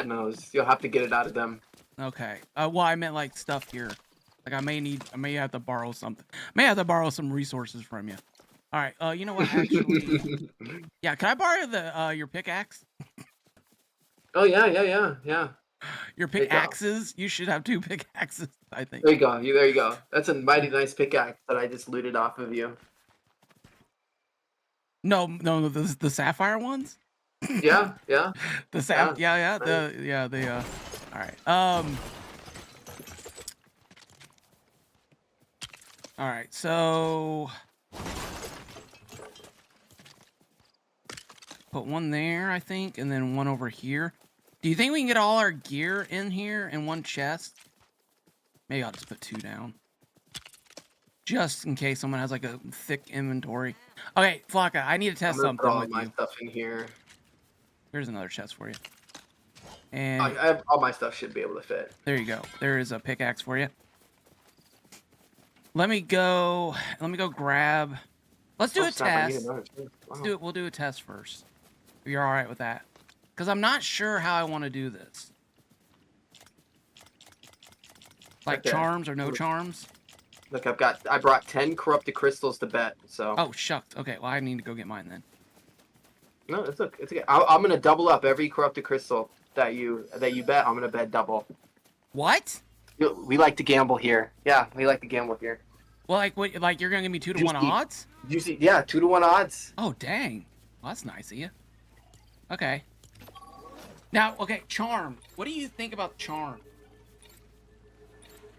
knows. You'll have to get it out of them. Okay. Well, I meant like stuff here. Like I may have to borrow something. May have to borrow some resources from you. All right. You know what? Actually, yeah. Can I borrow the your pickaxe? Oh yeah. Your pickaxes? You should have 2 pickaxes, I think. There you go. That's a mighty nice pickaxe that I just looted off of you. No, the sapphire ones. Yeah. The sap. Yeah. All right. All right, so put one there, I think, and then one over here. Do you think we can get all our gear in here in one chest? Maybe I'll just put 2 down. Just in case someone has like a thick inventory. Okay, Flocka, I need to test something with my stuff in here. Here's another chest for you. And I have, all my stuff should be able to fit. There you go. There is a pickaxe for you. Let me go grab. Let's do a test. Let's do it. We'll do a test first. If you're all right with that, because I'm not sure how I want to do this. Like Okay. charms or no charms? Look, I brought 10 corrupted crystals to bet. So. Oh shucks. Okay, well I need to go get mine then. No, it's okay. It's okay. I'm gonna double up every corrupted crystal that you bet. I'm gonna bet double. What? We like to gamble here. Yeah, we like to gamble here. Well, like what? Like you're gonna give me 2-to-1 odds? You see? Yeah, 2-to-1 odds. Oh dang. Well, that's nice of you. Okay. Now, okay, charm. What do you think about charm?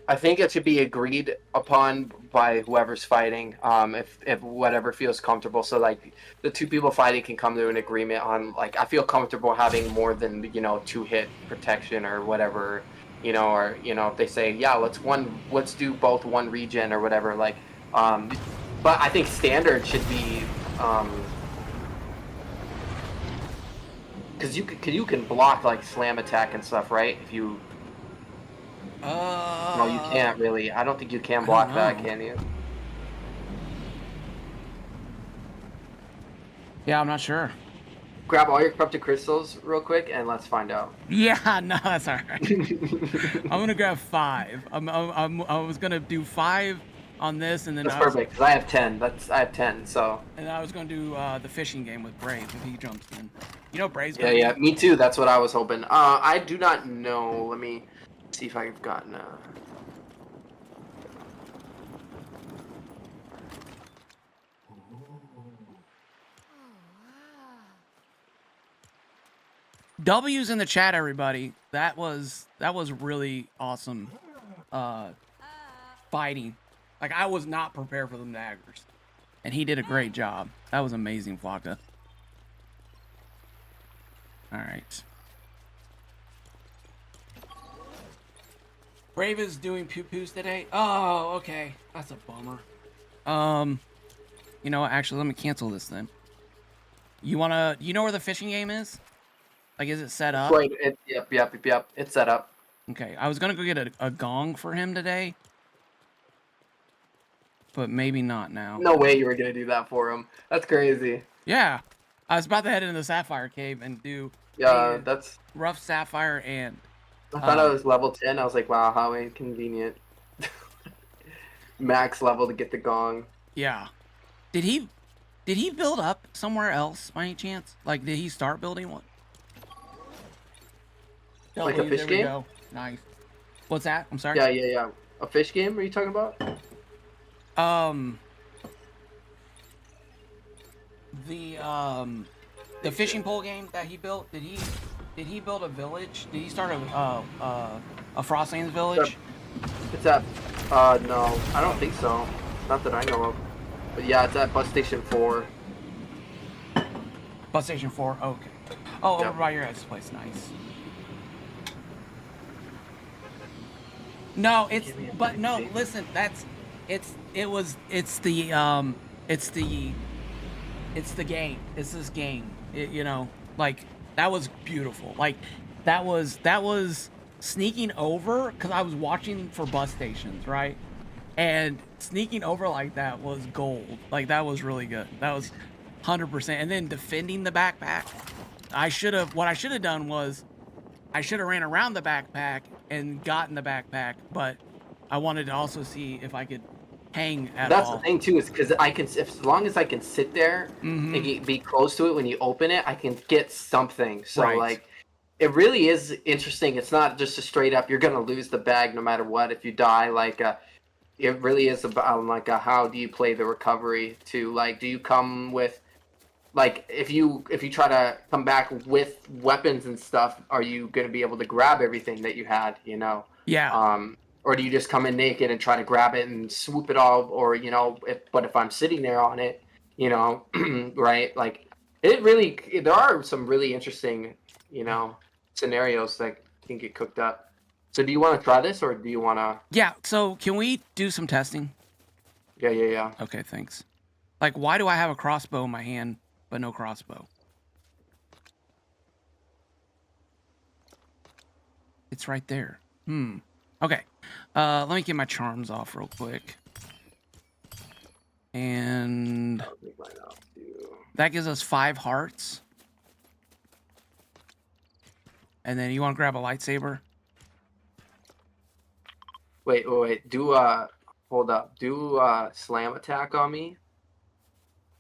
I think it should be agreed upon by whoever's fighting. If whatever feels comfortable. So like the two people fighting can come to an agreement on like I feel comfortable having more than 2-hit protection or whatever. Or if they say yeah, let's do both one regen or whatever. Like, but I think standard should be because you can block like slam attack and stuff, right? If you no, you can't really. I don't think you can block that, can you? Yeah, I'm not sure. Grab all your corrupted crystals real quick and let's find out. Yeah, no, that's all right. I'm gonna grab 5. I was gonna do 5 on this, and then that's perfect because I have 10. I have 10. So. And I was gonna do the fishing game with Brave if he jumps in. Brave's. Yeah. Me too. That's what I was hoping. I do not know. Let me see if I've gotten. W's in the chat, everybody. That was really awesome. Fighting. Like I was not prepared for them daggers, and he did a great job. That was amazing, Flocka. All right. Brave is doing poo-poos today. Oh, okay. That's a bummer. You know what? Actually, let me cancel this then. You know where the fishing game is? Like, is it set up? Right. Yep. It's set up. Okay. I was gonna go get a gong for him today, but maybe not now. No way you were gonna do that for him. That's crazy. Yeah. I was about to head into the Sapphire Cave and do that's rough Sapphire and I thought I was level 10. I was like, wow, how inconvenient. Max level to get the gong. Yeah. Did he build up somewhere else by any chance? Like, did he start building one? Like a fish game? Go. Nice. What's that? I'm sorry? Yeah. A fish game? Are you talking about? The fishing pole game that he built. Did he build a village? Did he start a Frostlands village? It's at no, I don't think so. Not that I know of. But yeah, it's at bus station 4. Bus station 4. Okay. Oh, yep. Over by your guys' place. Nice. No, listen, it's the game. It's this game. Like that was beautiful. Like that was sneaking over because I was watching for bus stations, right? And sneaking over like that was gold. Like that was really good. That was 100%. And then defending the backpack. What I should have done was I should have ran around the backpack and gotten the backpack, but I wanted to also see if I could hang at That's all. The thing too, is because as long as I can sit there and be close to it when you open it, I can get something. So like, it really is interesting. It's not just a straight up you're gonna lose the bag no matter what if you die. Like, it really is about like how do you play the recovery to like do you come with like if you try to come back with weapons and stuff, are you going to be able to grab everything that you had, Yeah. Or do you just come in naked and try to grab it and swoop it all, or if I'm sitting there on it, right? Like there are some really interesting, scenarios that can get cooked up. So do you want to try this or do you want to? Yeah. So can we do some testing? Yeah. Okay, thanks. Like, why do I have a crossbow in my hand but no crossbow? It's right there. Okay. Let me get my charms off real quick. And that gives us 5 hearts. And then you want to grab a lightsaber? Wait. Hold up. Do slam attack on me.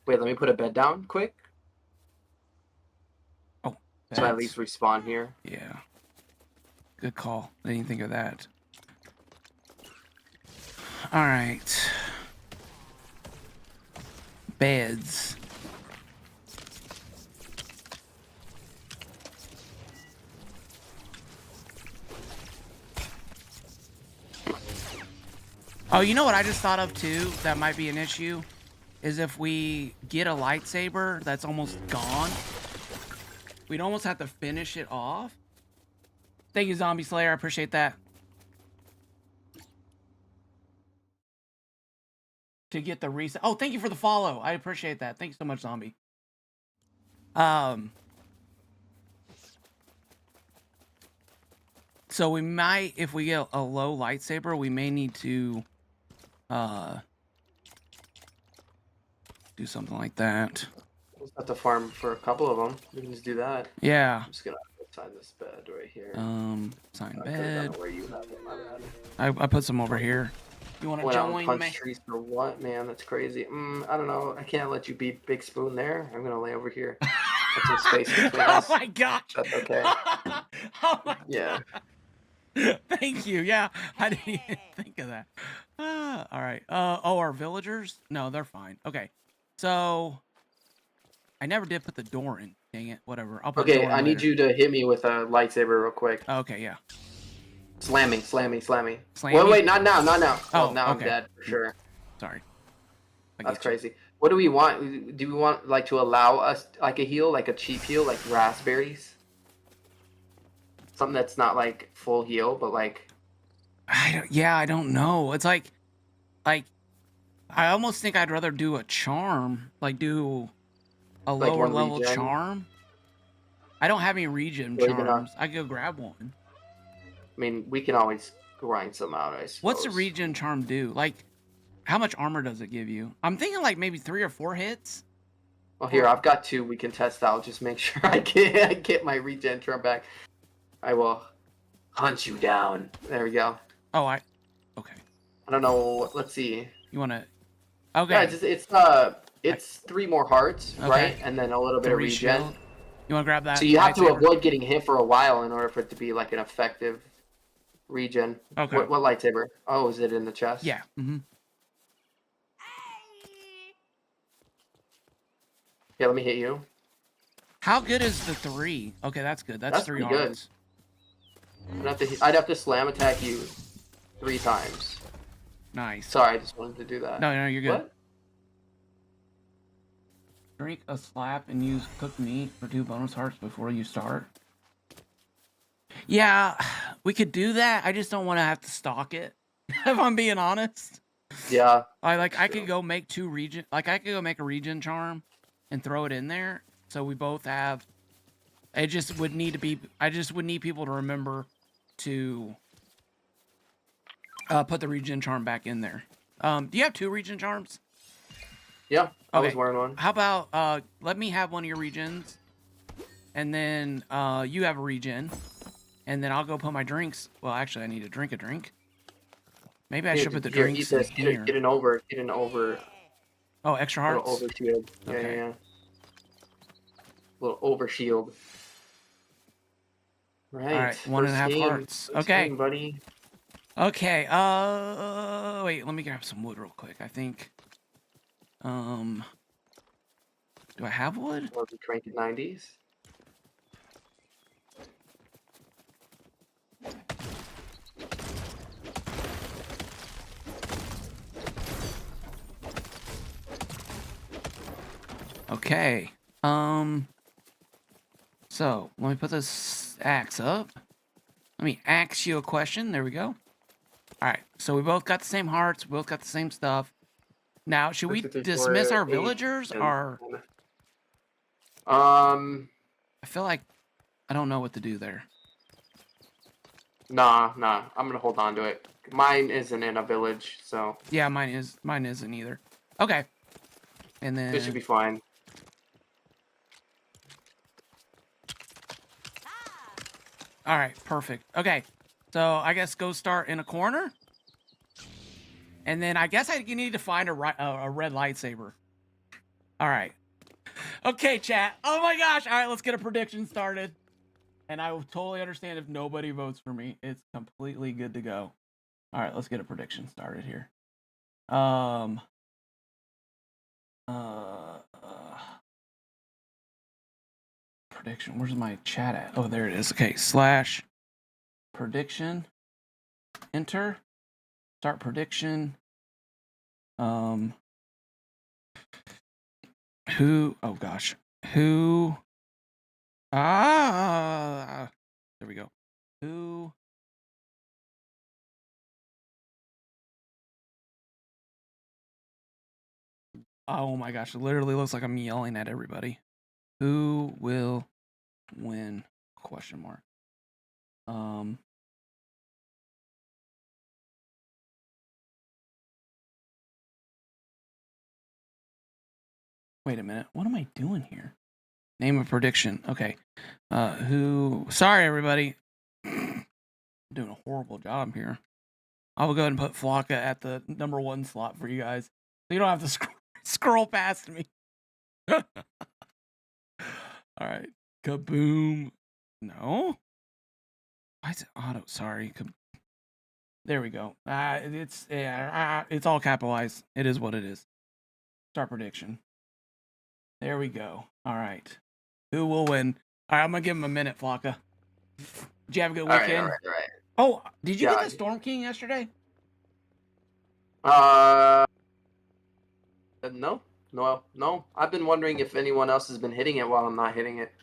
Wait, let me put a bed down quick. Oh, so I at least respawn here. Yeah. Good call. I didn't think of that. All right. Beds. Oh, you know what I just thought of too? That might be an issue. Is if we get a lightsaber that's almost gone, we'd almost have to finish it off. Thank you, Zombie Slayer. I appreciate that. To get the reset. Oh, thank you for the follow. I appreciate that. Thank you so much, Zombie. So we might, if we get a low lightsaber, we may need to do something like that. We'll have to farm for a couple of them. We can just do that. Yeah. I'm just gonna assign this bed right here. Sign bed. Where you have it, my bad. I put some over here. You want to join punch me? trees for what, man? That's crazy. I don't know. I can't let you beat Big Spoon there. I'm gonna lay over here. Put some space between us. Oh my gosh. That's okay. Oh my yeah. God. Thank you. Yeah, I didn't even think of that. All right. Oh, our villagers? No, they're fine. Okay. So I never did put the door in. Dang it. Whatever. I'll put Okay, I need you to hit me with a lightsaber real quick. Okay, yeah. Slam me. Wait, not now. Oh, now okay. I'm dead for sure. Sorry. That's crazy. What do we want? Do we want like to allow us like a heal, like a cheap heal, like raspberries? Something that's not like full heal, but like. I don't know. It's like I almost think I'd rather do a charm, like do a like lower level regen. charm. I don't have any regen charms. I could go grab one. I mean, we can always grind some out, I suppose. What's a regen charm do? Like, how much armor does it give you? I'm thinking like maybe 3 or 4 hits. Well, here, I've got 2 we can test out. Just make sure I get my regen charm back. I will hunt you down. There we go. Oh, okay. I don't know. Let's see. You want to... Okay. Yeah, it's 3 more hearts, okay. Right? And then a little bit of regen. Shield. You want to grab that? So you have to avoid getting hit for a while in order for it to be like an effective regen. Okay. What lightsaber? Oh, is it in the chest? Yeah. Mm-hmm. Yeah, let me hit you. How good is the 3? Okay, that's good. That's 3 hearts. I'd have to slam attack you 3 times. Nice. Sorry, I just wanted to do that. No, you're good. What? Drink a slap and use cooked meat for 2 bonus hearts before you start. Yeah, we could do that. I just don't want to have to stock it. If I'm being honest. Yeah. I could go make 2 regen. Like I could go make a regen charm and throw it in there. So we both have. It just would need to be. I just would need people to remember to put the regen charm back in there. Do you have 2 regen charms? Yeah, I was wearing one. How about let me have one of your regens, and then you have a regen, and then I'll go put my drinks. Well, actually, I need to drink a drink. Maybe I should put the drinks in here. Get an over. Oh, extra hearts. Little over shield. Okay. Yeah. Little over shield. Right. All right, 1.5 hearts. Okay, game, buddy. Okay. Wait. Let me grab some wood real quick. I think. Do I have wood? Or we crank it 90s. Okay. So let me put this axe up. Let me ask you a question. There we go. All right. So we both got the same hearts. We both got the same stuff. Now, should we dismiss our villagers or? I feel like I don't know what to do there. Nah. I'm gonna hold on to it. Mine isn't in a village, so. Yeah, mine isn't either. Okay. And then this should be fine. All right, perfect. Okay. So I guess go start in a corner. And then I guess I need to find a red lightsaber. All right. Okay, chat. Oh my gosh. All right, let's get a prediction started. And I will totally understand if nobody votes for me. It's completely good to go. All right, let's get a prediction started here. Prediction. Where's my chat at? Oh, there it is. Okay, / prediction. Enter. Start prediction. Who? Oh gosh. Who? There we go. Who? Oh my gosh! It literally looks like I'm yelling at everybody. Who will win? Question mark. Wait a minute. What am I doing here? Name a prediction. Okay. Who? Sorry, everybody. I'm doing a horrible job here. I will go ahead and put Flocka at the #1 slot for you guys, so you don't have to scroll past me. All right. Kaboom. No. Why is it auto? Sorry. There we go. It's all capitalized. It is what it is. Start prediction. There we go. All right. Who will win? All right, I'm gonna give him a minute, Flocka. Did you have a good weekend? All right. Oh, did you get the Storm King yesterday? No. I've been wondering if anyone else has been hitting it while I'm not hitting it.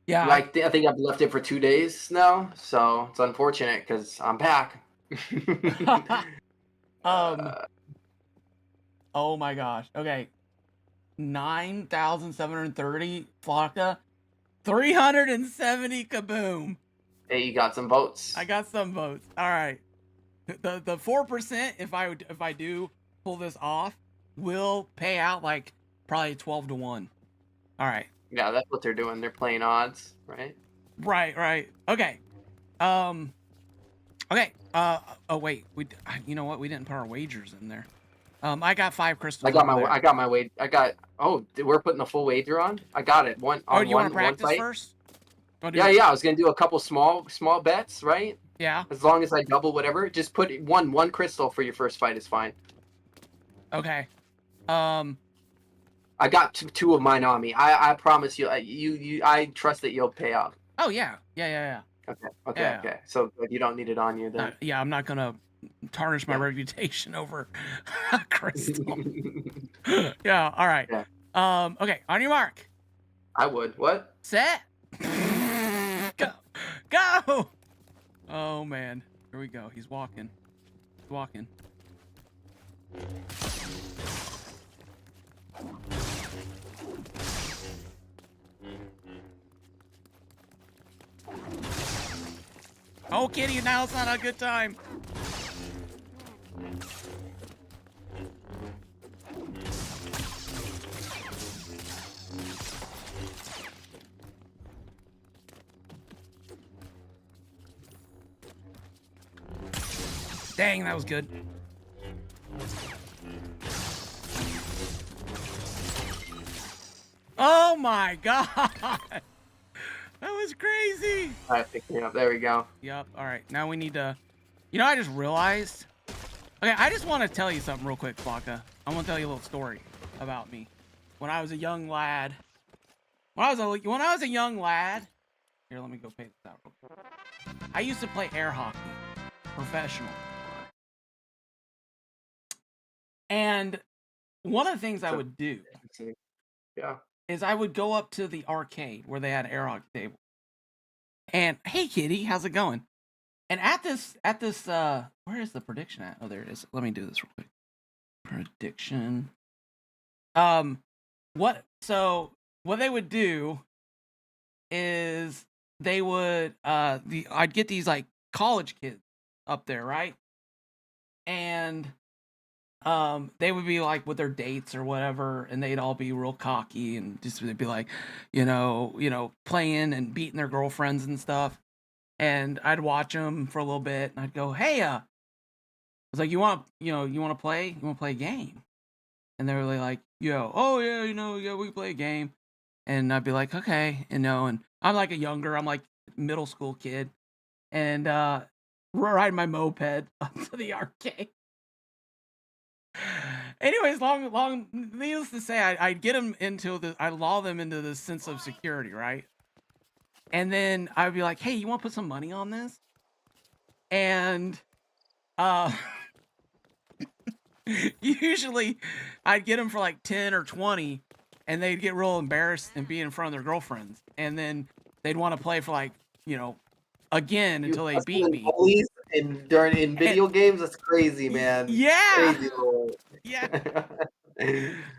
Yeah. I think I've left it for 2 days now, so it's unfortunate because I'm back. Oh my gosh. Okay. 9,730 Flocka. 370 Kaboom. Hey, you got some votes. I got some votes. All right. The 4%, if I do pull this off, will pay out like probably 12 to 1. All right. Yeah, that's what they're doing. They're playing odds, right? Right. Okay. Okay. Oh wait. You know what? We didn't put our wagers in there. I got 5 crystals. I got my wager. Oh, we're putting the full wager on. I got it. Do you want to practice first? Yeah. I was gonna do a couple small bets, right? Yeah. As long as I double whatever, just put one crystal for your first fight is fine. Okay. I got two of mine on me. I promise you. I trust that you'll pay off. Oh yeah. Okay. So you don't need it on you then. Yeah, I'm not gonna tarnish my reputation over crystal. Yeah. All right. Yeah. Okay. On your mark. I would. What? Set. Go. Oh man. Here we go. He's walking. Oh, kitty, now it's not a good time. Dang, that was good. Oh my god. That was crazy. All right, pick me up. There we go. Yep. All right. Now we need to. You know, I just realized. Okay, I just want to tell you something real quick, Flocka. I want to tell you a little story about me. When I was a young lad. When I was a young lad. Here, let me go pay this out real quick. I used to play air hockey, professional. And one of the things I would do. Yeah. Is I would go up to the arcade where they had an air hockey table. And hey kitty, how's it going? And at this where is the prediction at? Oh, there it is. Let me do this real quick. Prediction. What they would do is they would I'd get these like college kids up there, right? And they would be like with their dates or whatever, and they'd all be real cocky and just they'd be like, you know, playing and beating their girlfriends and stuff. And I'd watch them for a little bit, and I'd go, "Hey, was like, you want to play? You want to play a game? And they were like, oh yeah, yeah, we can play a game. And I'd be like, okay, and I'm like I'm like middle school kid, and ride my moped up to the arcade. Anyways, long needless to say, I'd get them I lull them into this sense of security, right? And then I'd be like, hey, you want to put some money on this? And usually I'd get them for like 10 or 20, and they'd get real embarrassed and be in front of their girlfriends, and then they'd want to play for like, again until they beat me. In video games, that's crazy, man. Yeah. Crazy, Lord. Yeah.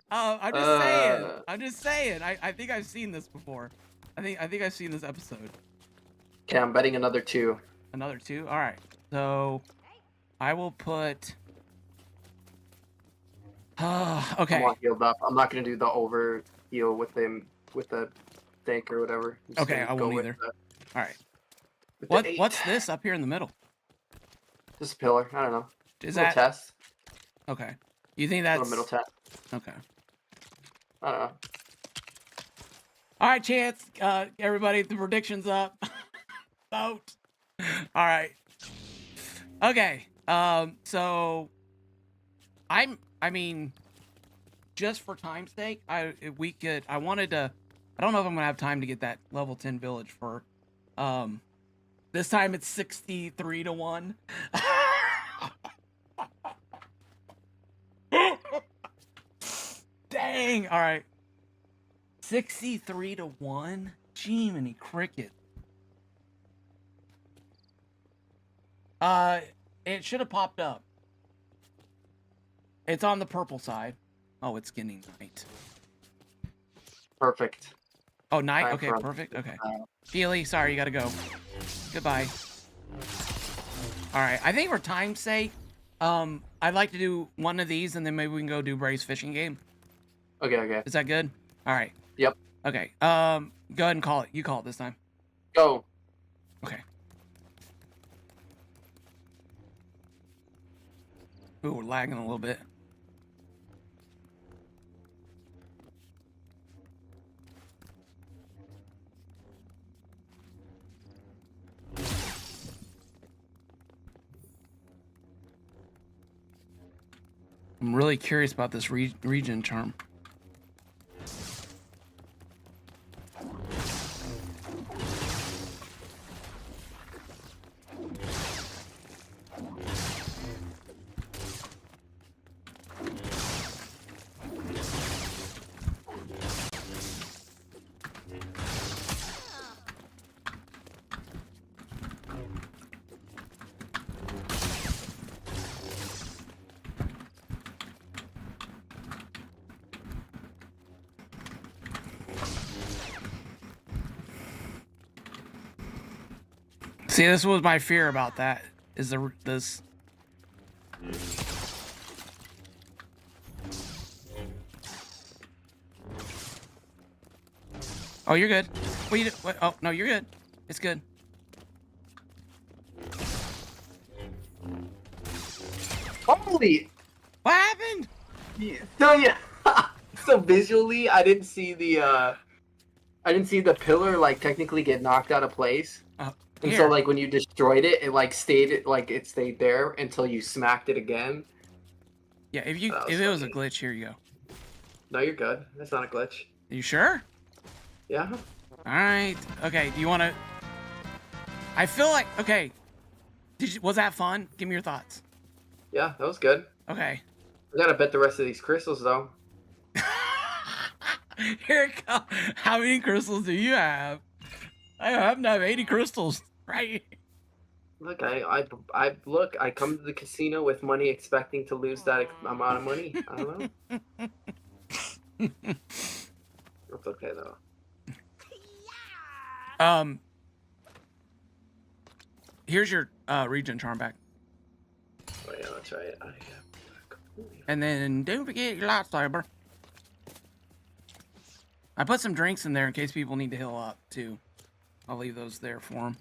I'm just saying. I think I've seen this before. I think I've seen this episode. Okay, I'm betting another 2. Another 2? All right. So I will put. Okay. I'm all healed up. I'm not gonna do the over heal with the tank or whatever. Okay, I won't either. All right. What's this up here in the middle? Just a pillar. I don't know. Is that test? Okay. You think that's a middle test? Okay. I don't know. All right, Chance. Everybody, the predictions up. Vote. All right. Okay. So I mean, just for time's sake, I wanted to. I don't know if I'm gonna have time to get that level 10 village for. This time it's 63-1. Dang. All right. 63-1. Jiminy cricket. It should have popped up. It's on the purple side. Oh, it's getting night. Perfect. Oh, night? Okay, perfect. Okay. Feely, sorry, you gotta go. Goodbye. Alright, I think for time's sake, I'd like to do one of these, and then maybe we can go do Bray's fishing game. Okay. Is that good? Alright. Yep. Okay, go ahead and call it. You call it this time. Go. Okay. Ooh, we're lagging a little bit. I'm really curious about this region charm. See, this was my fear about that. Is this? Oh, you're good. What? Oh no, you're good. It's good. Holy! What happened? So visually, I didn't see the pillar like technically get knocked out of place. And so, like, when you destroyed it, it stayed there until you smacked it again. Yeah, if it was a glitch, here you go. No, you're good. That's not a glitch. Are you sure? Yeah. All right. Okay. Do you want to? I feel like okay. Was that fun? Give me your thoughts. Yeah, that was good. Okay. I gotta bet the rest of these crystals though. Here it comes. How many crystals do you have? I happen to have 80 crystals, right? Look, I come to the casino with money expecting to lose that amount of money. I don't know. That's okay though. Here's your region charm back. Oh yeah, that's right. And then don't forget your lightsaber. I put some drinks in there in case people need to heal up too. I'll leave those there for them.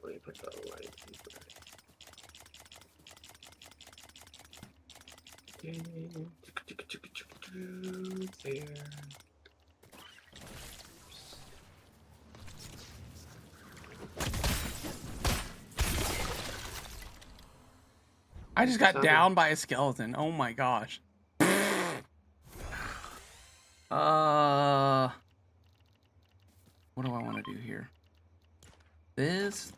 Let me put the lights. I just got down by a skeleton. Oh my gosh. What do I want to do here? This,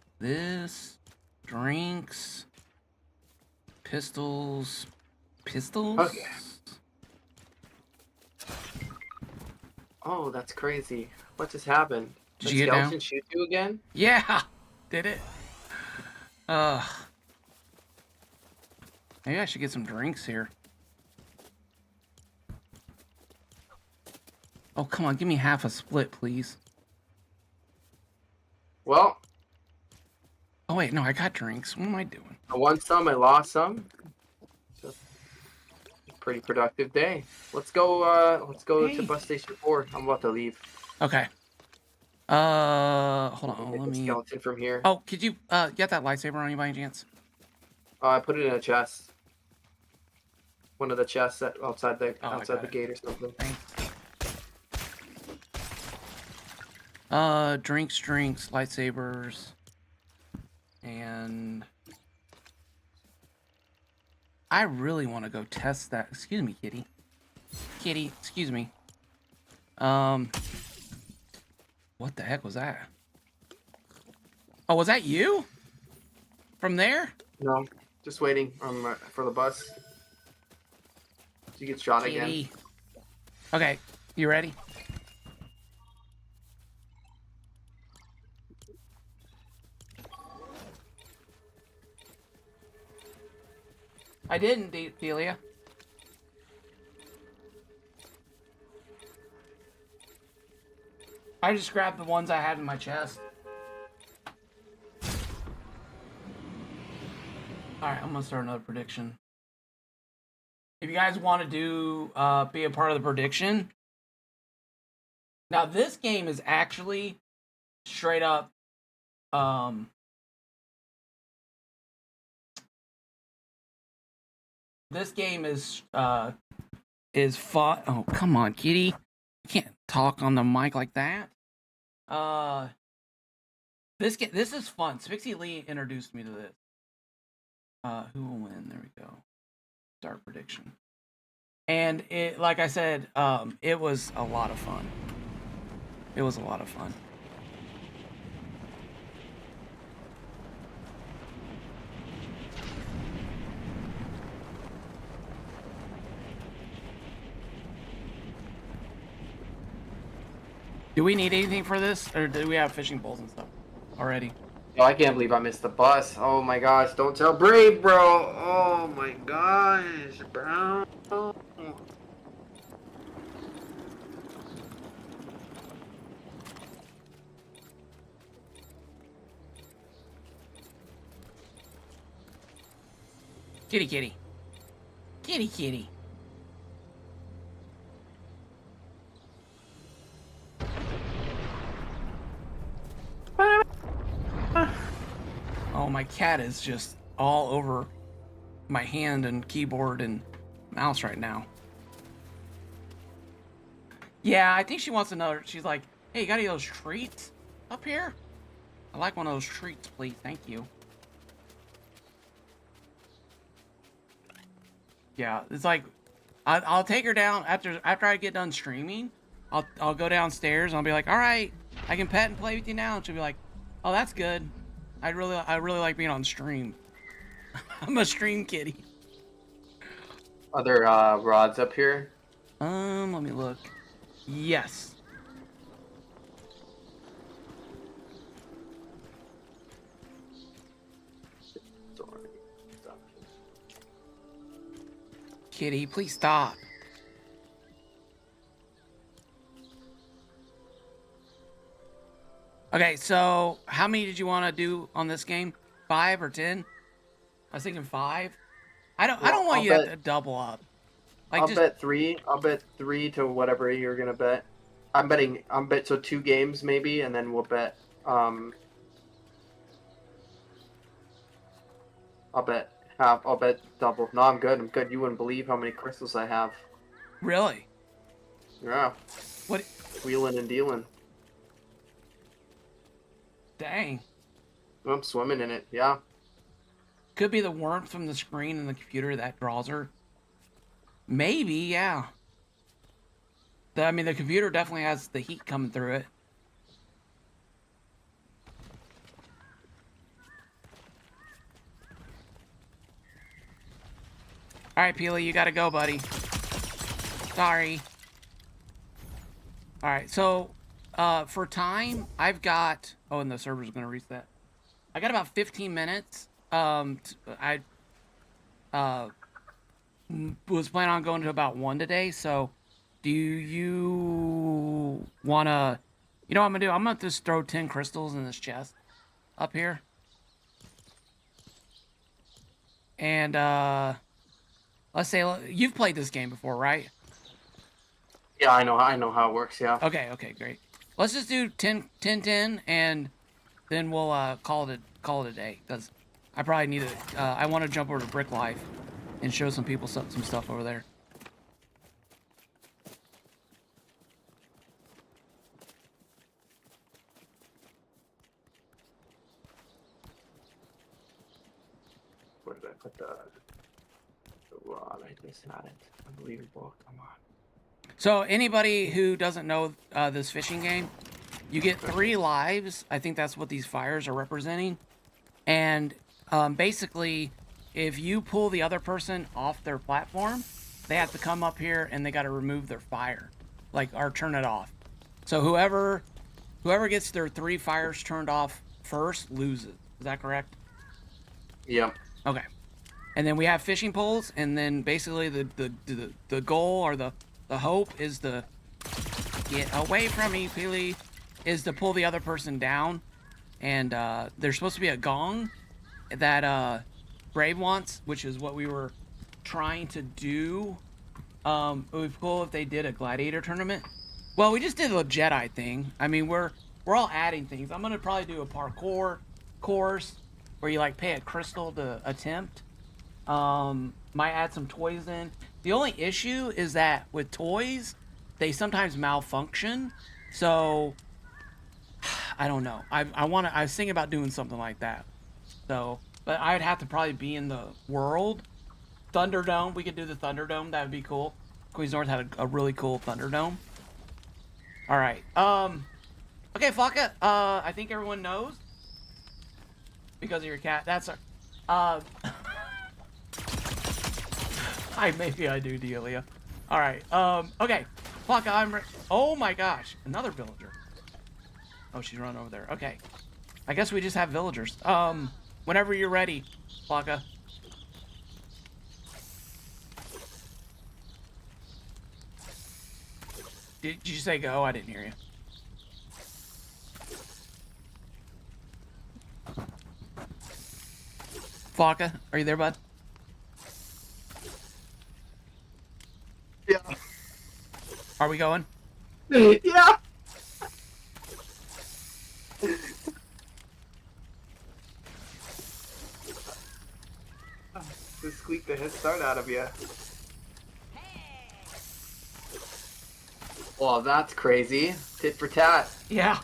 drinks, pistols. Okay. Oh, that's crazy. What just happened? Did you get down? Shoot you again? Yeah, did it? Maybe I should get some drinks here. Oh, come on, give me half a split, please. Well. Oh wait, no, I got drinks. What am I doing? I won some, I lost some. So, pretty productive day. Let's go to bus station 4. I'm about to leave. Okay. Hold on, let me... skeleton from here. Oh, could you, get that lightsaber on you by any chance? I put it in a chest. One of the chests outside the gate or something. Thanks. Drinks, lightsabers, and I really want to go test that. Excuse me, kitty. Kitty, excuse me. What the heck was that? Oh, was that you? From there? No, just waiting for the bus. You get shot again. Okay, you ready? I didn't, Delia. I just grabbed the ones I had in my chest. Alright, I'm gonna start another prediction. If you guys want to do, be a part of the prediction. Now, this game is actually straight up, this game is fun. Oh, come on, kitty. You can't talk on the mic like that. This is fun. Spixie Lee introduced me to this. Who will win? There we go. Start prediction. And it, like I said, it was a lot of fun. It was a lot of fun. Do we need anything for this, or do we have fishing poles and stuff already? Oh, I can't believe I missed the bus. Oh my gosh, don't tell Brave, bro. Oh my gosh, bro. Kitty, kitty. Kitty, kitty. Oh, my cat is just all over my hand and keyboard and mouse right now. Yeah, I think she wants another. She's like, hey, you got any of those treats up here? I like one of those treats, please. Thank you. Yeah, it's like, I'll take her down after I get done streaming. I'll go downstairs and I'll be like, all right, I can pet and play with you now. And she'll be like, oh, that's good. I really like being on stream. I'm a stream kitty. Are there rods up here? Let me look. Yes. Kitty, please stop. Okay, so how many did you want to do on this game? 5 or 10? I was thinking 5. I don't want you to double up. Like, I'll bet 3. I'll bet 3 to whatever you're gonna bet. I'm bet so 2 games maybe, and then we'll bet. I'll bet Half. I'll bet double. No, I'm good. I'm good. You wouldn't believe how many crystals I have. Really? Yeah. What? Wheeling and dealing. Dang. I'm swimming in it. Yeah. Could be the warmth from the screen and the computer that draws her. Maybe, yeah. I mean, the computer definitely has the heat coming through it. All right, Peely, you gotta go, buddy. Sorry. All right, so for time, I've got. Oh, and the server's gonna reset. I got about 15 minutes. I was planning on going to about 1 today. So, do you wanna? You know what I'm gonna do? I'm gonna just throw 10 crystals in this chest up here, and let's say you've played this game before, right? Yeah, I know how it works. Yeah. Okay, great. Let's just do 10, 10, 10, and then we'll call it a day, because I probably need to. I want to jump over to Brick Life and show some people some stuff over there. Where did I put the rod? It's not it. Unbelievable. Come on. So anybody who doesn't know this fishing game, you get 3 lives. I think that's what these fires are representing. And basically, if you pull the other person off their platform, they have to come up here and they got to remove their fire, or turn it off. So whoever gets their 3 fires turned off first loses. Is that correct? Yep. Okay. And then we have fishing poles, and then basically the goal or the hope is to get away from me, Peely, is to pull the other person down. And there's supposed to be a gong that Brave wants, which is what we were trying to do. It would be cool if they did a gladiator tournament. Well, we just did a Jedi thing. I mean, we're all adding things. I'm gonna probably do a parkour course where you pay a crystal to attempt. Might add some toys in. The only issue is that with toys, they sometimes malfunction. So I don't know. I was thinking about doing something like that. So, but I'd have to probably be in the world. Thunderdome. We could do the Thunderdome. That would be cool. Queens North had a really cool Thunderdome. All right. Okay, Flocka. I think everyone knows because of your cat. That's our. Maybe I do, Delia. All right. Okay. Flocka, oh my gosh, another villager. Oh, she's running over there. Okay. I guess we just have villagers. Whenever you're ready, Flocka. Did you say go? I didn't hear you. Flocka, are you there, bud? Yeah. Are we going? Yeah. Just squeak the head start out of you. Well, that's crazy. Tit for tat. Yeah.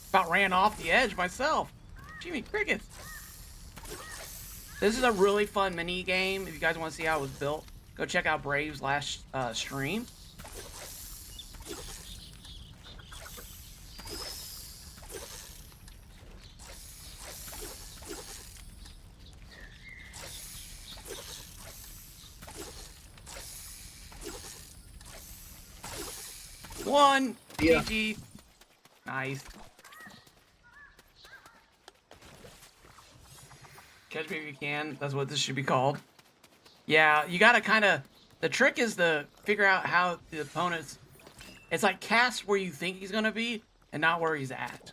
About ran off the edge myself. Jimmy Crickets. This is a really fun mini game. If you guys want to see how it was built, go check out Brave's last stream. One. Yeah. GG. Nice. Catch me if you can. That's what this should be called. Yeah, you gotta kind of. The trick is to figure out how the opponent's. It's like cast where you think he's gonna be, and not where he's at,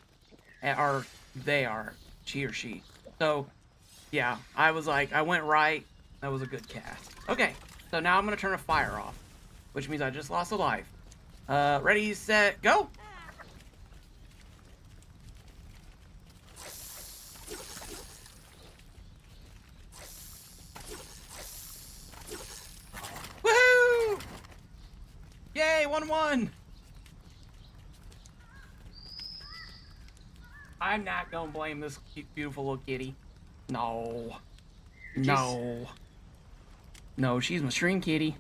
or they are, he or she. So, yeah, I went right. That was a good cast. Okay, so now I'm gonna turn a fire off, which means I just lost a life. Ready, set, go. 1-1. I'm not gonna blame this beautiful little kitty. No. No. No, she's my string kitty.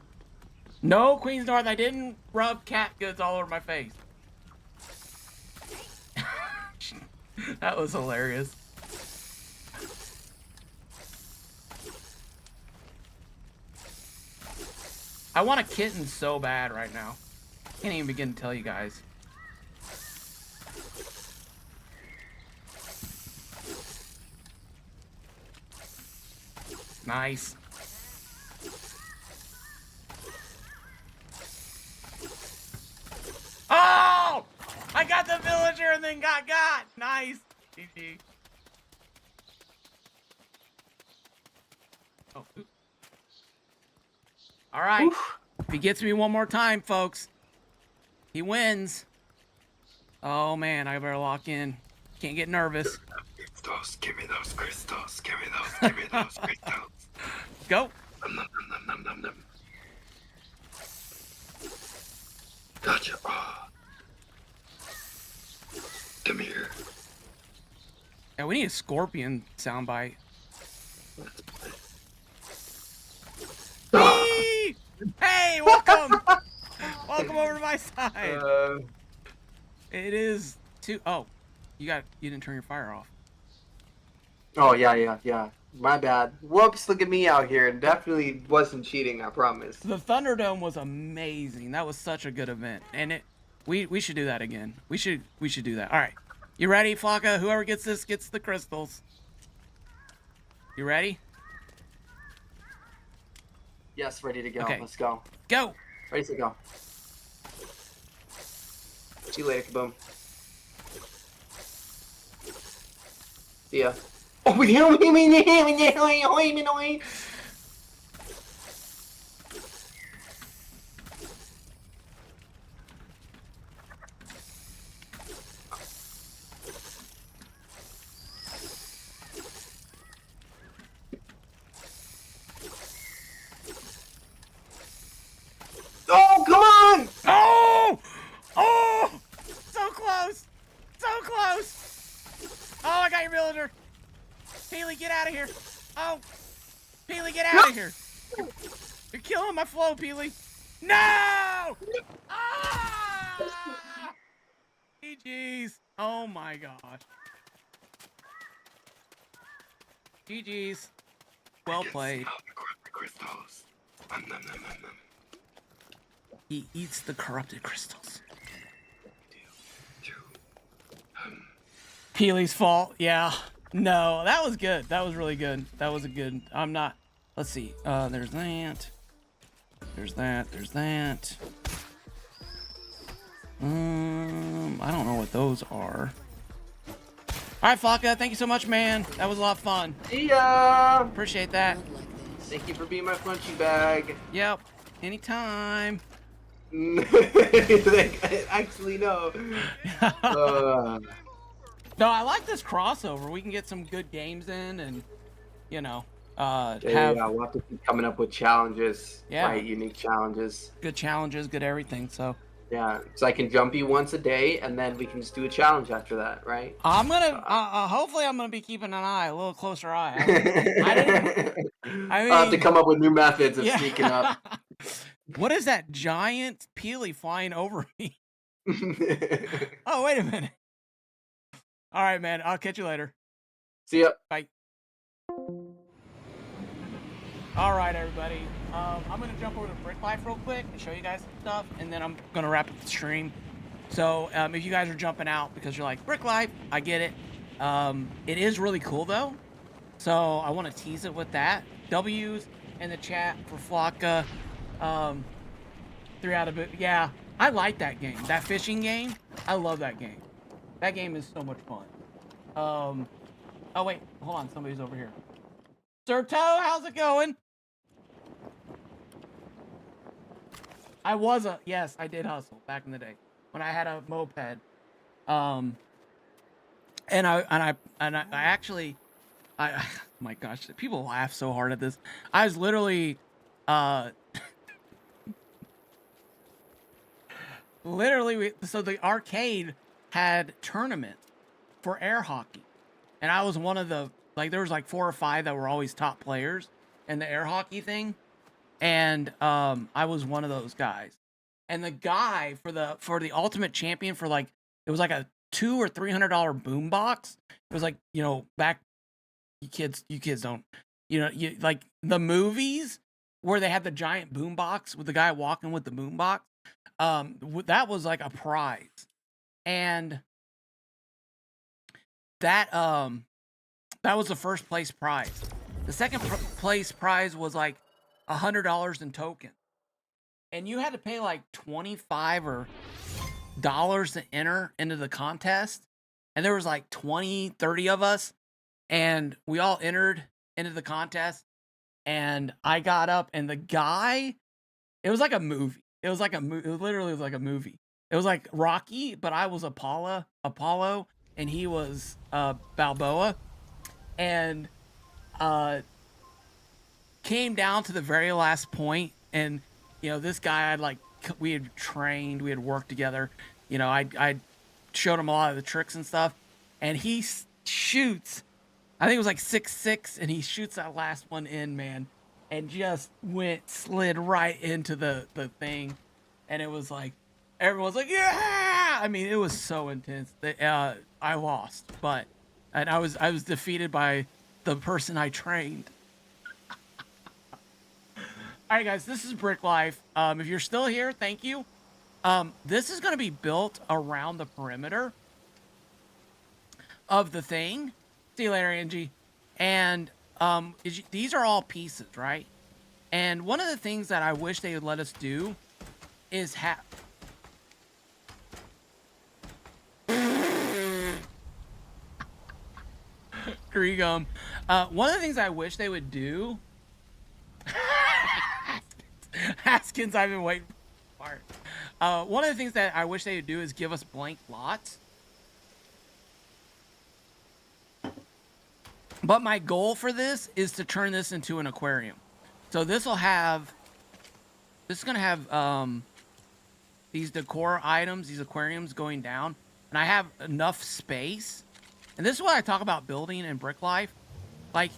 No, Queen's North, I didn't rub cat goods all over my face. That was hilarious. I want a kitten so bad right now. Can't even begin to tell you guys. Nice. Oh! I got the villager and then got. Nice. GG. Oh, oops. All right. Oof. If he gets me one more time, folks, he wins. Oh, man, I better lock in. Can't get nervous. Give me those crystals. Give me those crystals. Go. Gotcha. Oh. Come here. Yeah, we need a scorpion soundbite. Hey! Hey, welcome! Welcome over to my side. It is two. Oh, you didn't turn your fire off. Oh yeah. My bad. Whoops! Look at me out here. Definitely wasn't cheating. I promise. The Thunderdome was amazing. That was such a good event, and we should do that again. We should do that. All right, you ready, Flocka? Whoever gets this gets the crystals. You ready? Yes, ready to go. Okay. Let's go. Go. Ready to go. See you later, Kaboom. See ya. Oh, oh, come on! Oh! Oh! So close! So close! Oh, I got your villager! Peely, get out of here! Oh! Peely, get out of here! You're killing my flow, Peely! No! Ah! GG's! Oh my gosh. GG's. Well played. Crystals. He eats the corrupted crystals. Peely's fault, yeah. No, that was good. That was really good. That was a good. I'm not. Let's see. There's that. There's that. There's that. I don't know what those are. All right, Flocka. Thank you so much, man. That was a lot of fun. See ya. Appreciate that. Thank you for being my punchy bag. Yep. Anytime. Actually, no. No, I like this crossover. We can get some good games in, and you know, we'll have to keep coming up with challenges. Yeah. Right, unique challenges. Good challenges, good everything. So. Yeah, so I can jump you once a day, and then we can just do a challenge after that, right? I'm gonna. Hopefully, I'm gonna be keeping an eye, a little closer eye. I'll have to come up with new methods of sneaking up. What is that giant Peely flying over me? Oh, wait a minute. All right, man. I'll catch you later. See ya. Bye. All right, everybody. I'm going to jump over to Brick Life real quick and show you guys some stuff, and then I'm going to wrap up the stream. So if you guys are jumping out because you're like, Brick Life, I get it. It is really cool, though. So I want to tease it with that. W's in the chat for Flocka. 3 out of it. Yeah, I like that game. That fishing game, I love that game. That game is so much fun. Oh, wait. Hold on. Somebody's over here. Sir Toe, how's it going? Yes, I did hustle back in the day when I had a moped. And I actually, my gosh, people laugh so hard at this. I was literally, literally, so the arcade had tournaments for air hockey, and I was one of the, like, there was like 4 or 5 that were always top players in the air hockey thing, and I was one of those guys. And the guy for the ultimate champion, for like, it was like a $200 or $300 boom box. It was like, you know, back, you kids don't, you know, you like the movies where they had the giant boom box with the guy walking with the boom box. That was like a prize, and that was the first place prize. The second place prize was like $100 in tokens, and you had to pay like $25 or dollars to enter into the contest. And there was like 20, 30 of us, and we all entered into the contest. And I got up, and the guy, it was like a movie. It was like it literally was like a movie. It was like Rocky, but I was Apollo, and he was Balboa. And came down to the very last point, and you know, this guy, we had trained, we had worked together. You know, I showed him a lot of the tricks and stuff, and he shoots, I think it was like 6'6", and he shoots that last one in, man, and just slid right into the thing, and it was like, everyone's like, yeah! I mean, it was so intense that I lost, and I was defeated by the person I trained. All right, guys, this is Brick Life. If you're still here, thank you. This is going to be built around the perimeter of the thing. See you later, Angie. And these are all pieces, right? And one of the things that I wish they would let us do is have... Gregum. One of the things I wish they would do... Haskins, I've been waiting for. One of the things that I wish they would do is give us blank lots. But my goal for this is to turn this into an aquarium. So this is going to have these decor items, these aquariums going down. And I have enough space. And this is what I talk about building in Brick Life. Like,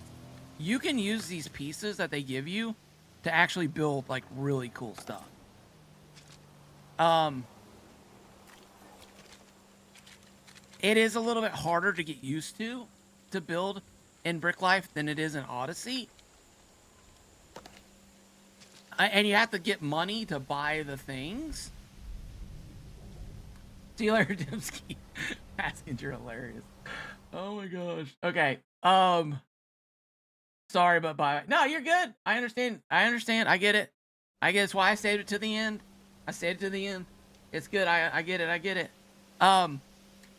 you can use these pieces that they give you to actually build like really cool stuff. It is a little bit harder to get used to build in Brick Life than it is in Odyssey. And you have to get money to buy the things. See you later, Dimsky. Haskins, you're hilarious. Oh my gosh. Okay. Sorry, but bye. No, you're good. I understand. I get it. It's why I saved it to the end. It's good. I get it. And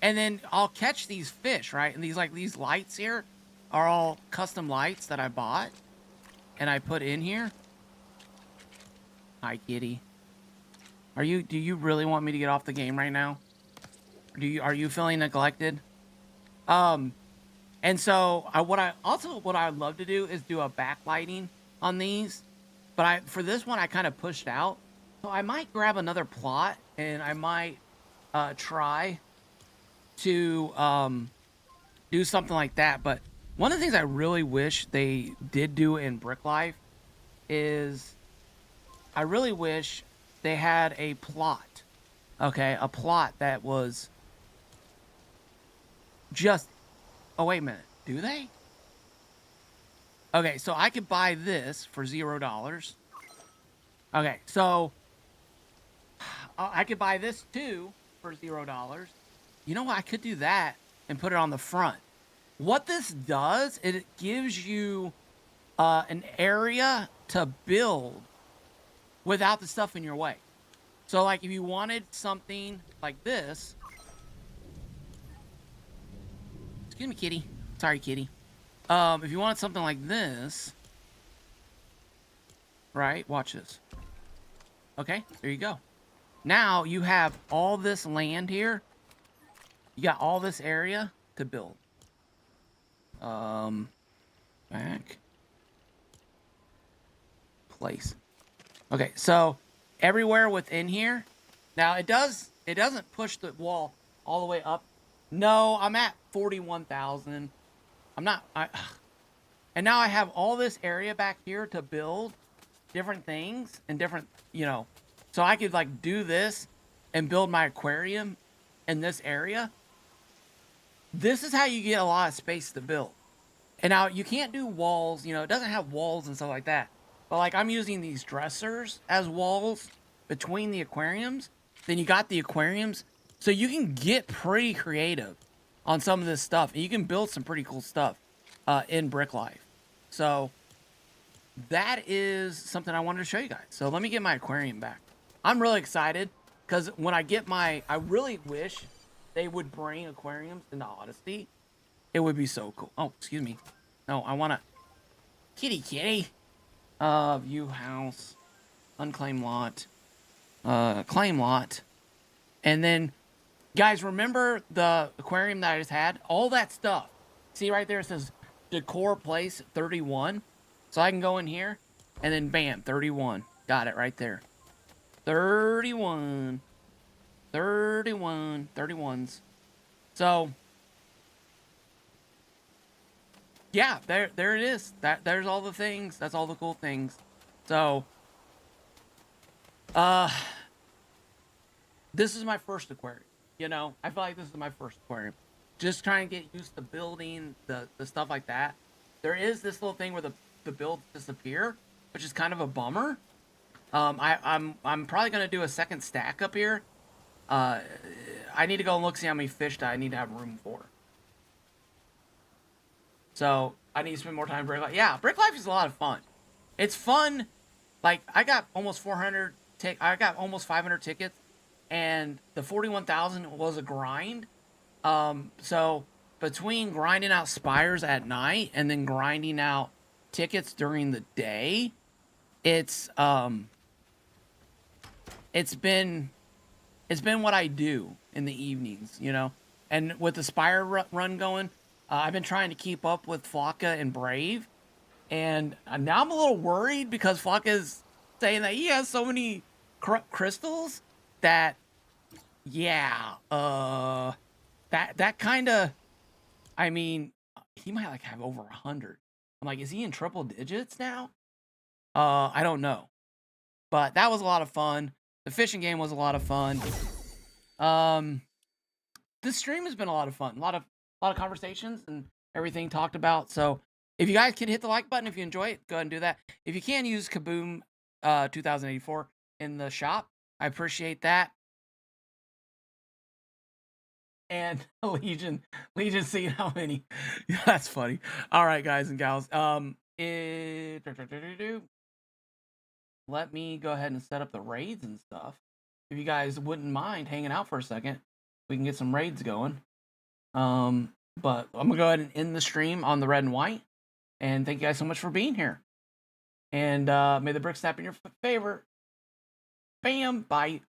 then I'll catch these fish, right? And these lights here are all custom lights that I bought and I put in here. Hi, kitty. Do you really want me to get off the game right now? Are you feeling neglected? And so what I'd love to do is do a backlighting on these, but for this one I kind of pushed out. So I might grab another plot and I might try to do something like that. But one of the things I really wish they did do in Brick Life is I really wish they had a plot. Okay, a plot that was just... Oh, wait a minute. Do they? Okay, so I could buy this for $0. Okay, so I could buy this too for $0. You know what? I could do that and put it on the front. What this does, it gives you an area to build without the stuff in your way. So, like, if you wanted something like this... Excuse me, kitty. Sorry, kitty. If you want something like this, right? Watch this. Okay, there you go. Now you have all this land here. You got all this area to build. Back. Place. Okay, so everywhere within here, Now it doesn't push the wall all the way up. No, I'm at 41,000. I'm not. And now I have all this area back here to build different things and different, so I could like do this and build my aquarium in this area. This is how you get a lot of space to build. And now you can't do walls, it doesn't have walls and stuff like that. But like I'm using these dressers as walls between the aquariums. Then you got the aquariums. So you can get pretty creative on some of this stuff. And you can build some pretty cool stuff in Brick Life. So that is something I wanted to show you guys. So let me get my aquarium back. I'm really excited because when I get I really wish they would bring aquariums into Odyssey. It would be so cool. Oh, excuse me. No, I want to... Kitty. View house. Unclaimed lot. Claim lot. And then, guys, remember the aquarium that I just had? All that stuff. See right there, it says decor place 31. So I can go in here and then bam, 31. Got it right there. 31. 31s. So yeah, there it is. There's all the things. That's all the cool things. So this is my first aquarium. I feel like this is my first aquarium. Just trying to get used to building the stuff like that. There is this little thing where the builds disappear, which is kind of a bummer. I'm probably gonna do a second stack up here. I need to go and look see how many fish that I need to have room for. So I need to spend more time in Brick Life. Yeah, Brick Life is a lot of fun. It's fun. Like I got almost 400. I got almost 500 tickets, and the 41,000 was a grind. So between grinding out spires at night and then grinding out tickets during the day, it's been what I do in the evenings, and with the spire run going, I've been trying to keep up with Flocka and Brave, and now I'm a little worried because Flocka is saying that he has so many crystals that, yeah, that kind of, I mean, he might like have over 100. I'm like, is he in triple digits now? I don't know. But that was a lot of fun. The fishing game was a lot of fun. This stream has been a lot of fun. A lot of conversations and everything talked about. So if you guys can hit the like button if you enjoy it, go ahead and do that. If you can, use Kaboom 2084 in the shop. I appreciate that. And Legion seeing how many. Yeah, that's funny. All right, guys and gals. Let me go ahead and set up the raids and stuff. If you guys wouldn't mind hanging out for a second, we can get some raids going. But I'm gonna go ahead and end the stream on the red and white. And thank you guys so much for being here. And may the brick snap in your favor. Bam, bite.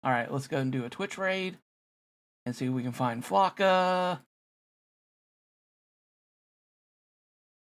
All right, let's go and do a Twitch raid and see if we can find Flocka.